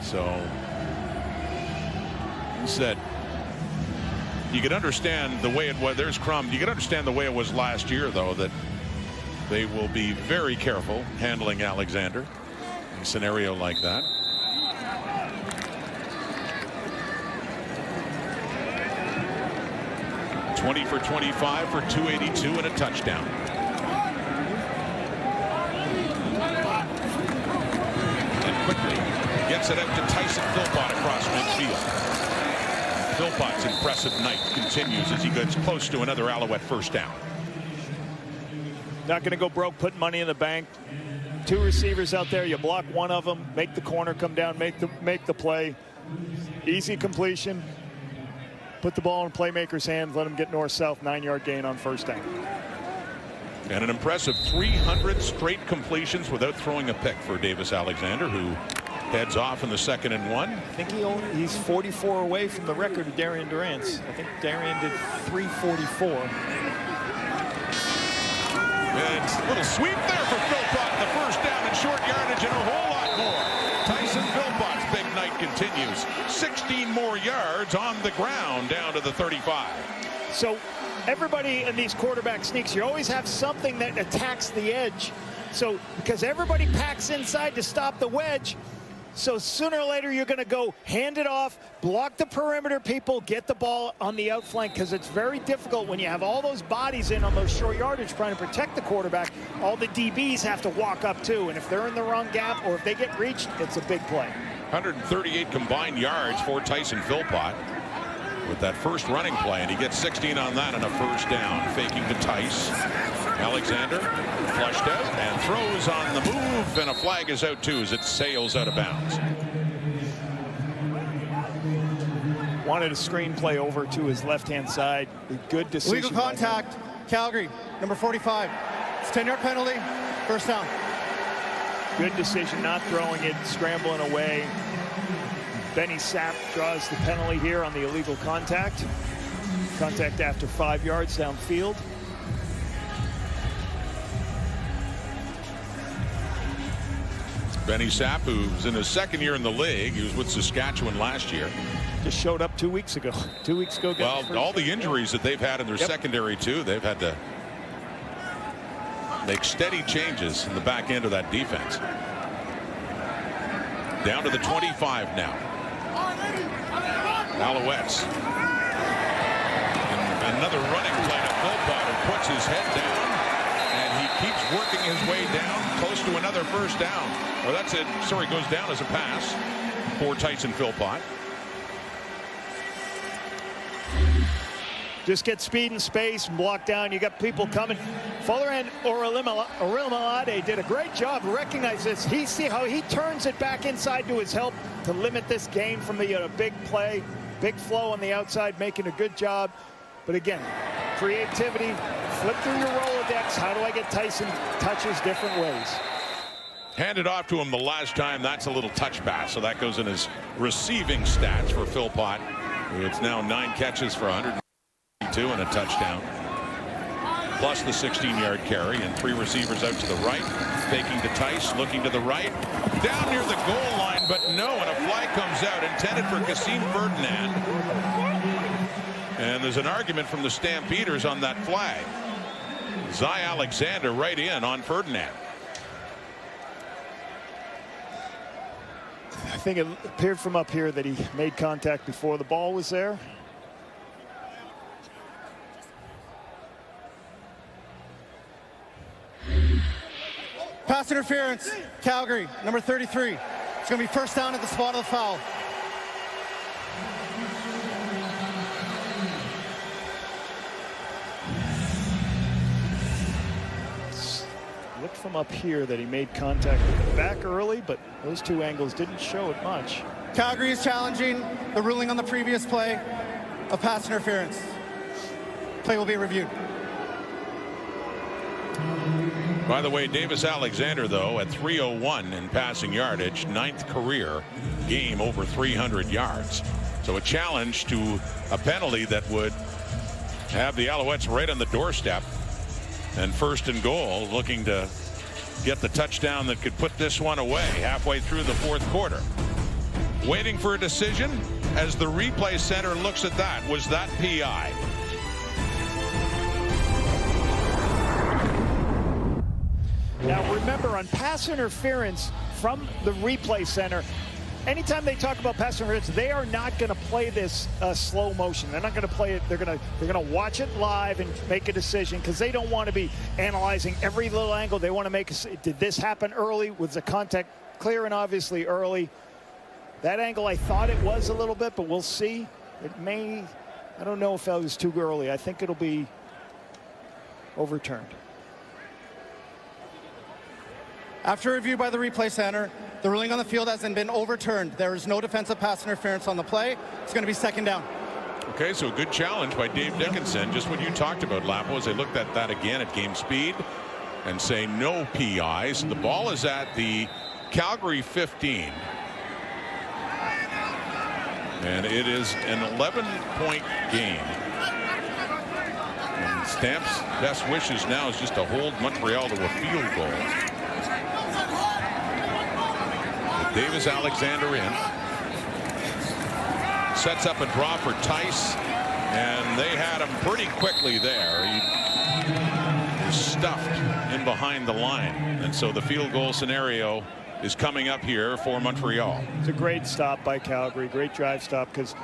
So he said you could understand the way it was. There's Crum. You could understand the way it was last year, though, that they will be very careful handling Alexander in a scenario like that. $20 for 25 for 282 and a touchdown. Quickly gets it out to Tyson Philpott across midfield. Philpott's impressive night continues as he gets close to another Alouette first down. Not going to go broke putting money in the bank. Two receivers out there. You block one of them, make the corner come down, make the play. Easy completion. Put the ball in playmaker's hands. Let him get north-south. 9-yard gain on first down. And an impressive 300 straight completions without throwing a pick for Davis Alexander, who heads off in the 2nd and 1. I think he's 44 away from the record of Darian Durant's. I think Darian did 344. And a little sweep there for Philpott. The first down and short yardage and a whole lot more. Tyson Philpott's big night continues. 16 more yards on the ground down to the 35. So everybody in these quarterback sneaks, you always have something that attacks the edge. So because everybody packs inside to stop the wedge, so sooner or later you're going to go hand it off, block the perimeter people, get the ball on the outflank, because it's very difficult when you have all those bodies in on those short yardage trying to protect the quarterback. All the DBs have to walk up too, and if they're in the wrong gap or if they get reached, it's a big play. 138 combined yards for Tyson Philpott with that first running play, and he gets 16 on that and a first down. Faking to Tice. Alexander flushed out and throws on the move, and a flag is out too as it sails out of bounds. Wanted a screen play over to his left-hand side. A good decision. Legal contact, Calgary, number 45. It's a 10-yard penalty, first down. Good decision, not throwing it, scrambling away. Benny Sapp draws the penalty here on the illegal contact. Contact after 5 yards downfield. Benny Sapp, who's in his 2nd year in the league. He was with Saskatchewan last year. Just showed up 2 weeks ago. 2 weeks ago. Well, all the injuries that they've had in their secondary, too, they've had to make steady changes in the back end of that defense. Down to the 25 now. Alouettes. And another running play to Philpott, who puts his head down, and he keeps working his way down close to another first down. Well, that's it. Sorry, goes down as a pass for Tyson Philpott. Just get speed and space and block down. You got people coming. Fuller and Orilmalade did a great job. Recognize this. He see how he turns it back inside to his help to limit this game from the big play, big flow on the outside, making a good job. But again, creativity. Flip through your Rolodex. How do I get Tyson touches different ways? Handed off to him the last time. That's a little touch pass, so that goes in his receiving stats for Philpott. It's now 9 catches for 102 and a touchdown, plus the 16-yard carry, and 3 receivers out to the right. Faking to Tice, looking to the right, down near the goal line, but no, and a flag comes out intended for Kasim Ferdinand. And there's an argument from the Stampeders on that flag. Zy Alexander right in on Ferdinand. I think it appeared from up here that he made contact before the ball was there. Pass interference, Calgary, number 33. It's going to be first down at the spot of the foul. Looked from up here that he made contact with the back early, but those 2 angles didn't show it much. Calgary is challenging the ruling on the previous play of pass interference. Play will be reviewed. By the way, Davis Alexander, though, at 301 in passing yardage, 9th career game over 300 yards. So a challenge to a penalty that would have the Alouettes right on the doorstep. And first and goal, looking to get the touchdown that could put this one away halfway through the 4th quarter. Waiting for a decision as the replay center looks at that. Was that PI? Now remember, on pass interference from the replay center, anytime they talk about pass interference, they are not going to play this slow motion. They're not going to play it. They're going to watch it live and make a decision, because they don't want to be analyzing every little angle. They want to make did this happen early? Was the contact clear and obviously early? That angle, I thought it was a little bit, but we'll see. It may. I don't know if that was too early. I think it'll be overturned. After review by the replay center, the ruling on the field hasn't been overturned. There is no defensive pass interference on the play. It's going to be second down. Okay, so a good challenge by Dave Dickinson. Just what you talked about, Lapo, as they looked at that again at game speed and say no PIs. The ball is at the Calgary 15. And it is an 11-point game. And Stamp's best wishes now is just to hold Montreal to a field goal. Davis Alexander in. Sets up a draw for Tice, and they had him pretty quickly there. He is stuffed in behind the line, and so the field goal scenario is coming up here for Montreal. It's a great stop by Calgary, great drive stop, because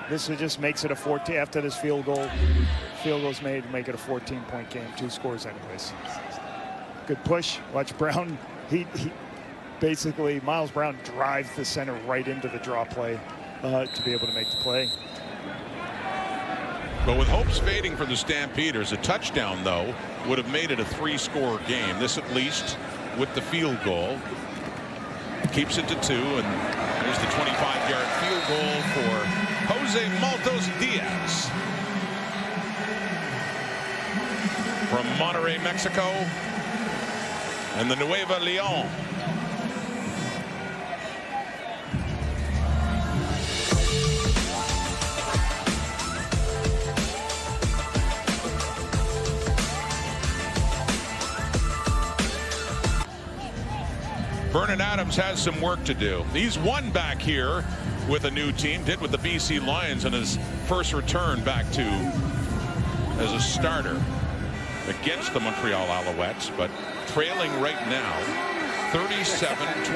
this just makes it a 14 after this field goal's made, make it a 14-point game, 2 scores anyways. Good push. Watch Brown. He basically, Miles Brown drives the center right into the draw play to be able to make the play. But with hopes fading for the Stampeders, a touchdown, though, would have made it a 3-score game. This, at least, with the field goal, keeps it to 2, and there's the 25-yard field goal for Jose Maltos Diaz from Monterrey, Mexico, and the Nueva Leon. Vernon Adams has some work to do. He's won back here with a new team, did with the BC Lions in his first return back to as a starter against the Montreal Alouettes, but trailing right now 37-23,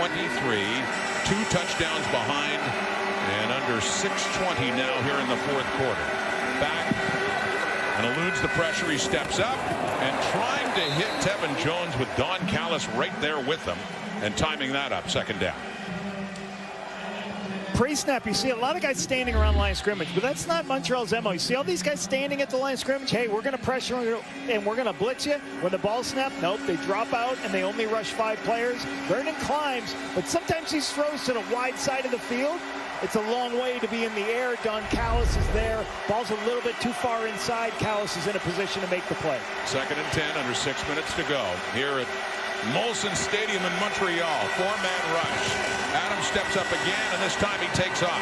2 touchdowns behind, and under 6:20 now here in the 4th quarter. Back and eludes the pressure. He steps up and trying to hit Tevin Jones with Don Callis right there with him, and timing that up, second down. Pre-snap, you see a lot of guys standing around line of scrimmage, but that's not Montreal's MO. You see all these guys standing at the line of scrimmage. Hey, we're going to pressure and we're going to blitz you. When the ball snapped, nope, they drop out and they only rush 5 players. Vernon climbs, but sometimes he throws to the wide side of the field. It's a long way to be in the air. Don Callis is there. Ball's a little bit too far inside. Callis is in a position to make the play. 2nd and 10, under 6 minutes to go here at Molson Stadium in Montreal. 4-man rush. Adams steps up again, and this time he takes off.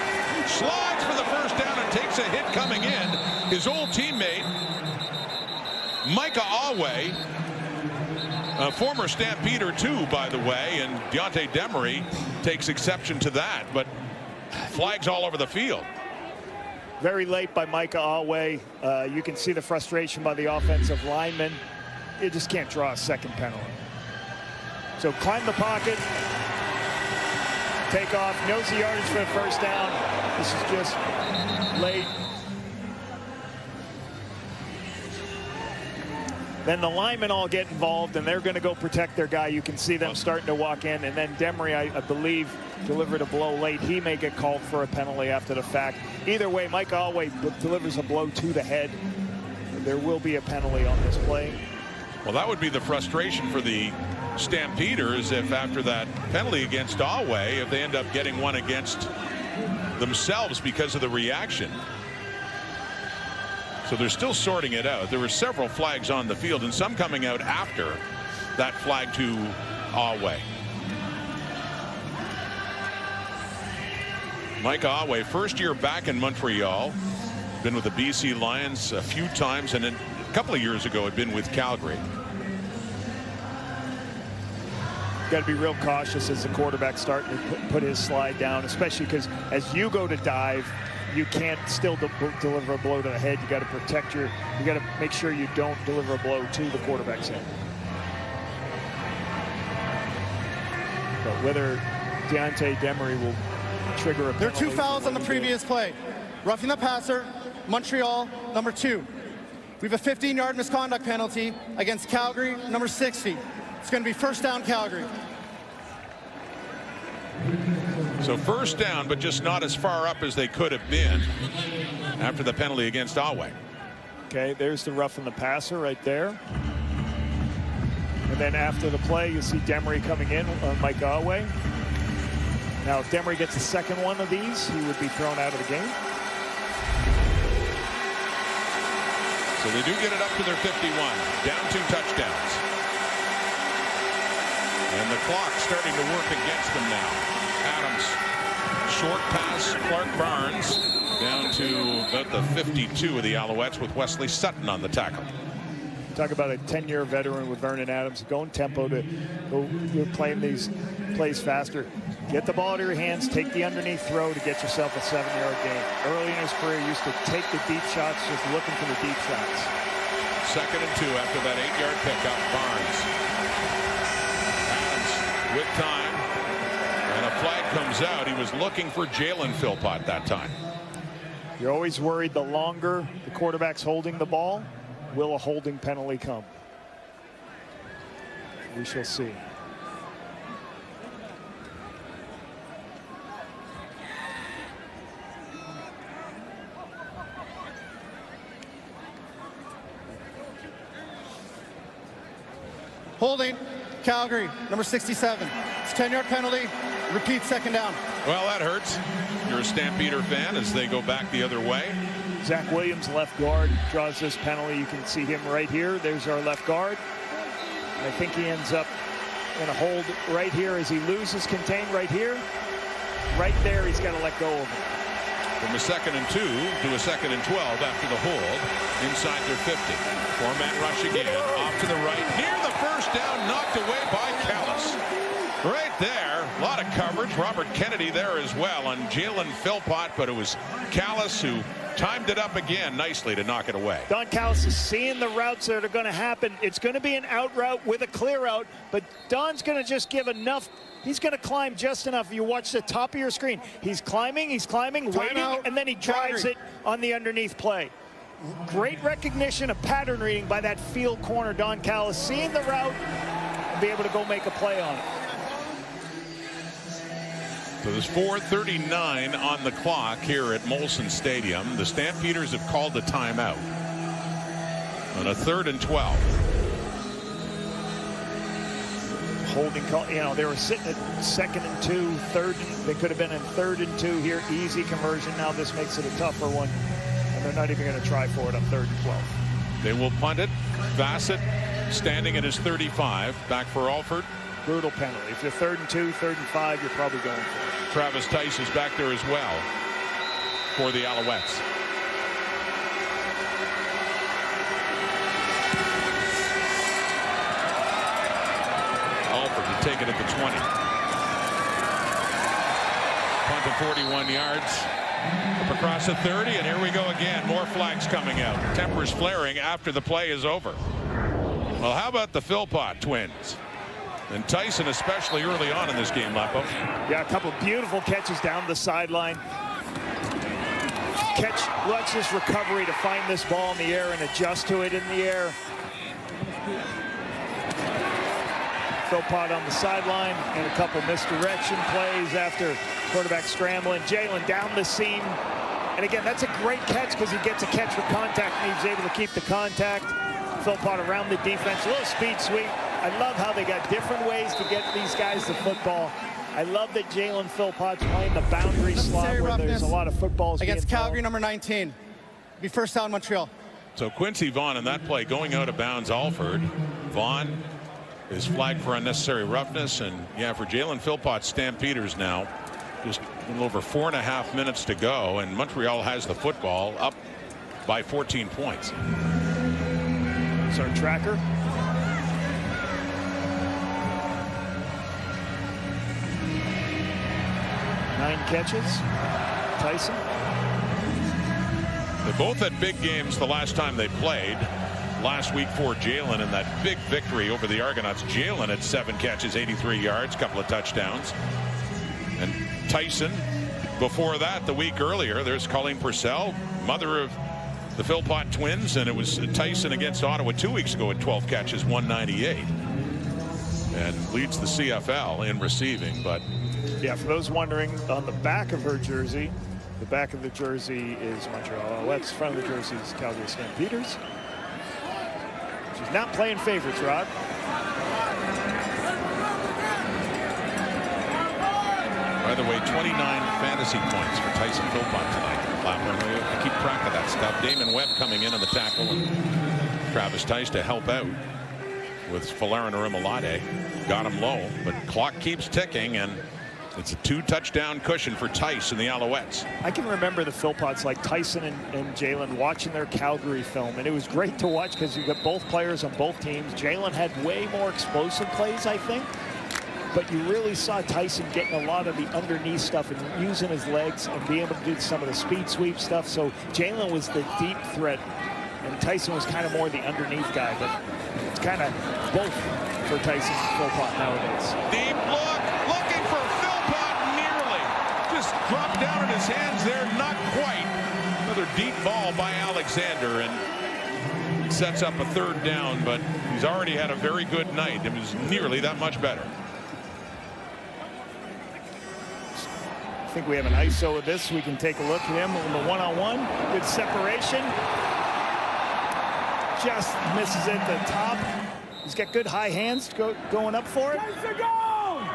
Slides for the first down and takes a hit coming in. His old teammate, Micah Alway, a former Stampeder too, by the way, and Deontay Demery takes exception to that, but flags all over the field. Very late by Micah Alway. You can see the frustration by the offensive lineman. You just can't draw a second penalty. So climb the pocket, take off, knows the yardage for the first down. This is just late. Then the linemen all get involved, and they're going to go protect their guy. You can see them starting to walk in, and then Demery, I believe, delivered a blow late. He may get called for a penalty after the fact. Either way, Mike Alway delivers a blow to the head. There will be a penalty on this play. Well, that would be the frustration for the Stampeders if after that penalty against Alway, if they end up getting one against themselves because of the reaction. So they're still sorting it out. There were several flags on the field, and some coming out after that flag to Alway. Mike Alway, first year back in Montreal, been with the BC Lions a few times, and then a couple of years ago had been with Calgary. Got to be real cautious as the quarterback starting to put his slide down, especially because as you go to dive, you can't still deliver a blow to the head. You got to protect you got to make sure you don't deliver a blow to the quarterback's head. But whether Deontay Demery will trigger a penalty. There are 2 fouls on the previous play. Roughing the passer, Montreal, number 2. We have a 15-yard misconduct penalty against Calgary, number 60. It's going to be first down, Calgary. So first down, but just not as far up as they could have been after the penalty against Alway. Okay, there's the roughing the passer right there. And then after the play, you see Demery coming in on Mike Alway. Now, if Demery gets the second one of these, he would be thrown out of the game. So they do get it up to their 51. Down 2 touchdowns. And the clock starting to work against them now. Adams, short pass, Clark Barnes down to about the 52 of the Alouettes with Wesley Sutton on the tackle. Talk about a 10-year veteran with Vernon Adams, going tempo to go playing these plays faster. Get the ball to your hands, take the underneath throw to get yourself a 7-yard gain. Early in his career, he used to take the deep shots, just looking for the deep shots. 2nd and 2 after that 8-yard pickup. Barnes. Adams with time. And a flag comes out. He was looking for Jalen Philpott that time. You're always worried the longer the quarterback's holding the ball, will a holding penalty come? We shall see. Holding, Calgary, number 67. It's a 10-yard penalty. Repeat, second down. Well, that hurts. You're a Stampeder fan as they go back the other way. Zach Williams, left guard, draws this penalty. You can see him right here. There's our left guard. I think he ends up in a hold right here as he loses contain right here. Right there, he's got to let go of it. From a 2nd and 2 to a 2nd and 12 after the hold inside their 50. 4-man rush again. Off to the right. Near the first down, knocked away by Callis. Right there, a lot of coverage. Robert Kennedy there as well on Jalen Philpott, but it was Callis who timed it up again nicely to knock it away. Don Callis is seeing the routes that are going to happen. It's going to be an out route with a clear out, but Don's going to just give enough. He's going to climb just enough. You watch the top of your screen. He's climbing, waiting, and then he drives it on the underneath play. Great recognition of pattern reading by that field corner, Don Callis, seeing the route and be able to go make a play on it. So there's 4:39 on the clock here at Molson Stadium. The Stampeders have called the timeout on a 3rd and 12. Holding call, you know, they were sitting at 2nd and 2, they could have been in 3rd and 2 here, easy conversion. Now this makes it a tougher one, and they're not even going to try for it on 3rd and 12. They will punt it. Bassett standing at his 35. Back for Alford. Brutal penalty. If you're 3rd and 2, 3rd and 5, you're probably going for it. Travis Tice is back there as well for the Alouettes. Alford to take it at the 20. Punt of 41 yards. Up across the 30, and here we go again. More flags coming out. Tempers flaring after the play is over. Well, how about the Philpott twins? And Tyson, especially early on in this game, Lapo. Yeah, a couple of beautiful catches down the sideline. Watch this recovery to find this ball in the air and adjust to it in the air. Philpott on the sideline, and a couple misdirection plays after quarterback scrambling. Jalen down the seam. And again, that's a great catch because he gets a catch with contact and he's able to keep the contact. Philpott around the defense, a little speed sweep. I love how they got different ways to get these guys to football. I love that Jalen Philpott's playing the boundary slot where there's a lot of footballs against being Calgary, thrown. number 19. Be first down, Montreal. So Quincy Vaughn in that play going out of bounds. Alford. Vaughn is flagged for unnecessary roughness, and yeah, for Jalen Philpott, Stampeders now. Just a little over 4.5 minutes to go, and Montreal has the football up by 14 points. It's our tracker. Nine catches. Tyson. They both had big games the last time they played. Last week for Jalen in that big victory over the Argonauts. Jalen had 7 catches, 83 yards, couple of touchdowns. And Tyson, before that, the week earlier, there's Colleen Purcell, mother of the Philpott twins, and it was Tyson against Ottawa 2 weeks ago at 12 catches, 198. And leads the CFL in receiving. But yeah, for those wondering, on the back of her jersey, the back of the jersey is Montreal Alouettes. Front of the jersey is Calgary Stampeders. She's not playing favorites, Rod. By the way, 29 fantasy points for Tyson Philpott tonight. I keep track of that stuff. Damon Webb coming in on the tackle, and Travis Tice to help out with Falarin Rimolade. Got him low, but clock keeps ticking, and it's a 2-touchdown cushion for Tice and the Alouettes. I can remember the Philpotts like Tyson and Jalen watching their Calgary film, and it was great to watch because you got both players on both teams. Jalen had way more explosive plays, I think, but you really saw Tyson getting a lot of the underneath stuff and using his legs and being able to do some of the speed sweep stuff. So Jalen was the deep threat, and Tyson was kind of more the underneath guy, but it's kind of both for Tyson and Philpott nowadays. Deep look, looking for Philpott, nearly. Just dropped down in his hands there, not quite. Another deep ball by Alexander, and sets up a 3rd down, but he's already had a very good night. It was nearly that much better. I think we have an ISO of this. We can take a look at him on the one-on-one. Good separation. Just misses at the top. He's got good high hands going up for it.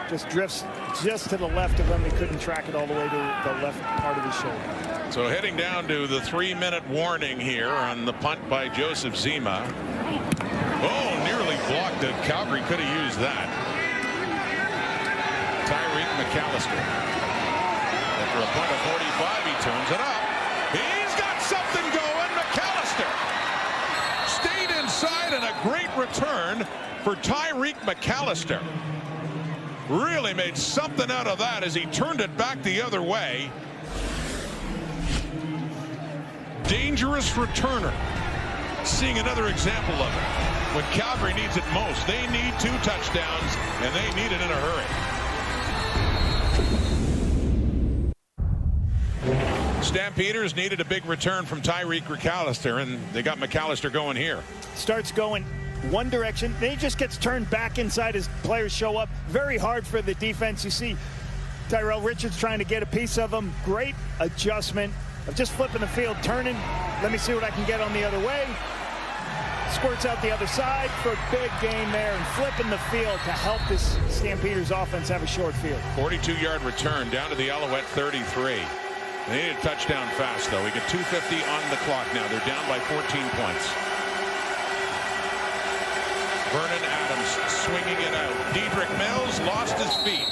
Just drifts just to the left of him. He couldn't track it all the way to the left part of his shoulder. So heading down to the 3-minute warning here on the punt by Joseph Zima. Oh, nearly blocked it. Calgary could have used that. Tyreek McAllister. After a punt of 45, he turns it up. He's got something going. McAllister stayed inside, and a great return for Tyreek McAllister. Really made something out of that as he turned it back the other way. Dangerous returner. Seeing another example of it. When Calgary needs it most, they need 2 touchdowns, and they need it in a hurry. Stampeders needed a big return from Tyreek McAllister, and they got McAllister going here. Starts going one direction. Then he just gets turned back inside as players show up. Very hard for the defense. You see Tyrell Richards trying to get a piece of him. Great adjustment of just flipping the field, turning. Let me see what I can get on the other way. Squirts out the other side for a big gain there and flipping the field to help this Stampeders offense have a short field. 42-yard return down to the Alouette 33. They need a touchdown fast, though. We get 2:50 on the clock now. They're down by 14 points. Vernon Adams swinging it out. Dedrick Mills lost his feet.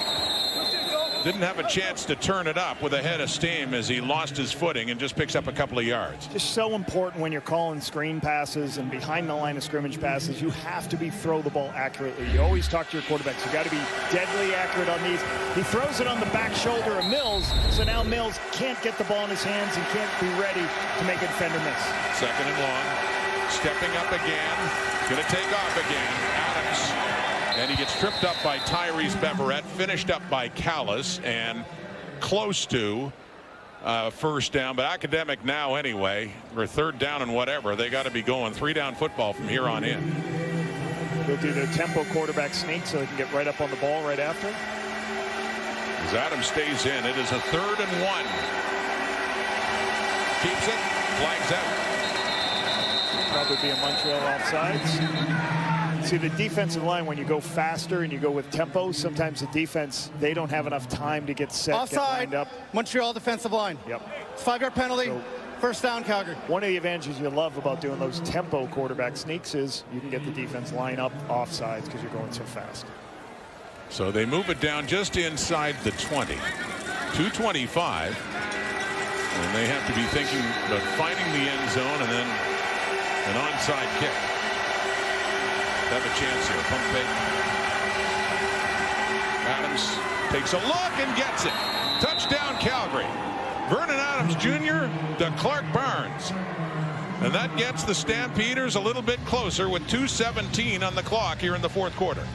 Didn't have a chance to turn it up with a head of steam as he lost his footing and just picks up a couple of yards. Just so important when you're calling screen passes and behind the line of scrimmage passes. You have to throw the ball accurately. You always talk to your quarterbacks. You got to be deadly accurate on these. He throws it on the back shoulder of Mills, so now Mills can't get the ball in his hands and can't be ready to make a defender miss. Second and long. Stepping up again. Going to take off again. Adams. And he gets tripped up by Tyrese Beverett, finished up by Callis, and close to first down. But Academic now anyway, or third down and whatever. They got to be going 3-down football from here on in. They'll do their tempo quarterback sneak so they can get right up on the ball right after. As Adams stays in, it is a 3rd and 1. Keeps it, flags out. Probably be a Montreal offsides. See, the defensive line, when you go faster and you go with tempo, sometimes the defense, they don't have enough time to get set, offside, get lined up. Montreal defensive line. Yep. 5-yard penalty, So, first down, Calgary. One of the advantages you love about doing those tempo quarterback sneaks is you can get the defense line up offsides because you're going so fast. So they move it down just inside the 20. 2:25. And they have to be thinking about finding the end zone and then an onside kick. Have a chance here. Pump fake. Adams takes a look and gets it. Touchdown Calgary. Vernon Adams Jr. to Clark Barnes. And that gets the Stampeders a little bit closer with 2:17 on the clock here in the 4th quarter.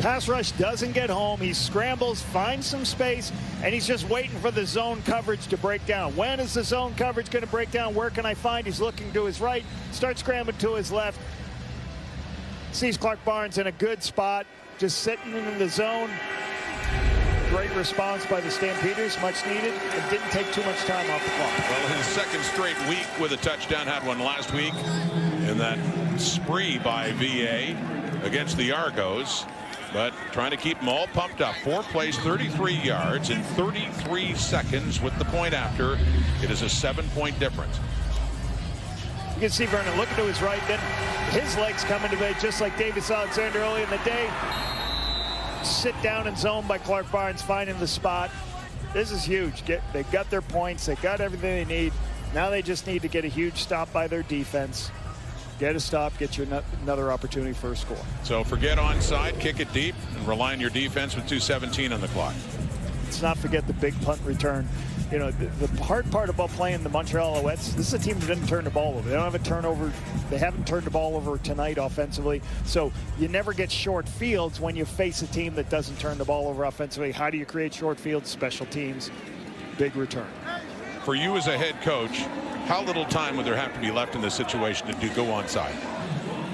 Pass rush doesn't get home. He scrambles, finds some space, and he's just waiting for the zone coverage to break down. When is the zone coverage going to break down? Where can I find? He's looking to his right, starts scrambling to his left. Sees Clark Barnes in a good spot, just sitting in the zone. Great response by the Stampeders, much needed, and didn't take too much time off the clock. Well, his 2nd straight week with a touchdown, had one last week in that spree by VA against the Argos. But trying to keep them all pumped up. 4 plays, 33 yards in 33 seconds with the point after. It is a 7-point difference. You can see Vernon looking to his right, then his legs come into play just like Davis Alexander early in the day. Sit down and zone by Clark Barnes, finding the spot. This is huge. They got their points. They got everything they need. Now they just need to get a huge stop by their defense. Get a stop, get you another opportunity for a score. So forget onside, kick it deep, and rely on your defense with 2:17 on the clock. Let's not forget the big punt return. You know, the hard part about playing the Montreal Alouettes, this is a team that didn't turn the ball over. They don't have a turnover. They haven't turned the ball over tonight offensively. So you never get short fields when you face a team that doesn't turn the ball over offensively. How do you create short fields? Special teams, big return. For you as a head coach, how little time would there have to be left in this situation to go onside?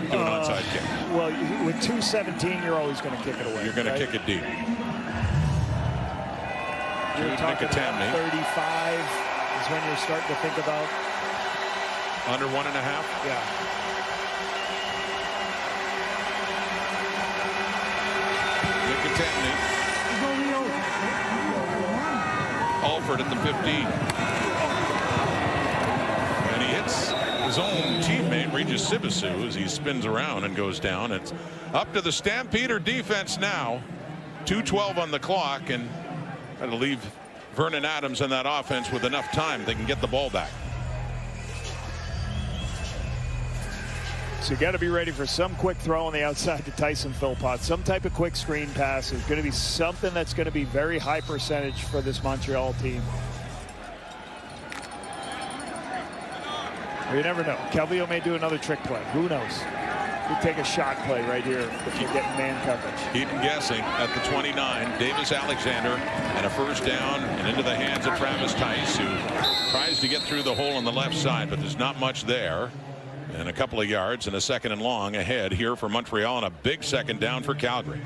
Do an onside kick. Well, with 2:17, you're always going to kick it away. You're going to kick it deep. You're talking about 35 is when you're starting to think about. Under 1.5? Yeah. Nicotetny. Alford at the 15. And he hits his own teammate, Regis Sibasu, as he spins around and goes down. It's up to the Stampeder defense now. 2:12 on the clock, and that'll leave Vernon Adams in that offense with enough time they can get the ball back. So you got to be ready for some quick throw on the outside to Tyson Philpott. Some type of quick screen pass is going to be something that's going to be very high percentage for this Montreal team. You never know. Calvillo may do another trick play. Who knows? He'd take a shot play right here if you're getting man coverage. Keep him guessing at the 29. Davis Alexander and a first down and into the hands of Travis Tice, who tries to get through the hole on the left side, but there's not much there. And a couple of yards and a 2nd and long ahead here for Montreal, and a big 2nd down for Calgary.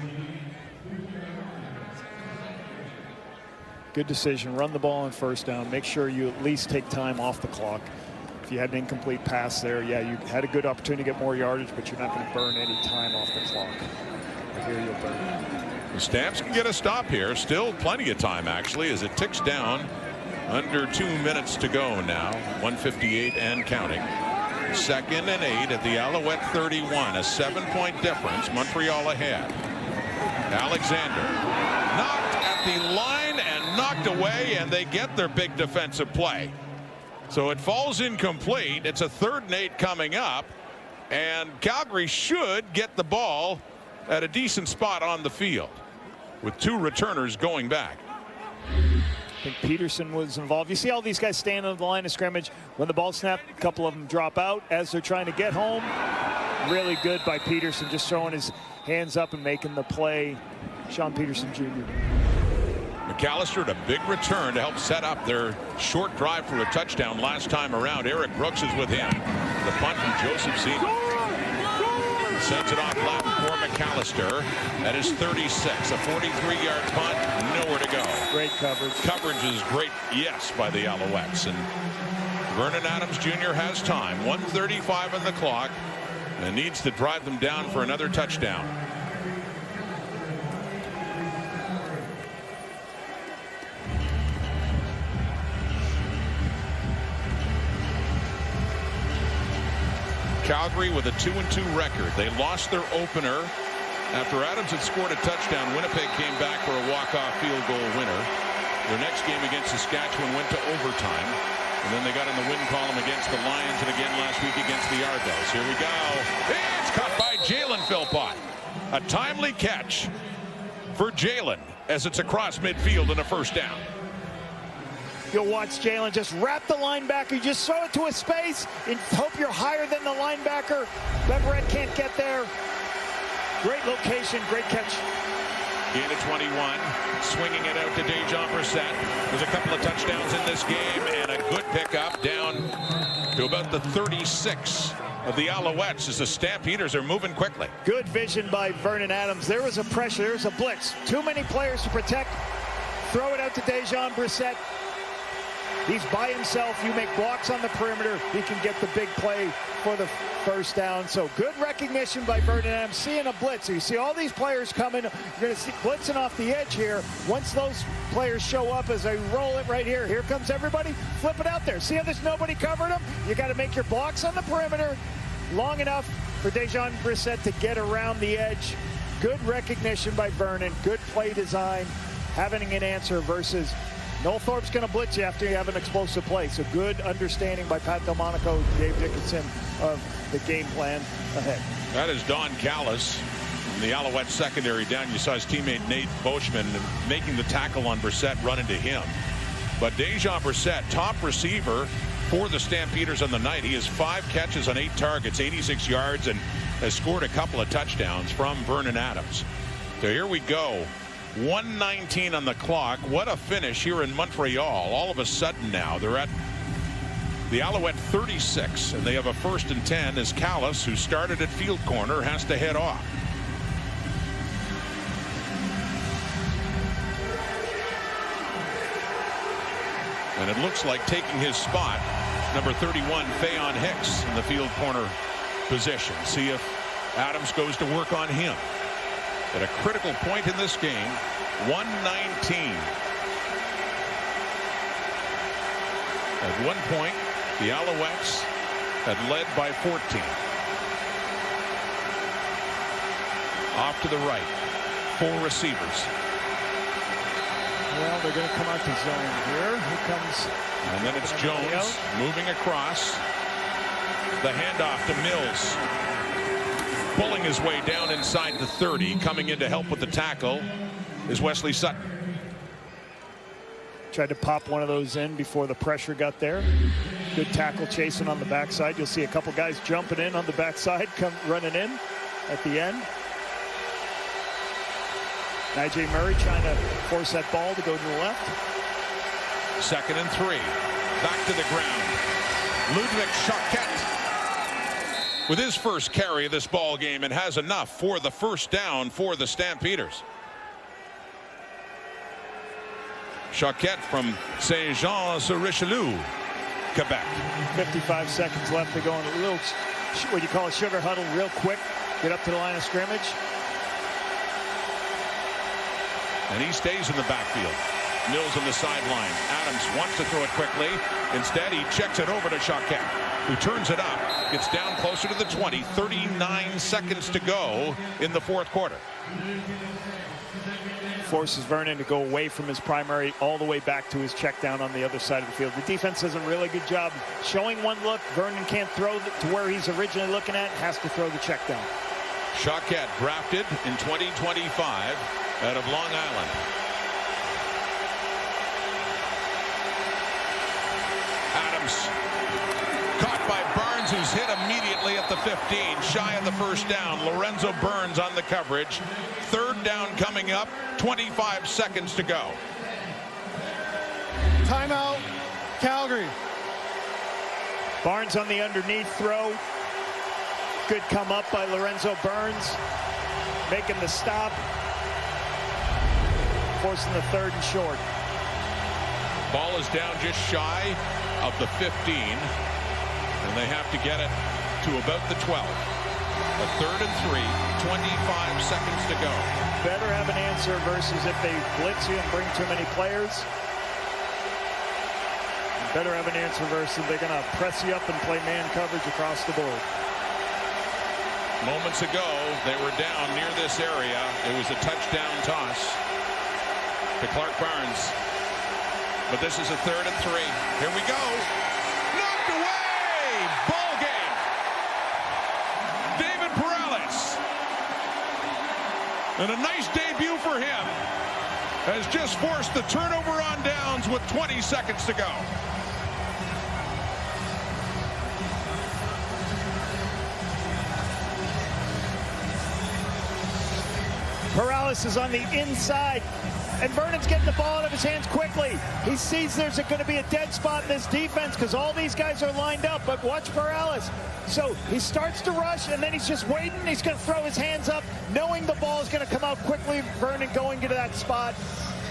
Good decision. Run the ball on first down. Make sure you at least take time off the clock. If you had an incomplete pass there, yeah, you had a good opportunity to get more yardage, but you're not going to burn any time off the clock. But here you'll burn. The Stamps can get a stop here. Still plenty of time, actually, as it ticks down. Under 2 minutes to go now. 1:58 and counting. 2nd and 8 at the Alouette 31. A 7-point difference. Montreal ahead. Alexander knocked at the line and knocked away, and they get their big defensive play. So it falls incomplete. It's a 3rd and 8 coming up, and Calgary should get the ball at a decent spot on the field with 2 returners going back. I think Peterson was involved. You see all these guys stand on the line of scrimmage. When the ball snapped, a couple of them drop out as they're trying to get home. Really good by Peterson, just throwing his hands up and making the play. Sean Peterson Jr. McAllister had a big return to help set up their short drive for a touchdown last time around. Eric Brooks is with him. The punt from Joseph Seaman. Sends it off left for McAllister. That is 36. A 43-yard punt. Nowhere to go. Great coverage. Coverage is great, yes, by the Alouettes. And Vernon Adams Jr. has time. 1:35 on the clock. And needs to drive them down for another touchdown. Calgary with a 2-2 record. They lost their opener after Adams had scored a touchdown. Winnipeg came back for a walk-off field goal winner. Their next game against Saskatchewan went to overtime. And then they got in the win column against the Lions and again last week against the Argos. Here we go. It's caught by Jalen Philpott. A timely catch for Jalen as it's across midfield and a 1st down. You'll watch Jalen just wrap the linebacker. You just throw it to a space and hope you're higher than the linebacker. Leverett can't get there. Great location, great catch. Gain of 21, swinging it out to Dejon Brissett. There's a couple of touchdowns in this game and a good pickup down to about the 36 of the Alouettes as the Stampeders are moving quickly. Good vision by Vernon Adams. There was a pressure, there was a blitz. Too many players to protect. Throw it out to Dejon Brissett. He's by himself. You make blocks on the perimeter. He can get the big play for the 1st down. So good recognition by Vernon Adams. Seeing a blitz. So you see all these players coming. You're going to see blitzing off the edge here. Once those players show up as they roll it right here. Here comes everybody. Flip it out there. See how there's nobody covering them? You got to make your blocks on the perimeter long enough for Dejon Brissett to get around the edge. Good recognition by Vernon. Good play design. Having an answer versus Noel Thorpe's going to blitz you after you have an explosive play. So good understanding by Pat Delmonico, Dave Dickinson of the game plan ahead. That is Don Callis from the Alouette secondary down. You saw his teammate Nate Boschman making the tackle on Brissett, run into him. But Dejon Brissett, top receiver for the Stampeders on the night. He has 5 catches on 8 targets, 86 yards, and has scored a couple of touchdowns from Vernon Adams. So here we go. 1:19 on the clock. What a finish here in Montreal. All of a sudden now they're at the Alouette 36 and they have a 1st and 10 as Callis, who started at field corner, has to head off. And it looks like taking his spot, number 31, Faion Hicks, in the field corner position. See if Adams goes to work on him. At a critical point in this game, 1:19. At one point, the Alouettes had led by 14. Off to the right, 4 receivers. Well, they're going to come out to zone here. Here comes. And then it's Jones moving across. The handoff to Mills. Pulling his way down inside the 30. Coming in to help with the tackle is Wesley Sutton. Tried to pop one of those in before the pressure got there. Good tackle chasing on the backside. You'll see a couple guys jumping in on the backside, come running in at the end. Nigel Murray trying to force that ball to go to the left. 2nd and 3. Back to the ground. Ludwig Choquette with his first carry of this ball game and has enough for the 1st down for the Stampeders. Choquette from Saint-Jean-sur-Richelieu, Quebec. 55 seconds left to go in a little, what you call a sugar huddle, real quick. Get up to the line of scrimmage. And he stays in the backfield. Mills on the sideline. Adams wants to throw it quickly. Instead, he checks it over to Choquette, who turns it up Gets down closer to the 20. 39 seconds to go in the fourth quarter. Forces Vernon to go away from his primary all the way back to his check down on the other side of the field. The defense does a really good job showing one look. Vernon can't throw to where he's originally looking at, has to throw the check down. Choquette drafted in 2025 out of Long Island. Adams caught by Barnes, who's hit immediately at the 15, shy of the first down. Lorenzo Burns on the coverage. Third down coming up, 25 seconds to go. Timeout, Calgary. Barnes on the underneath throw. Good come up by Lorenzo Burns, making the stop, forcing the third and short. Ball is down just shy of the 15, and they have to get it to about the 12. A third and 3, 25 seconds to go. Better have an answer versus if they blitz you and bring too many players. Better have an answer versus they're going to press you up and play man coverage across the board. Moments ago, they were down near this area. It was a touchdown toss to Clark Barnes. But this is a third and 3. Here we go. Knocked away! Ball game! David Perales. And a nice debut for him. Has just forced the turnover on downs with 20 seconds to go. Perales is on the inside, and Vernon's getting the ball out of his hands quickly. He sees there's going to be a dead spot in this defense because all these guys are lined up, but watch Perales. So he starts to rush, and then he's just waiting. He's going to throw his hands up, knowing the ball is going to come out quickly. Vernon going into that spot.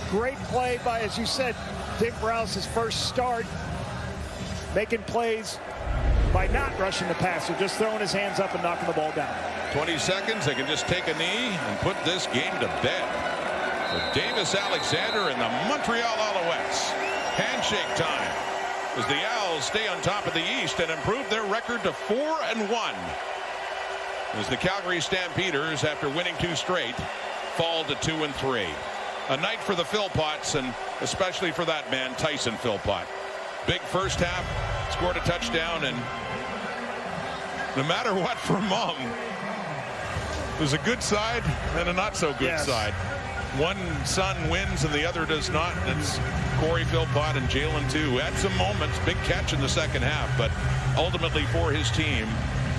Great play by, as you said, Dave Perales' first start, making plays by not rushing the passer, just throwing his hands up and knocking the ball down. 20 seconds, they can just take a knee and put this game to bed. For Davis Alexander and the Montreal Alouettes. Handshake time as the Owls stay on top of the East and improve their record to 4-1. As the Calgary Stampeders, after winning 2 straight, fall to 2-3. A night for the Philpots, and especially for that man, Tyson Philpott. Big first half, scored a touchdown, and no matter what for Mom, there's a good side and a not so good side. One son wins and the other does not. It's Corey Philpott and Jalen too. Had some moments, big catch in the second half, but ultimately for his team,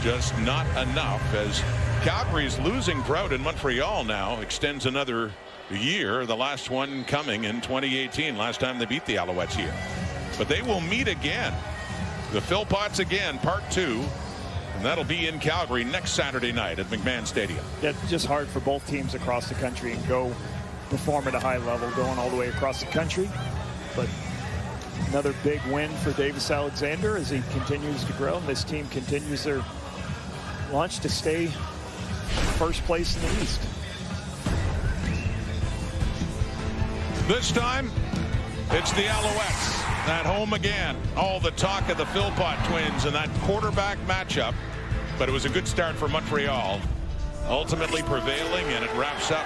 just not enough, as Calgary's losing drought in Montreal now extends another year, the last one coming in 2018, last time they beat the Alouettes here. But they will meet again. The Philpotts again, part 2. And that'll be in Calgary next Saturday night at McMahon Stadium. Yeah, just hard for both teams across the country and go perform at a high level going all the way across the country. But another big win for Davis Alexander as he continues to grow, and this team continues their launch to stay first place in the East. This time, it's the Alouettes at home again. All the talk of the Philpott twins and that quarterback matchup. But it was a good start for Montreal, ultimately prevailing, and it wraps up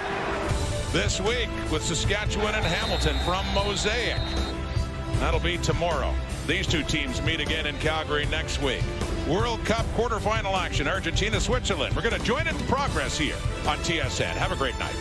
this week with Saskatchewan and Hamilton from Mosaic. That'll be tomorrow. These two teams meet again in Calgary next week. World Cup quarterfinal action, Argentina, Switzerland. We're going to join in the progress here on TSN. Have a great night.